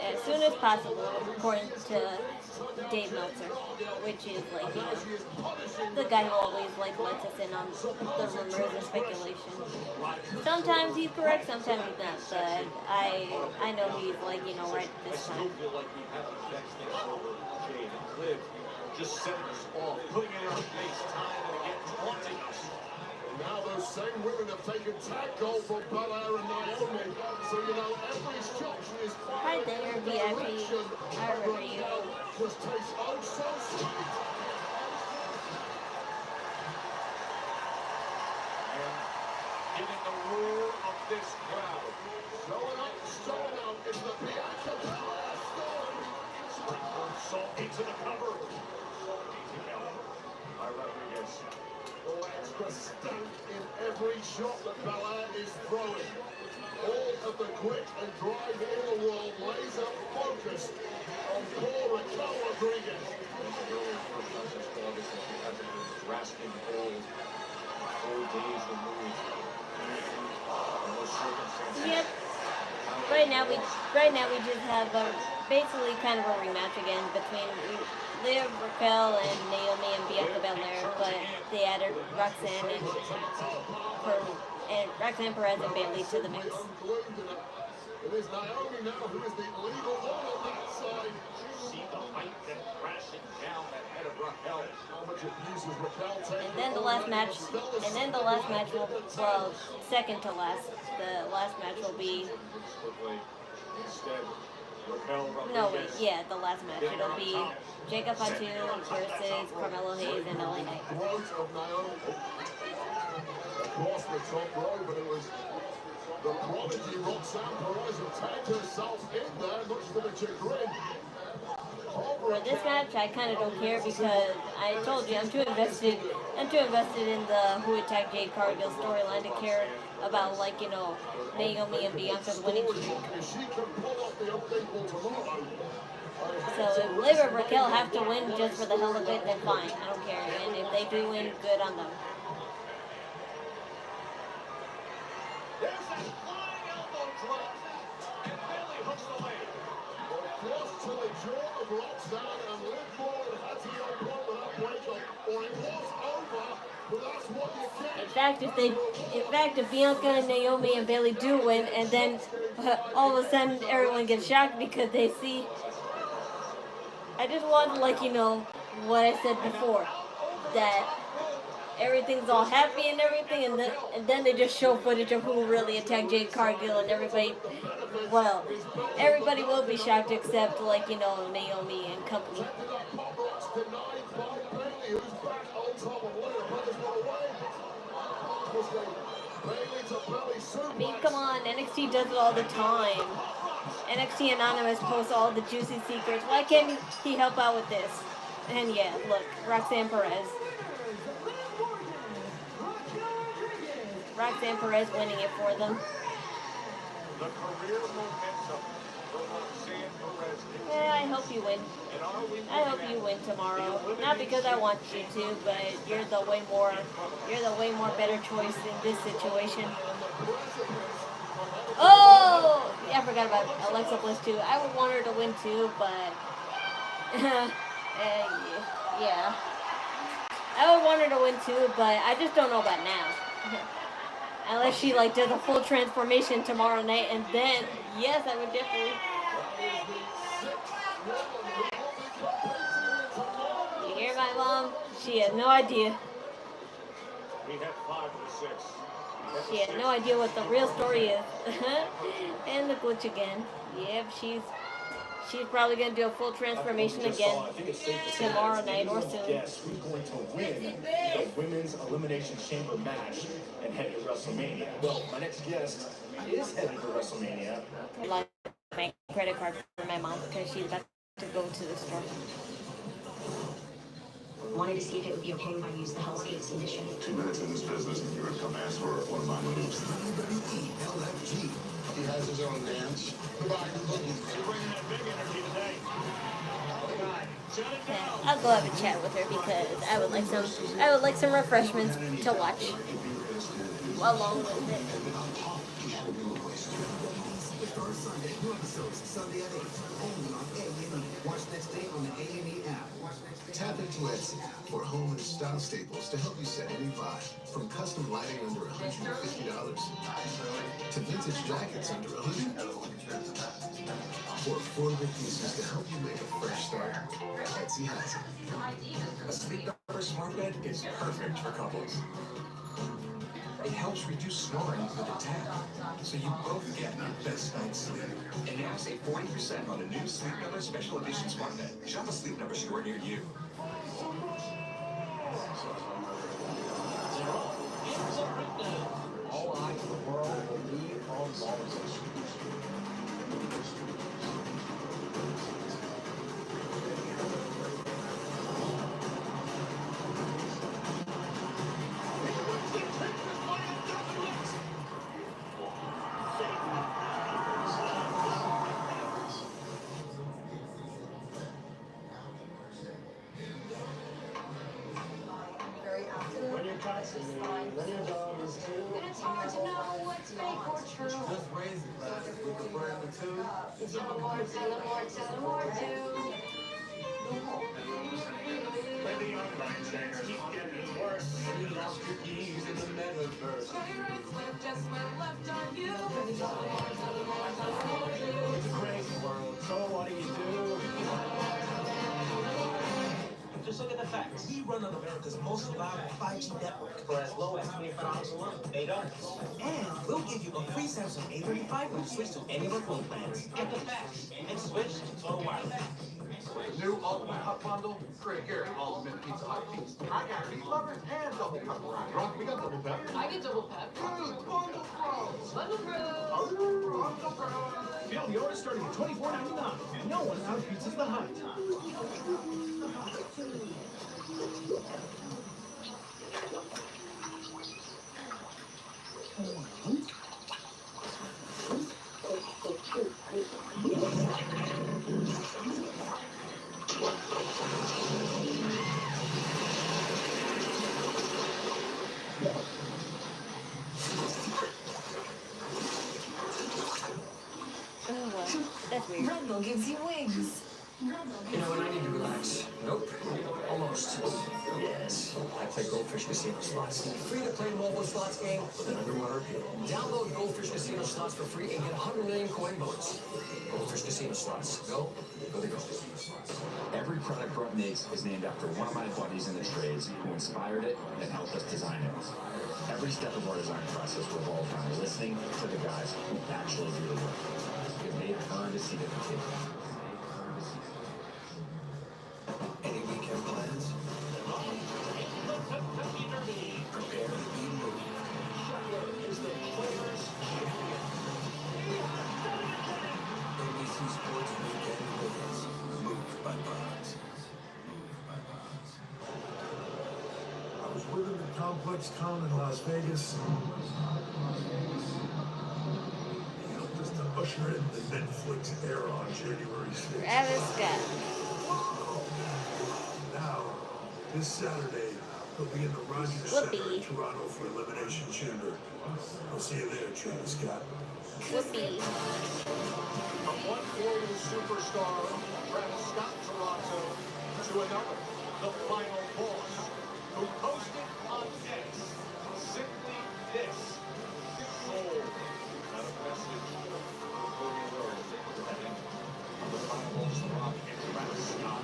as soon as possible, according to Dave Meltzer, which is like, you know, the guy who always like lets us in on the rumors and speculation. Sometimes he's correct, sometimes he's not, but I know he's like, you know, right this time. I still feel like we have the next thing over Jade and Liv just setting us off, putting it in our face time and again, taunting us. Now those same women have taken tag gold from Belair and Naomi. So, you know, every shot she is Hi there, VIP. I remember you. Just tastes oh so sweet. And giving the roar of this crowd. Showing up is the Bianca Belair story. Salt into the cover. By Rodriguez. Oh, extra stank in every shot that Belair is throwing. All of the grit and drive in the world lays up focused on poor Raquel Rodriguez. Grasping hold, 4 days removed. In those circumstances. Yep. Right now we just have basically kind of a rematch again between Liv, Raquel, and Naomi and Bianca Belair, but they added Roxanne Perez and Bayley to the mix. It is Naomi now who is the legal one on that side. See the height and crashing down that head of Raquel. How much abuse has Raquel taken? And then the last match will, well, second to last. The last match will be. Instead, Raquel Rodriguez. No, wait, yeah, the last match. It'll be Jacob Fatu versus Carmelo Hayes and LA Knight. Quote of Naomi. Across the top row, but it was The prodigy Roxanne Perez will take herself in there, much to the chagrin. For this match, I kind of don't care because I told you I'm too invested in the Who Attacked Jade Cargill storyline to care about, like, you know, Naomi and Bianca's winning streak. So if Liv or Raquel have to win just for the hell of it, then fine, I don't care. And if they do win, good on them. There's a flying elbow drop, and Bayley hooks the leg. Thrust to the jaw of Roxanne, and Liv Morgan had to go point with that breakup, or it was over, but that's what you get. In fact, if Bianca and Naomi and Bayley do win, and then all of a sudden everyone gets shocked because they see. I just want to, like, you know, what I said before, that everything's all happy and everything, and then they just show footage of who really attacked Jade Cargill, and everybody will be shocked except, like, you know, Naomi and company. I mean, come on, NXT does it all the time. NXT Anonymous posts all the juicy secrets. Why can't he help out with this? And yeah, look, Roxanne Perez. Roxanne Perez winning it for them. The career momentum for Roxanne Perez. Yeah, I hope you win. I hope you win tomorrow. Not because I want you to, but you're the way more better choice in this situation. Oh! Yeah, I forgot about Alexa Bliss too. I would want her to win too, but yeah. I would want her to win too, but I just don't know about now. Unless she, like, does a full transformation tomorrow night, and then, yes, I would definitely. You hear my mom? She has no idea. We have 5 to 6. She has no idea what the real story is. And the glitch again. Yep, she's probably going to do a full transformation again tomorrow night or soon. Guess who's going to win the Women's Elimination Chamber match and head to WrestleMania? Well, my next guest is headed to WrestleMania. I like my credit card for my mom because she's about to go to the store. Wanted to see if it would be okay if I used the Hell's Gates edition. 2 minutes in this business, and you're going to come ask for one of my moves. WWE LFG. He has his own dance. Goodbye, good looking. You're bringing that big energy today. I'll go have a chat with her because I would like some refreshments to watch along with it. Sunday at 8, only on A&E. Watch next day on the A&E app. Tap into Etsy for home and style staples to help you set any vibe. From custom lighting under $150 to vintage jackets under $100. Or affordable pieces to help you make a fresh start. Etsy has it. A Sleep Number smart bed is perfect for couples. It helps reduce snoring with a tap, so you both get the best night's sleep. And now save 40% on the new Sleep Number Special Edition smart bed. Shop a Sleep Number store near you. All eyes in the world will be on Ballers. It's hard to know what's fake or true. Just raise it, guys. We can burn the two. Tell them more, tell them more, tell them more, too. Maybe your mindsets keep getting worse. You lost your keys in the metaverse. Just went left on you. It's a crazy world, so what do you do? Just look at the facts. We run on America's most reliable 5G network. For as low as $25 a month, $8. And we'll give you a free Samsung A35 when you switch to any of our phone plans. Get the facts and switch to Total Wireless. New Ultimate Hut Bundle? Great here, Ultimate Pizza Hut Feast. I got meat lovers and double pepperoni. Rock, we got double pep. I get double pep. Bundle fries. Bundle fries. Feel the order starting at $24.99. No one outbeats the hype. That's weird. Red Bull gives you wings. You know what? I need to relax. Nope. Almost. Yes. I play Goldfish Casino slots. Free-to-play mobile slots game with an underwater appeal. Download Goldfish Casino slots for free and get 100 million coin bonus. Goldfish Casino slots. Go to go. Every product Brett makes is named after one of my buddies in the trades who inspired it and helped us design it. Every step of our design process revolves around listening to the guys who actually do the work. It made it fun to see at the table. Any weekend plans? Prepare to be moved. ABC Sports Weekend Movies. Moved by Bonds. I was within the complex town in Las Vegas. He helped us to usher in the Netflix era on January 6th. Travis Scott. Now, this Saturday, he'll be in the Rogers Center in Toronto for Elimination Chamber. I'll see you there, Travis Scott. Whoopee. From one global superstar, Travis Scott, Toronto, to another, the final boss, who posted on X simply this: soul. Not a message for Cody Rhodes representing the final boss, Rock and Travis Scott.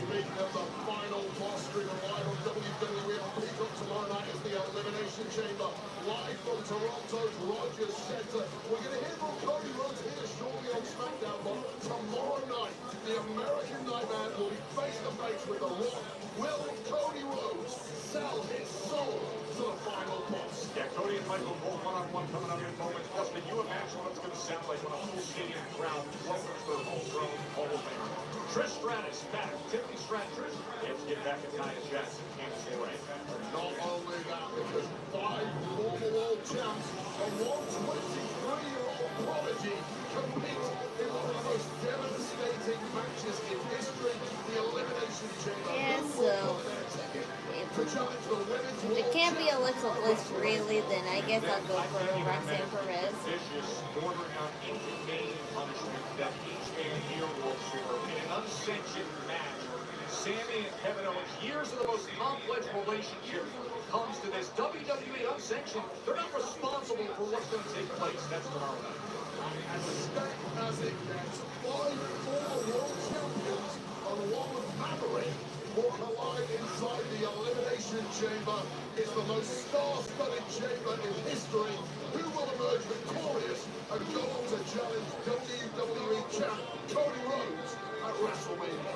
Speaking of the final boss, streaming live on WWE on Peacock tomorrow night is the Elimination Chamber. Live from Toronto's Rogers Center. We're going to hear from Cody Rhodes here shortly on Smackdown, but tomorrow night, the American Nightman will be face to face with The Rock. Will Cody Rhodes sell his soul to the final boss? Yeah, Cody and Michael both one-on-one coming up in moments. Plus, can you imagine what it's going to sound like when a full stadium crowd welcomes their homegrown Hall of Famer? Trish Stratus back. Tiffany Stratus gets to get back at Nia Jackson in Ray. Not only that, because 5 former world champs and one 23-year-old prodigy compete in one of the most devastating matches in history, the Elimination Chamber. Yeah, so if it can't be Alexa Bliss really, then I guess I'll go for Roxanne Perez. Vicious, bordering on inhumane punishment that each man here will for in an unsanctioned match. Sammy and Kevin Owens, years of the most complex relationship, comes to this WWE unsanctioned. They're not responsible for what's going to take place. That's tomorrow night. As stacked as it gets, 5 former world champions and one Maverick will collide inside the Elimination Chamber. It's the most star-studded chamber in history. Who will emerge victorious and go on to challenge WWE champ Cody Rhodes at WrestleMania?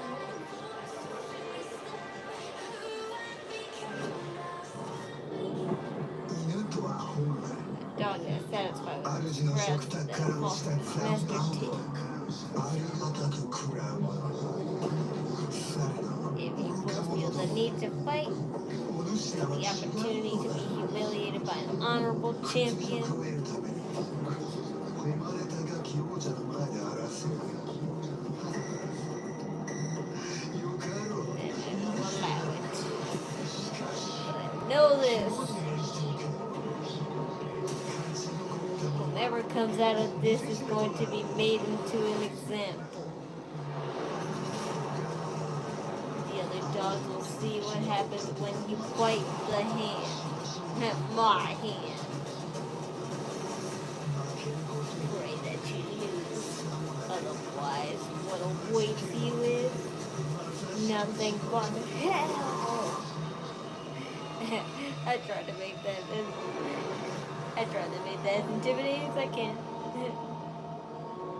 Dog is satisfied with his breath that falls from his master teeth. If he fulfills the need to fight, the opportunity to be humiliated by an honorable champion. Know this. Whoever comes out of this is going to be made into an example. The other dogs will see what happens when you bite the hand. My hand. Pray that you lose. Otherwise, what awaits you is nothing but hell. I tried to make that as intimidating as I can.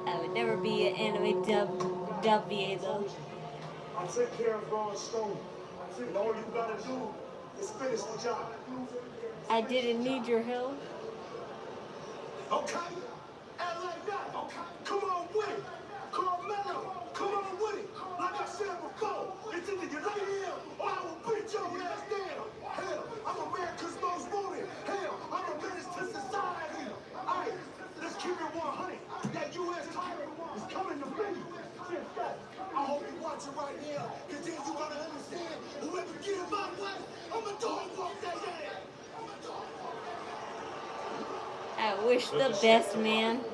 I would never be an anime dub VA though. I took care of Braun Strowman. And all you gotta do Let's finish the job. I didn't need your help. Okay? LA Knight. Okay. Come on with it. Carmelo, come on with it. Like I said before, it's either you lay here or I will beat your ass down. Hell, I'm America's most wanted. Hell, I'm a menace to society. Hey, let's keep it 100. That U.S. title is coming to me. I hope you're watching right now, because then you're going to understand whoever get in my way, I'm a dog walk that ass. I wish the best, man. Of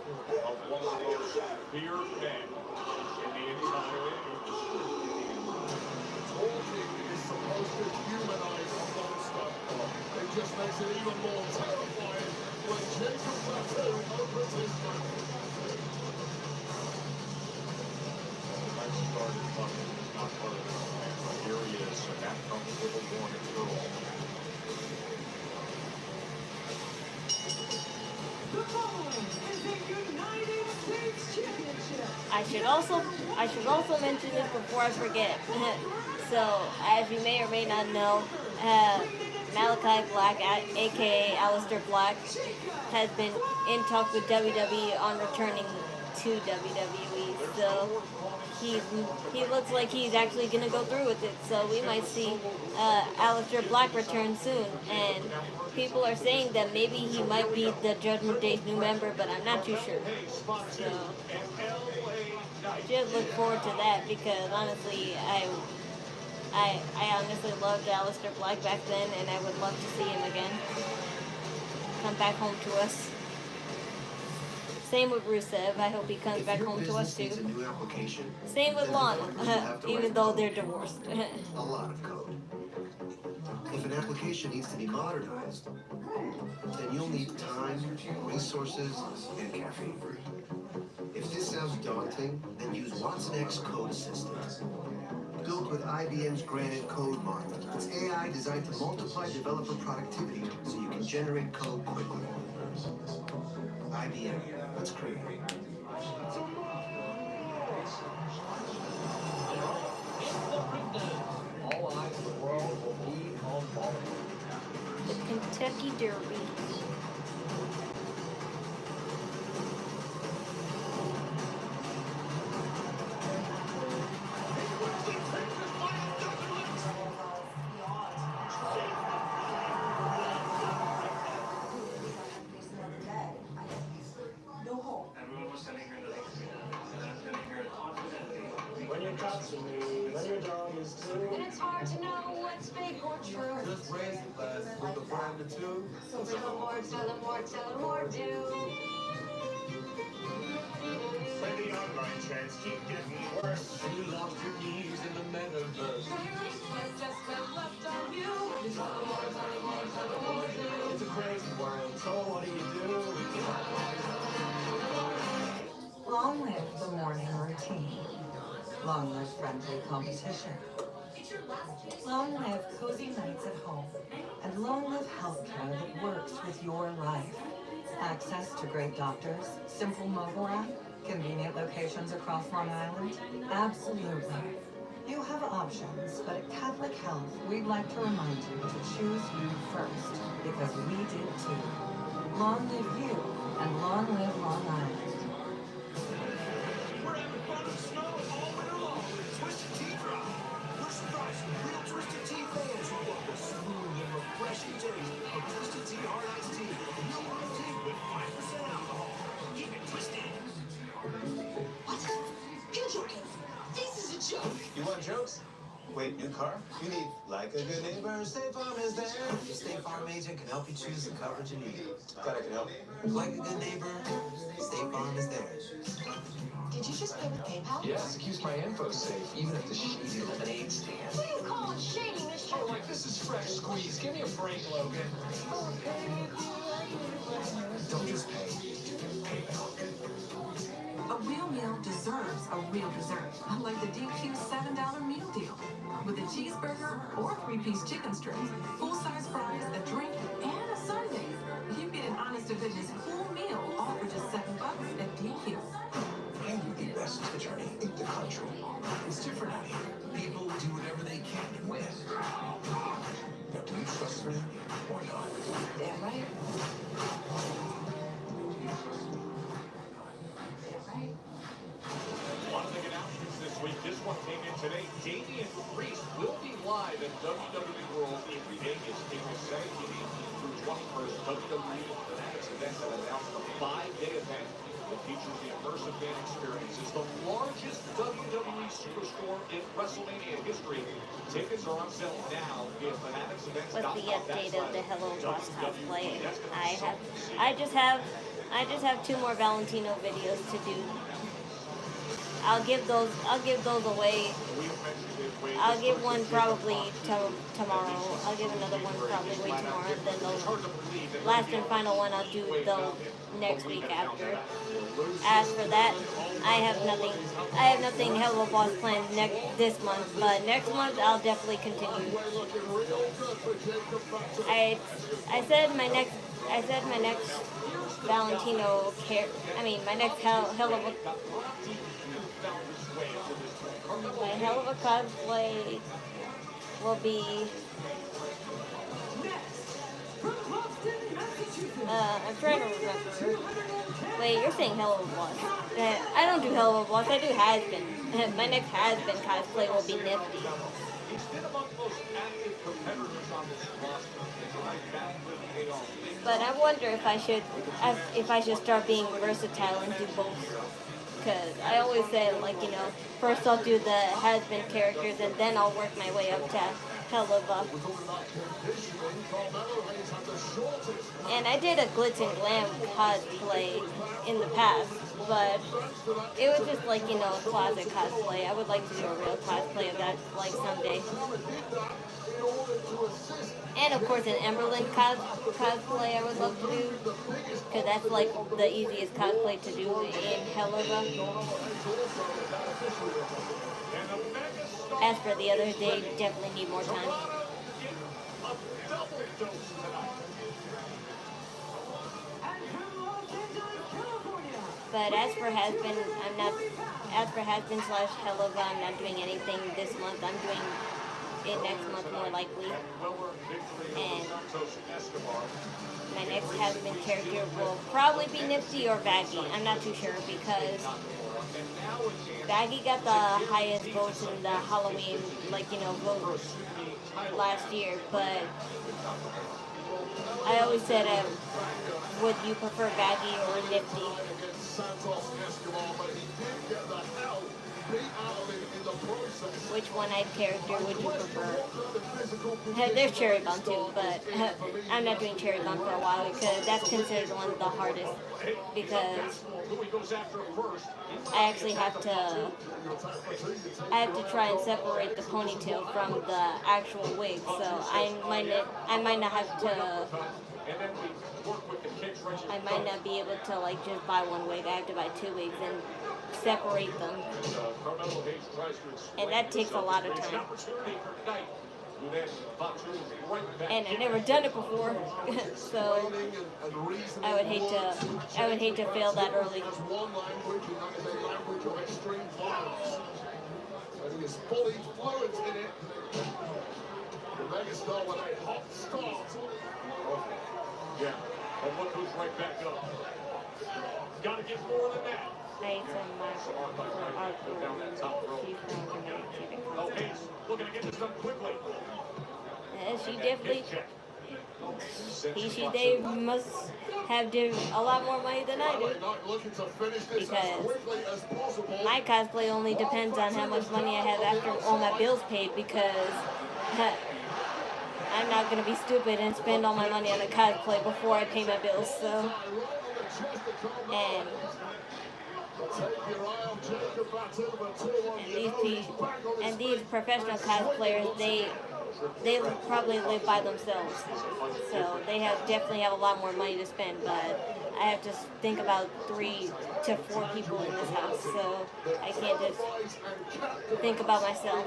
one of the most feared men in the entire industry. Talking is supposed to humanize a monster. It just makes it even more terrifying when Jacob Fatu opens his mouth. I started talking, he's not part of this plan, but here he is, and that comes with a warning for all. The following is a United States Championship. I should also mention this before I forget. So, as you may or may not know, Malachi Black, aka Aleister Black, has been in talks with WWE on returning to WWE. So he looks like he's actually gonna go through with it. So we might see Aleister Black return soon. And people are saying that maybe he might be the Judgment Day's new member, but I'm not too sure. So just look forward to that, because honestly, I honestly loved Aleister Black back then, and I would love to see him again. Come back home to us. Same with Rusev. I hope he comes back home to us too. Needs a new application, Same with then Lana, developers will have to even write though code. they're divorced. A lot of code. If an application needs to be modernized, then you'll need time, resources, and caffeine. If this sounds daunting, then use Watson X Code Assistant. Built with IBM's Granite Code Model, it's AI designed to multiply developer productivity so you can generate code quickly. IBM, let's create. All eyes in the world will be on ball. The Kentucky Derby. When your cup's in me, when your dog is too. And it's hard to know what's fake or true. Just raise the glass with the brand or two. So tell them more, tell them more, tell them more, do. When the online trends keep getting worse, And you lost your keys in the metaverse. Just been left on you. It's a crazy world, so what do you do? Long live the morning routine. Long live friendly competition. Long live cozy nights at home. And long live healthcare that works with your life. Access to great doctors, simple mobile app, convenient locations across Long Island. Absolutely. You have options, but at Catholic Health, we'd like to remind you to choose you first, because we did too. Long live you, and long live Long Island. We're having fun in the snow all winter long with Twisted Tea Drop. We're surprising real Twisted Tea fans who want the smooth and refreshing taste of Twisted Tea Hard Iced Tea. No room tea with 5% alcohol. Keep it twisted. What? You're joking. This is a joke. You want jokes? Wait, new car? You need like a good neighbor. State Farm is there. Your State Farm agent can help you choose the coverage you need. Glad I can help. Like a good neighbor, State Farm is there. Did you just pay with PayPal? Yes, keeps my info safe, even at the shady lemonade stand. Please call it shady, Mr. Oh, like this is fresh squeeze. Give me a break, Logan. Don't just pay. PayPal. A real meal deserves a real dessert. Like the DQ $7 meal deal. With a cheeseburger or 3-piece chicken strips, full-size fries, a drink, and a sundae. You get an honest-to-goodness cool meal all for just $7 at DQ. And the best attorney in the country. It's different out here. People do whatever they can to win. Now, do you Damn right. One of the announcements this week, this one came in today. Damian Priest will be live at WWE World in Vegas April 17th through 21st. WWE Fanatics event that announced a 5-day event that features the immersive fan experience. It's the largest WWE superstore in WrestleMania history. Tickets are on sale now via fanaticsevents.com. What's the update of the Hello Boss cosplay? I just have 2 more Valentino videos to do. I'll give those away. I'll give one probably tomorrow. I'll give another one probably way tomorrow. And then the last and final one I'll do the next week after. As for that, I have nothing Hello Boss planned this month, but next month I'll definitely continue. I said my next Valentino my next hell of a cosplay will be I'm trying to remember. Wait, you're saying hell of a boss. I don't do hell of a boss, I do has-been. My next has-been cosplay will be Nifty. But I wonder if I should start being versatile and do both. Because I always say, first I'll do the has-been characters and then I'll work my way up to hell of a. And I did a glitz and glam cosplay in the past, but it was just a closet cosplay. I would like to do a real cosplay of that someday. And of course an Emberlyn cosplay I would love to do, because that's the easiest cosplay to do in Helluva. As for the others, they definitely need more time. But as for has-been slash Helluva, I'm not doing anything this month. I'm doing it next month more likely. And my next has-been character will probably be Nifty or Baggy. I'm not too sure because Baggy got the highest votes in the Halloween, vote last year, but I always said, would you prefer Baggy or Nifty? Santos Escobar, but he did get the hell beat out of him in the process. Which one-eyed character would you prefer? There's Cherry Bomb too, but I'm not doing Cherry Bomb for a while because that's considered one of the hardest, because I actually have to try and separate the ponytail from the actual wig, so I might not have to. I might not be able to just buy one wig. I have to buy 2 wigs and separate them, and that takes a lot of time. And I've never done it before, so I would hate to fail that early. One language, and that is a language of extreme violence. And he is fully fluent in it. The megastar with a hot start. Yeah, and look who's right back up. Got to get more than that. Down that top row. Oh, Hayes, looking to get this done quickly. They must have a lot more money than I do, because my cosplay only depends on how much money I have after all my bills paid, because I'm not going to be stupid and spend all my money on a cosplay before I pay my bills, so. And these professional cosplayers, they probably live by themselves, so they definitely have a lot more money to spend, but I have to think about 3 to 4 people in this house, so I can't just think about myself.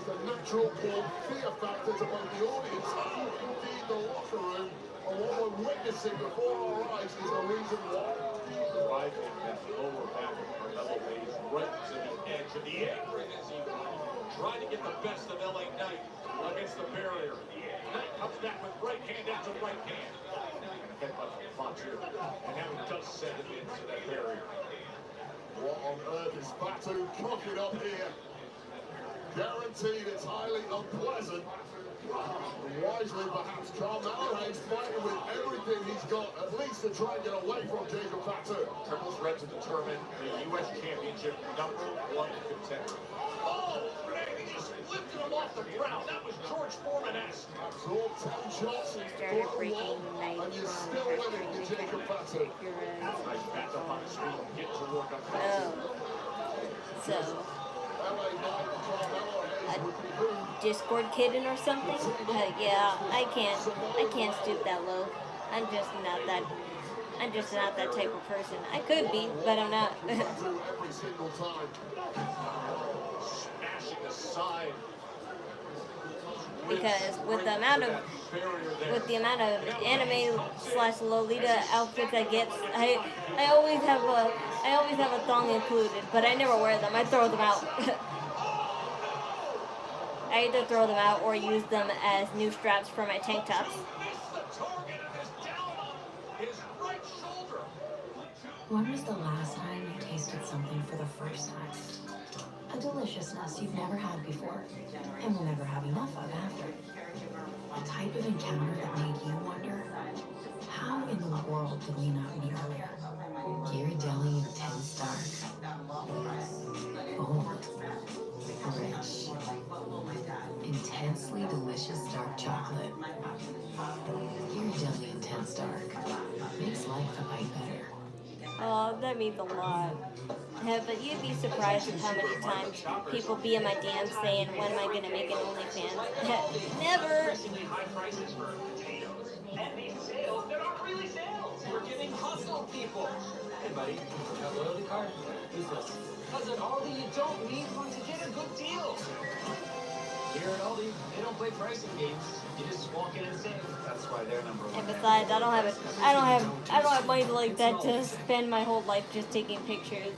The natural fear factors among the audience and indeed the locker room, and what we're witnessing before our eyes is the reason why. Driving that lower back of Carmelo Hayes right to the edge of the apron as he tried to get the best of LA Knight against the barrier. Knight coming puncher, and now he does send it into that barrier. What on earth is Fatu cooking up here? Guaranteed it's highly unpleasant. Wisely, perhaps, Carmelo Hayes fighting with everything he's got, at least to try and get away from Jacob Fatu. Triple threat to determine the U.S. Championship #1 contender. Oh, man, he just lifted him off the ground. That was George Foreman-esque. Absorbed 10 shots, Started breaking night and you're from still her winning with Jacob Fatu. Nice back up on his feet and get to work on Fatu. So, a Discord kidding or something? Yeah, I can't stoop that low. I'm just not that type of person. I could be, but I'm not. Every single time. Smashing aside. Because with the amount of anime/Lolita outfits I get, I always have a thong included, but I never wear them. I throw them out. I either throw them out or use them as new straps for my tank tops. When was the last time you tasted something for the first time? A deliciousness you've never had before, and will never have enough of after. A type of encounter that made you wonder, how in the world did we not meet earlier? Ghirardelli Intense Dark. Bold. Rich. Intensely delicious dark chocolate. Ghirardelli Intense Dark. Makes life a bite better. Oh, that means a lot. But you'd be surprised at how many times people be in my DMs saying, when am I going to make an OnlyFans? Never! High prices for potatoes. And these sales, they're not really sales. We're giving hustle people. Hey, buddy, got a loyalty card? Use this. Because at Aldi, you don't need one to get a good deal. Here at Aldi, they don't play pricing games. You just walk in and save. That's why they're #1. And besides, I don't have money like that to spend my whole life just taking pictures,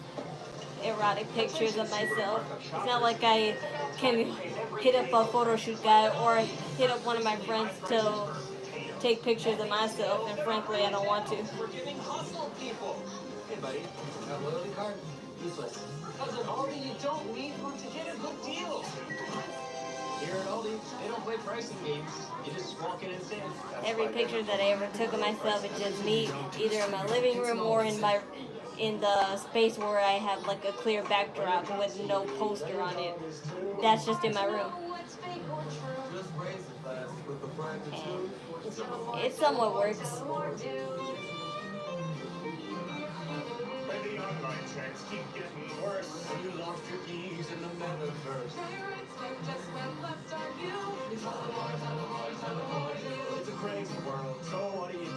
erotic pictures of myself. It's not like I can hit up a photo shoot guy or hit up one of my friends to take pictures of myself, and frankly, I don't want to. We're giving hustle people. Hey, buddy, got a loyalty card? Useless. Because at Aldi, you don't need one to get a good deal. Here at Aldi, they don't play pricing games. You just walk in and save. Every picture that I ever took of myself is just me, either in my living room or in the space where I have like a clear backdrop with no poster on it. That's just in my room. And it somewhat works. And the online checks keep getting worse. And you lost your keys in the metaverse. It's a crazy world, so what do you do?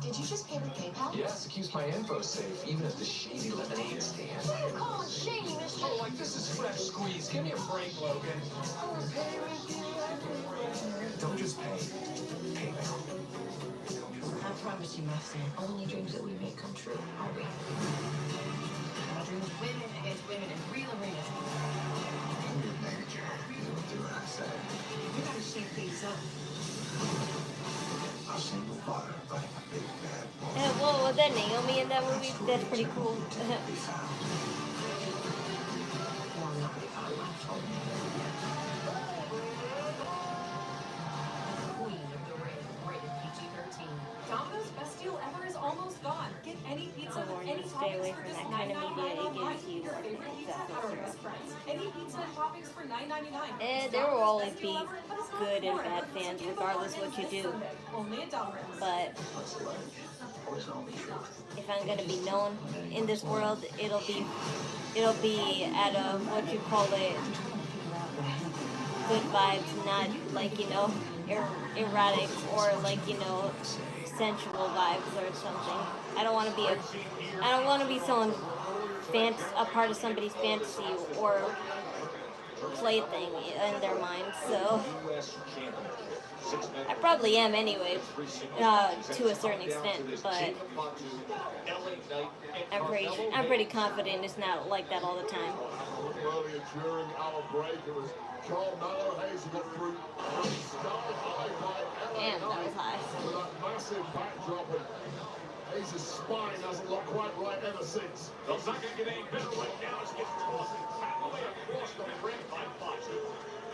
Did you just pay with PayPal? Yes, it keeps my info safe, even at the shady lemonade stand. What are you calling shady, mister? Oh, like this is fresh squeeze. Give me a break, Logan. Don't just pay. PayPal. I promise you, my friend, only dreams that we make come true, aren't we? My dreams of women against women in real arenas. I'm your manager. You don't do what I say. We gotta shake things up. I've seen the water, but I'm a big bad boy. Well, was that Naomi in that movie? That's pretty cool. Domino's best deal ever is almost gone. Get any pizza with warning, any stay away toppings for from just that kind of media. $9.99 It online. gives you Your favorite pizza at our best price. Any pizza and toppings for $9.99. And there will always be good and bad fans, regardless what you do. Only at Domino's. But if I'm gonna be known in this world, it'll be at a what you call it, good vibes, not like erotic or like sensual vibes or something. I don't want to be someone's a part of somebody's fantasy or plaything in their mind. So I probably am anyway, to a certain extent, but I'm pretty confident it's not like that all the time. earlier during our break. It was Carmelo Hayes who got through sky high by Damn, that was high. with that massive backdrop, and Hayes' spine hasn't looked quite right ever since. It's not going to get any better right now as he gets tossed halfway across the ring by Fatu.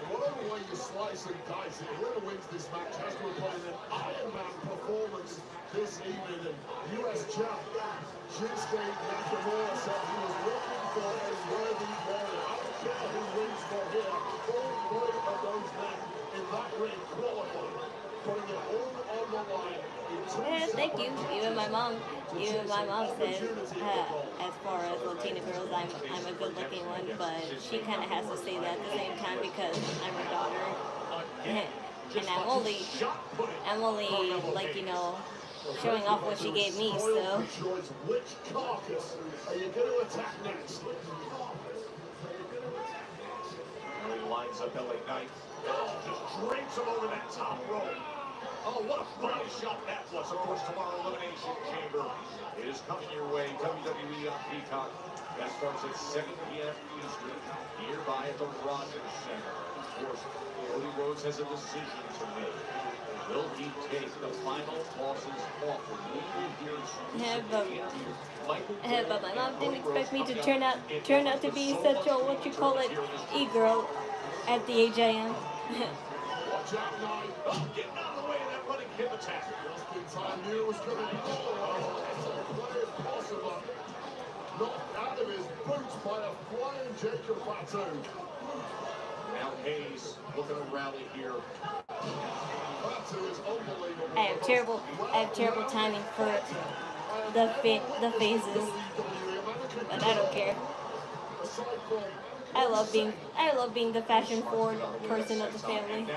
Whatever way you slice and dice it, whoever wins this match has to put in an Iron Man performance this evening. And US champ Shinsuke Nakamura said he was looking for a worthy warrior. I don't care who wins for here. All three of those men in that ring qualified, putting it all on the line. Yeah, thank you. Even my mom said, as far as Latina girls, I'm a good-looking one, but she kind of has to say that at the same time because I'm her daughter, and I'm only like, you know, showing off what she gave me. So. Which carcass are you going to attack next? He lines up LA Knight. Just drapes him over that top rope. Oh, what a body shot that was. Of course, tomorrow, Elimination Chamber is coming your way. WWE on Peacock. That starts at 7 p.m. Eastern, nearby at the Rock and Center. Of course, Cody Rhodes has a decision to make. Will he take the final tosses off? But my mom didn't expect me to turn out to be such a e-girl at the age I am. Watch out, Knight. Oh, getting out of the way of that running hip attack. Just in time, knew it was coming. Play impossible. Knocked out of his boots by a flying Jacob Fatu. Now Hayes looking to rally here. Fatu is unbelievable. I have terrible timing for the phases, but I don't care. I love being the fashion forward person of the family.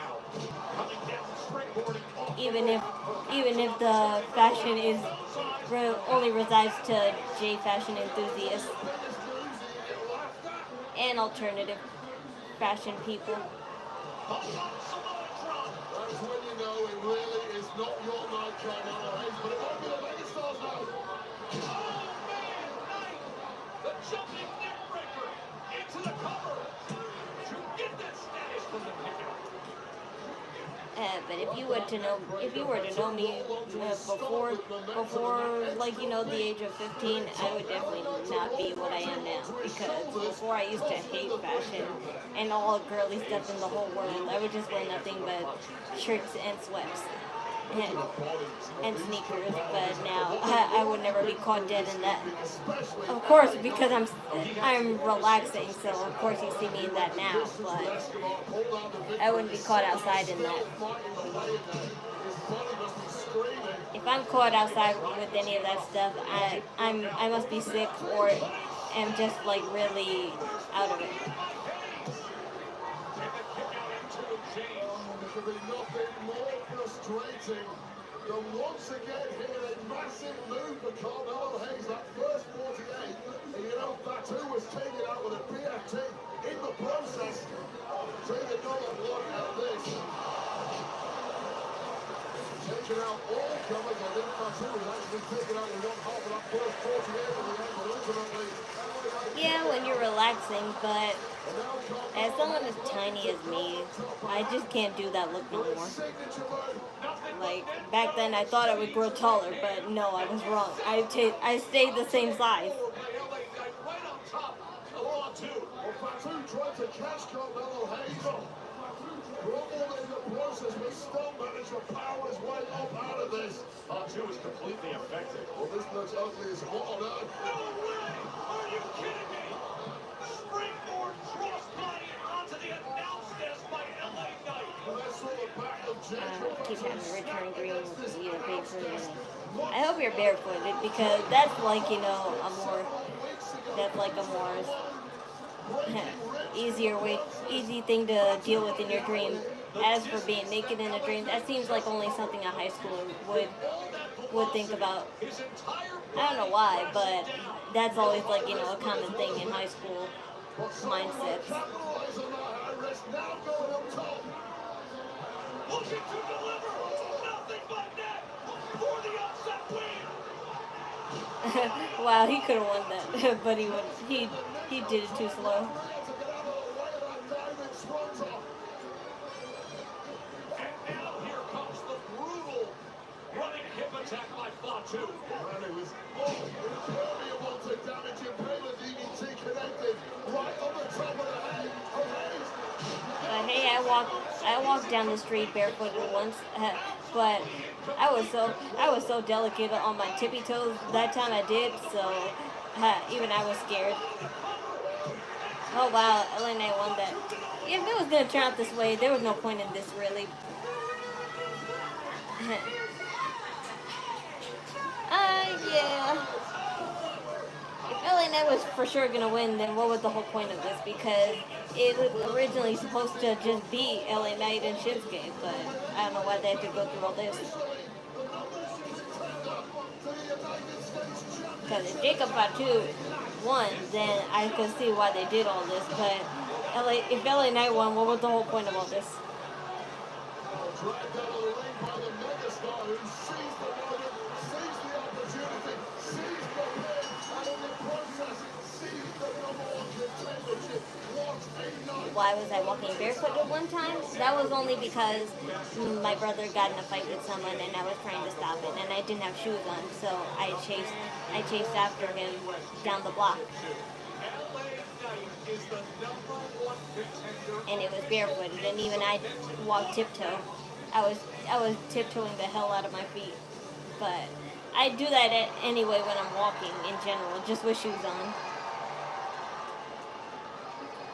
Even if the fashion only resides to J fashion enthusiasts and alternative fashion people. That's when you know it really is not your night, Carmelo Hayes, but it won't be the Megastars now. Oh, man, Knight! The jumping neck breaker into the cover to get that status from the pickup. But if you were to know me before like, you know, the age of 15, I would definitely not be what I am now, because before I used to hate fashion and all girly stuff in the whole world. I would just wear nothing but shirts and sweats and sneakers, but now I would never be caught dead in that. Of course, because I'm relaxing, so of course you see me in that now, but I wouldn't be caught outside in that. If I'm caught outside with any of that stuff, I must be sick or am just like really out of it. There could be nothing more frustrating than once again hearing a massive move for Carmelo Hayes, that first 48. And you know, Fatu was taken out with a PFT in the process. Take another look at this. Taking out all comers. I think Fatu was actually taken out with one half of that first 48 in the end, but ultimately. Yeah, when you're relaxing, but as someone as tiny as me, I just can't do that look no more. Like, back then I thought I would grow taller, but no, I was wrong. I stayed the same size. Fatu tried to catch Carmelo Hayes. Crumbled in the process, but still managed to power his way up out of this. Fatu is completely effective. Well, this looks ugly as what on earth? No way! Are you kidding me? Springboard crossbody onto the announce desk by LA Knight. Well, that's on the back of Jacob. Keep having return green with you barefoot. I hope you're barefooted because that's like, you know, a more easy thing to deal with in your dream. As for being naked in a dream, that seems like only something a high schooler would think about. I don't know why, but that's always like, you know, a common thing in high school mindsets. Looking to deliver nothing but net for the upset win. Wow, he could have won that, but he did it too slow. 2. And it was impermeable to damaging payload. DDT connected right on the top of the head of Hayes. Hey, I walked down the street barefooted once, but I was so delicate on my tippy toes that time I did, so even I was scared. Oh wow, LA Knight won that. If it was gonna turn out this way, there was no point in this really. Yeah. If LA Knight was for sure gonna win, then what was the whole point of this? Because it was originally supposed to just be LA Knight and Shinsuke, but I don't know why they had to go through all this. Because if Jacob Fatu won, then I could see why they did all this. But if LA Knight won, what was the whole point of all this? Why was I walking barefooted one time? That was only because my brother got in a fight with someone and I was trying to stop it, and I didn't have shoes on, so I chased after him down the block. And it was barefooted, and even I walked tiptoe. I was tiptoeing the hell out of my feet, but I do that anyway when I'm walking in general, just with shoes on.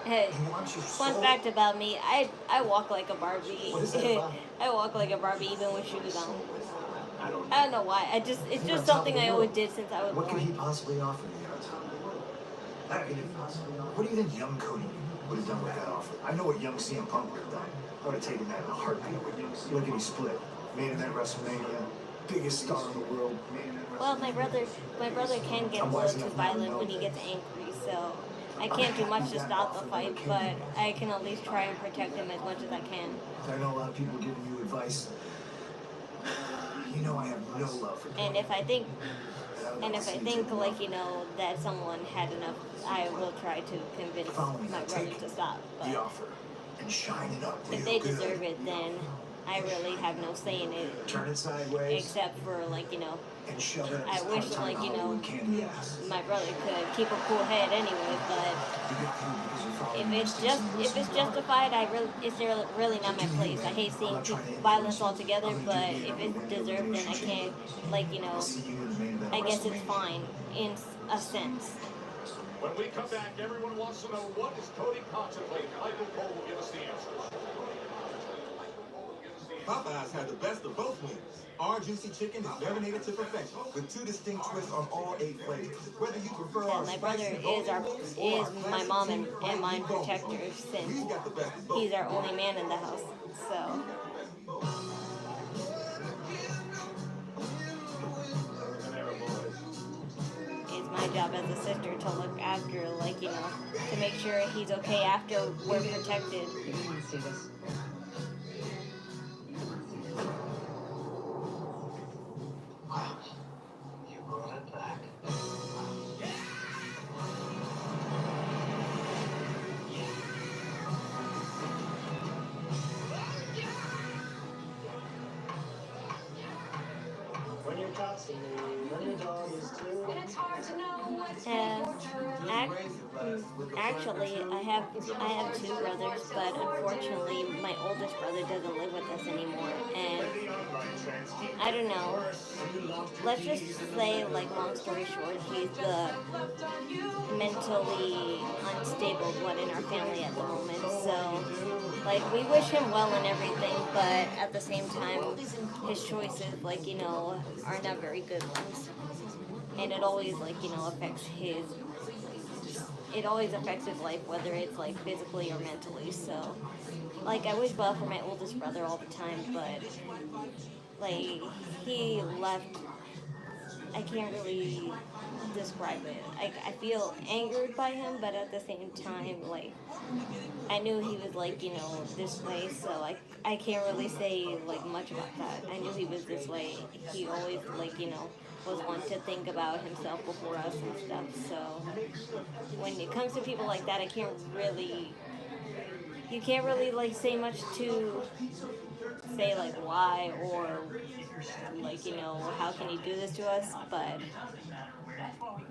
Hey, fun fact about me, I walk like a Barbie. I walk like a Barbie even with shoes on. I don't know why. It's just something I always did since I was born. What could he possibly offer me? What do you think young Cody would have done with that offer? I know what young CM Punk would have done. I would have taken that in a heartbeat. Look at he split. Main event WrestleMania, biggest star in the world. Well, my brother can get a little too violent when he gets angry, so I can't do much to stop the fight, but I can at least try and protect him as much as I can. I know a lot of people giving you advice. You know I have no love for Cody. And if I think like, you know, that someone had enough, I will try to convince my brother to stop. But if they deserve it, then I really have no say in it. Turn it sideways. Except for, like, you know, I wish, like, you know, my brother could keep a cool head anyway, but if it's justified, it's really not my place. I hate seeing violence altogether, but if it's deserved, then I can't, like, you know, I guess it's fine in a sense. When we come back, everyone wants to know, what is Cody contemplating? Michael Cole will give us the answers. Popeyes had the best of both wings. Our juicy chicken is marinated to perfection with 2 distinct twists on all 8 flavors. Whether you prefer our my brother is my mom and mine protector, since he's our only man in the house. So it's my job as a sister to look after, like, you know, to make sure he's okay after we're protected. Wow, you brought it back. When you're constantly, when your dog is too. And it's hard to know what's Actually, I have 2 brothers, but unfortunately, my oldest brother doesn't live with us anymore, and I don't know. Let's just say, like, long story short, he's the mentally unstable one in our family at the moment. So, like, we wish him well and everything, but at the same time, his choices, like, you know, are not very good ones, and it always, like, you know, affects his life, whether it's, like, physically or mentally. So, like, I wish well for my oldest brother all the time, but, like, he left. I can't really describe it. I feel angered by him, but at the same time, like, I knew he was, like, you know, this way, so I can't really say, like, much about that. I knew he was this way. He always, like, you know, was one to think about himself before us and stuff. So when it comes to people like that, I can't really you can't really like say much to say like why or like how can he do this to us, but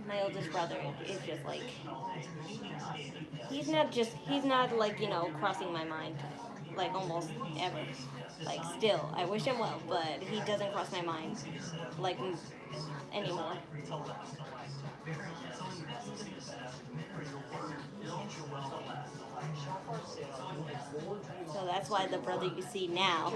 my oldest brother is just like he's not like crossing my mind like almost ever. Like still I wish him well, but he doesn't cross my mind like anymore. So that's why the brother you see now.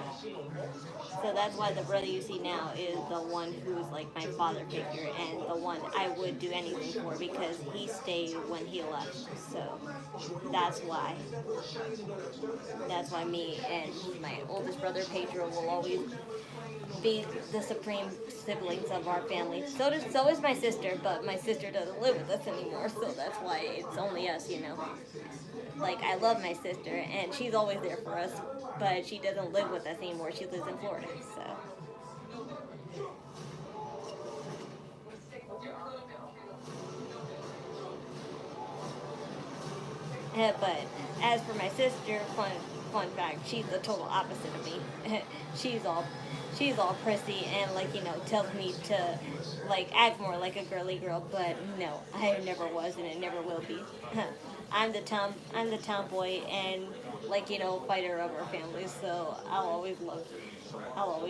So that's why the brother you see now is the one who's like my father figure and the one I would do anything for because he stayed when he left. So that's why. That's why me and my oldest brother Pedro will always be the supreme siblings of our family. So is my sister, but my sister doesn't live with us anymore, so that's why it's only us, Like, I love my sister, and she's always there for us, but she doesn't live with us anymore. She lives in Florida, so. But as for my sister, fun fact, she's the total opposite of me. she's all prissy and tells me to act more like a girly girl, but no, I never was and it never will be. I'm the tomboy and fighter of our family, so I'll always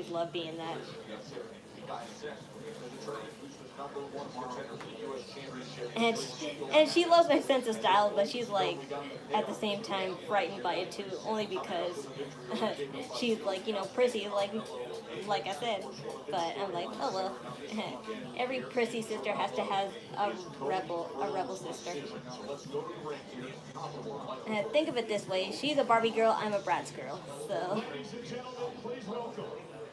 love being that. And she loves my sense of style, but she's at the same time frightened by it too, only because she's prissy, like I said. But I'm like, oh well, every prissy sister has to have a rebel sister. Think of it this way: she's a Barbie girl, I'm a Bratz girl. So. Ladies and gentlemen, please welcome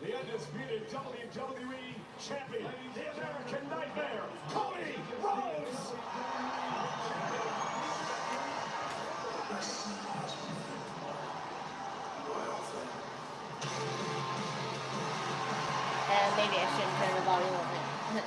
the undisputed WWE champion, the American Nightmare, Cody Rhodes. Maybe I shouldn't turn the volume on it.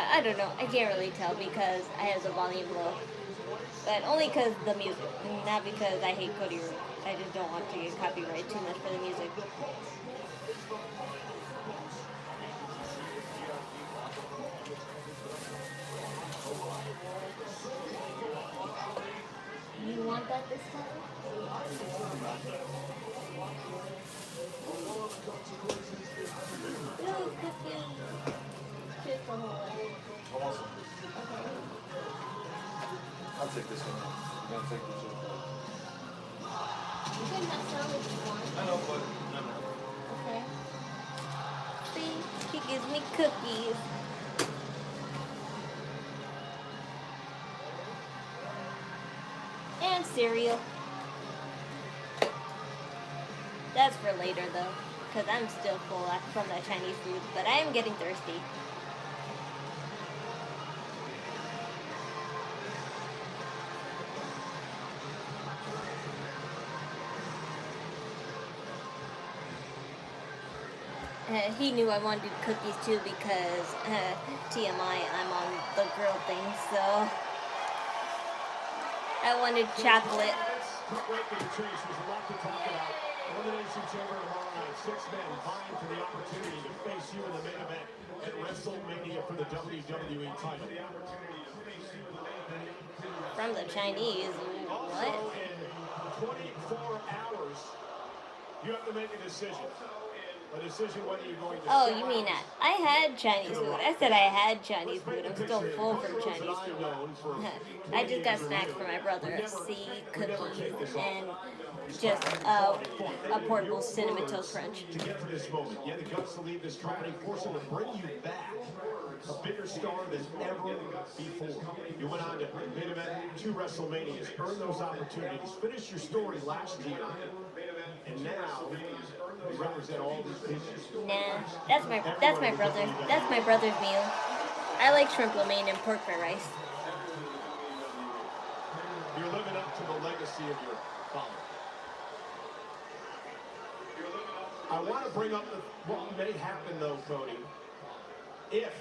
I don't know. I can't really tell because I have the volume low. But only because the music. Not because I hate Cody Rhodes. I just don't want to get copyrighted too much for the music. You want that this time? Ooh, cookie. Just the whole way. Awesome. Okay. I'll take this one. I'm gonna take this one. You can have some if you want. I know, but no. Okay. See, she gives me cookies. And cereal. That's for later though, because I'm still full from that Chinese food, but I am getting thirsty. He knew I wanted cookies too because TMI, I'm on the girl thing, so I wanted chocolate. Elimination Chamber tomorrow night. 6 men vying for the opportunity to face you in the main event at WrestleMania for the WWE title. From the Chinese, what? Also in 24 hours, you have to make a decision. A decision whether you're going to Oh, you mean I had Chinese food. I said I had Chinese food. I'm still full from Chinese food. I just got snacks for my brother. C, cookies, and just a portable cinnamon toast crunch. To get to this moment, you had the guts to leave this company, forcing to bring you back a bigger star than ever before. You went on to main event 2 WrestleManias, earned those opportunities, finished your story last year, and now you represent all these people. Nah, that's my brother. That's my brother's meal. I like shrimp lo mein and pork fried rice. You're living up to the legacy of your father. I want to bring up what may happen though, Cody, if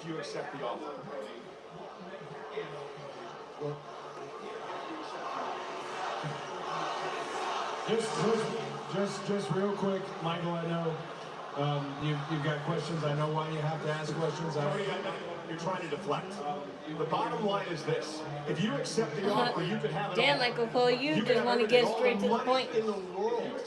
you accept the offer. Just real quick, Michael, I know you've got questions. I know why you have to ask questions. You're trying to deflect. The bottom line is this. If you accept the offer, you could have it Damn, all. Michael Cole, you just want to get straight to the point. In the world.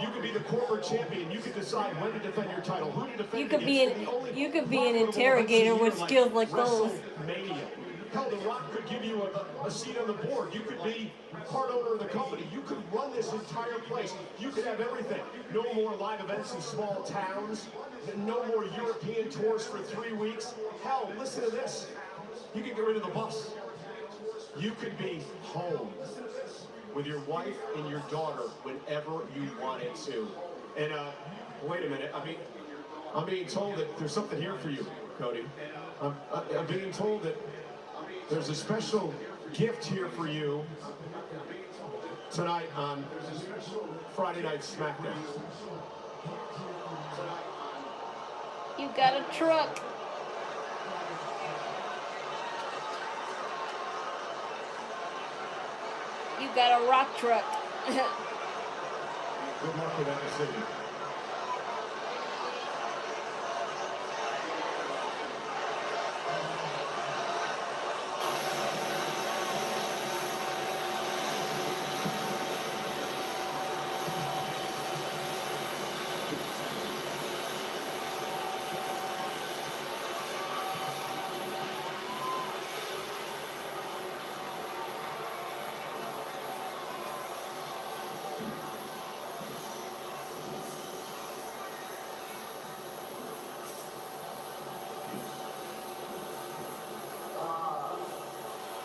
You could be the corporate champion. You could decide when to defend your title, who to defend You could against. be an interrogator with skills like those. WrestleMania. Hell, The Rock could give you a seat on the board. You could be part owner of the company. You could run this entire place. You could have everything. No more live events in small towns. No more European tours for 3 weeks. Hell, listen to this. You could get rid of the bus. You could be home with your wife and your daughter whenever you wanted to. And wait a minute. I'm being told that there's something here for you, Cody. I'm being told that there's a special gift here for you tonight on Friday Night Smackdown. You got a truck. You got a rock truck. Good luck with that decision.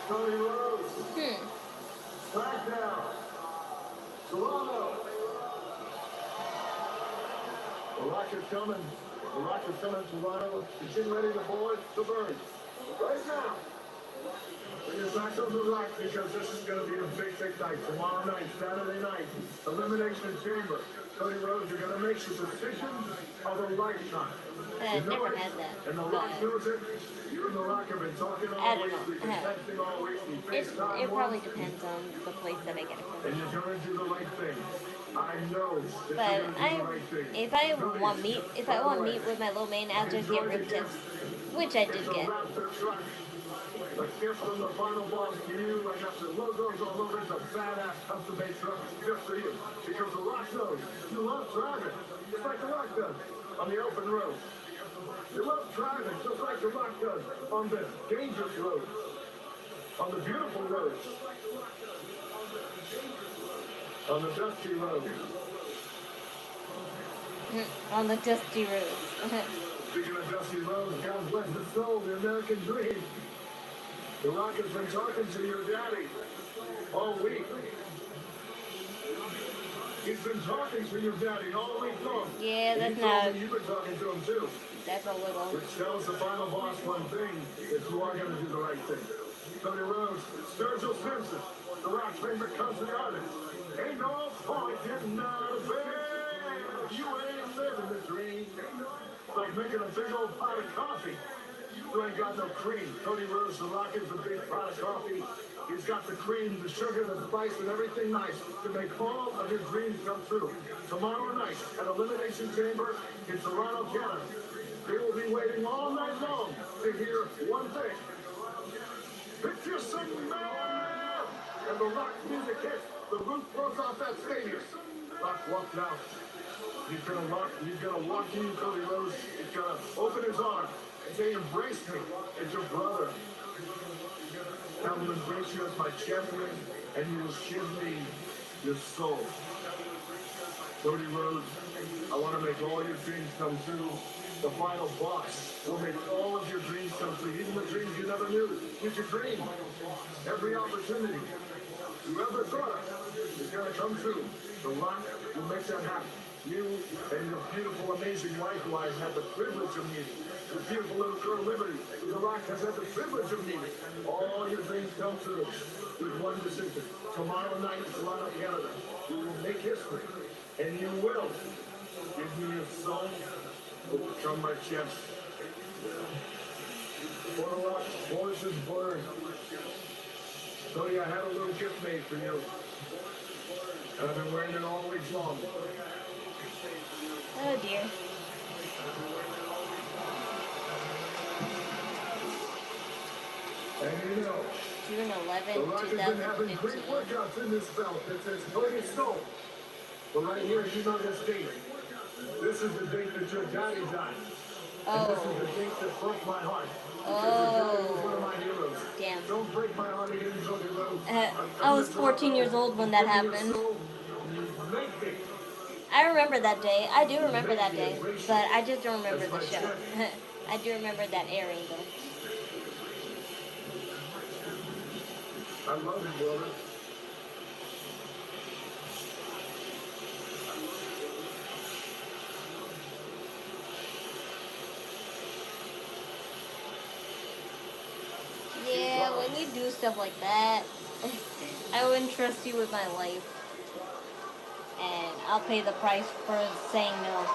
Cody Rhodes. Smackdown. Toronto. The Rock is coming. The Rock is coming to Toronto. Is getting ready to board the bird. Right now. Bring us back to the Rock because this is going to be a big night. Tomorrow night, Saturday night, Elimination Chamber. Cody Rhodes, you're going to make the decision of a lifetime. I've never had that. And the Rock knows it. You and the Rock have been talking all week. We've been texting all week. It probably depends on the place that I get it from. And you're going to do the right thing. I know. But if I want meat with my lo mein, I'll just get rib tips, which I did get. A gift from the final boss to you. I got the logos all over it. The badass custom-made truck just for you. Because the Rock knows you love driving, just like the Rock does on the open road. You love driving, just like the Rock does on the dangerous road, on the beautiful road, on the dusty road. On the dusty road. Speaking of dusty roads, God bless the soul, the American dream. The Rock has been talking to your daddy all week. He's been talking to your daddy all week long. Yeah, that's He not. told me you've been talking to him too. That's a little. Which tells the final boss one thing, is you are going to do the right thing. Cody Rhodes, Sturgill Simpson, the Rock's favorite country artist. Ain't no point getting out of bed. You ain't living the dream. It's like making a big old pot of coffee. You ain't got no cream. Cody Rhodes, the Rock is a big pot of coffee. He's got the cream, the sugar, the spice, and everything nice to make all of his dreams come true. Tomorrow night at Elimination Chamber in Toronto, Canada. They will be waiting all night long to hear one thing. Picture some man! And the Rock's music hits. The roof blows off that stadium. Rock walked out. He's gonna walk to you, Cody Rhodes. He's gonna open his arms and say, embrace me as your brother. I will embrace you as my champion, and you will give me your soul. Cody Rhodes, I want to make all your dreams come true. The final boss will make all of your dreams come true, even the dreams you never knew. You should dream. Every opportunity you ever thought of is going to come true. The Rock will make that happen. You and your beautiful, amazing wife, who I had the privilege of meeting, the beautiful little girl Liberty, who The Rock has had the privilege of meeting. All your dreams come true with one decision. Tomorrow night in Toronto, Canada, you will make history, and you will give me your soul to become my champ. For The Rock, voice is blurred. Cody, I had a little gift made for you. And I've been wearing it all week long. Oh dear. And you know, June 11, The Rock has been having 2015. great workouts in this belt that says Cody Soul. But right here, you know this date. This is the date that your daddy died. And this is the date that broke my heart. Because your daddy was one of my heroes. Damn. Don't break my heart again, Cody Rhodes. I was 14 years old when that happened. I remember that day. I do remember that day. But I just don't remember the show. I do remember that airing though. I love you, brother. Yeah, when you do stuff like that, I wouldn't trust you with my life. And I'll pay the price for saying no.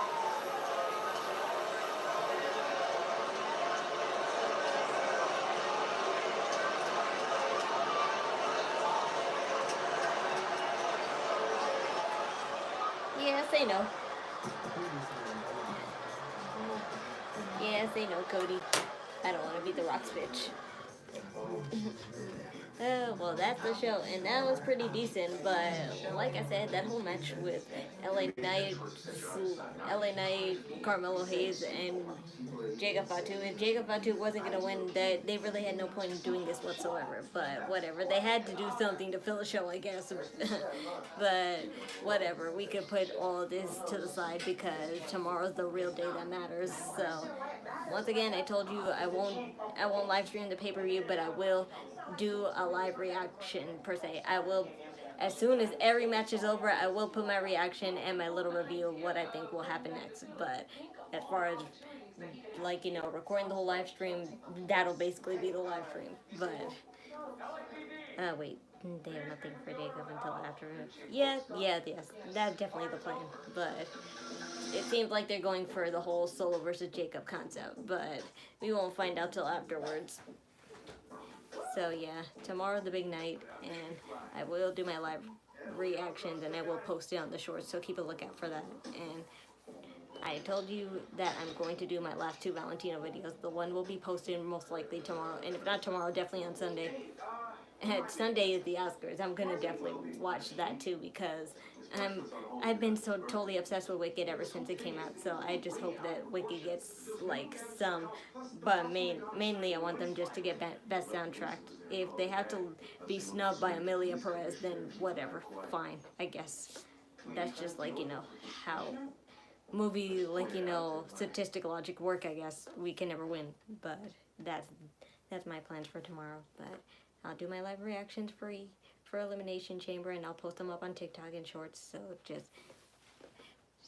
Yeah, say no. Yeah, say no, Cody. I don't want to be the Rock's bitch. Well, that's the show, and that was pretty decent, but like I said, that whole match with LA Knight, Carmelo Hayes, and Jacob Fatu, if Jacob Fatu wasn't going to win, they really had no point in doing this whatsoever, but whatever, they had to do something to fill a show, I guess, but whatever, we could put all of this to the side, because tomorrow's the real day that matters, so, once again, I told you I won't live stream the pay-per-view, but I will do a live reaction per se. I will, as soon as every match is over, I will put my reaction and my little review of what I think will happen next. But as far as like, you know, recording the whole live stream, that'll basically be the live stream. But wait, they have nothing for Jacob until after. Yes, that's definitely the plan. But it seems like they're going for the whole Solo versus Jacob concept, but we won't find out till afterwards. So yeah, tomorrow's the big night, and I will do my live reactions, and I will post it on the shorts, so keep a lookout for that. And I told you that I'm going to do my last two Valentino videos. The one will be posted most likely tomorrow, and if not tomorrow, definitely on Sunday. And Sunday is the Oscars. I'm gonna definitely watch that too, because I've been so totally obsessed with Wicked ever since it came out. So I just hope that Wicked gets like some, but mainly I want them just to get best soundtrack. If they have to be snubbed by Amelia Perez, then whatever, fine. I guess that's just like, you know, how movie, like, you know, statistical logic work. I guess we can never win, but that's my plans for tomorrow. But I'll do my live reactions free for Elimination Chamber, and I'll post them up on TikTok and Shorts. So just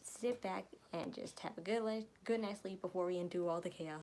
sit back and just have a good night's sleep before we undo all the chaos.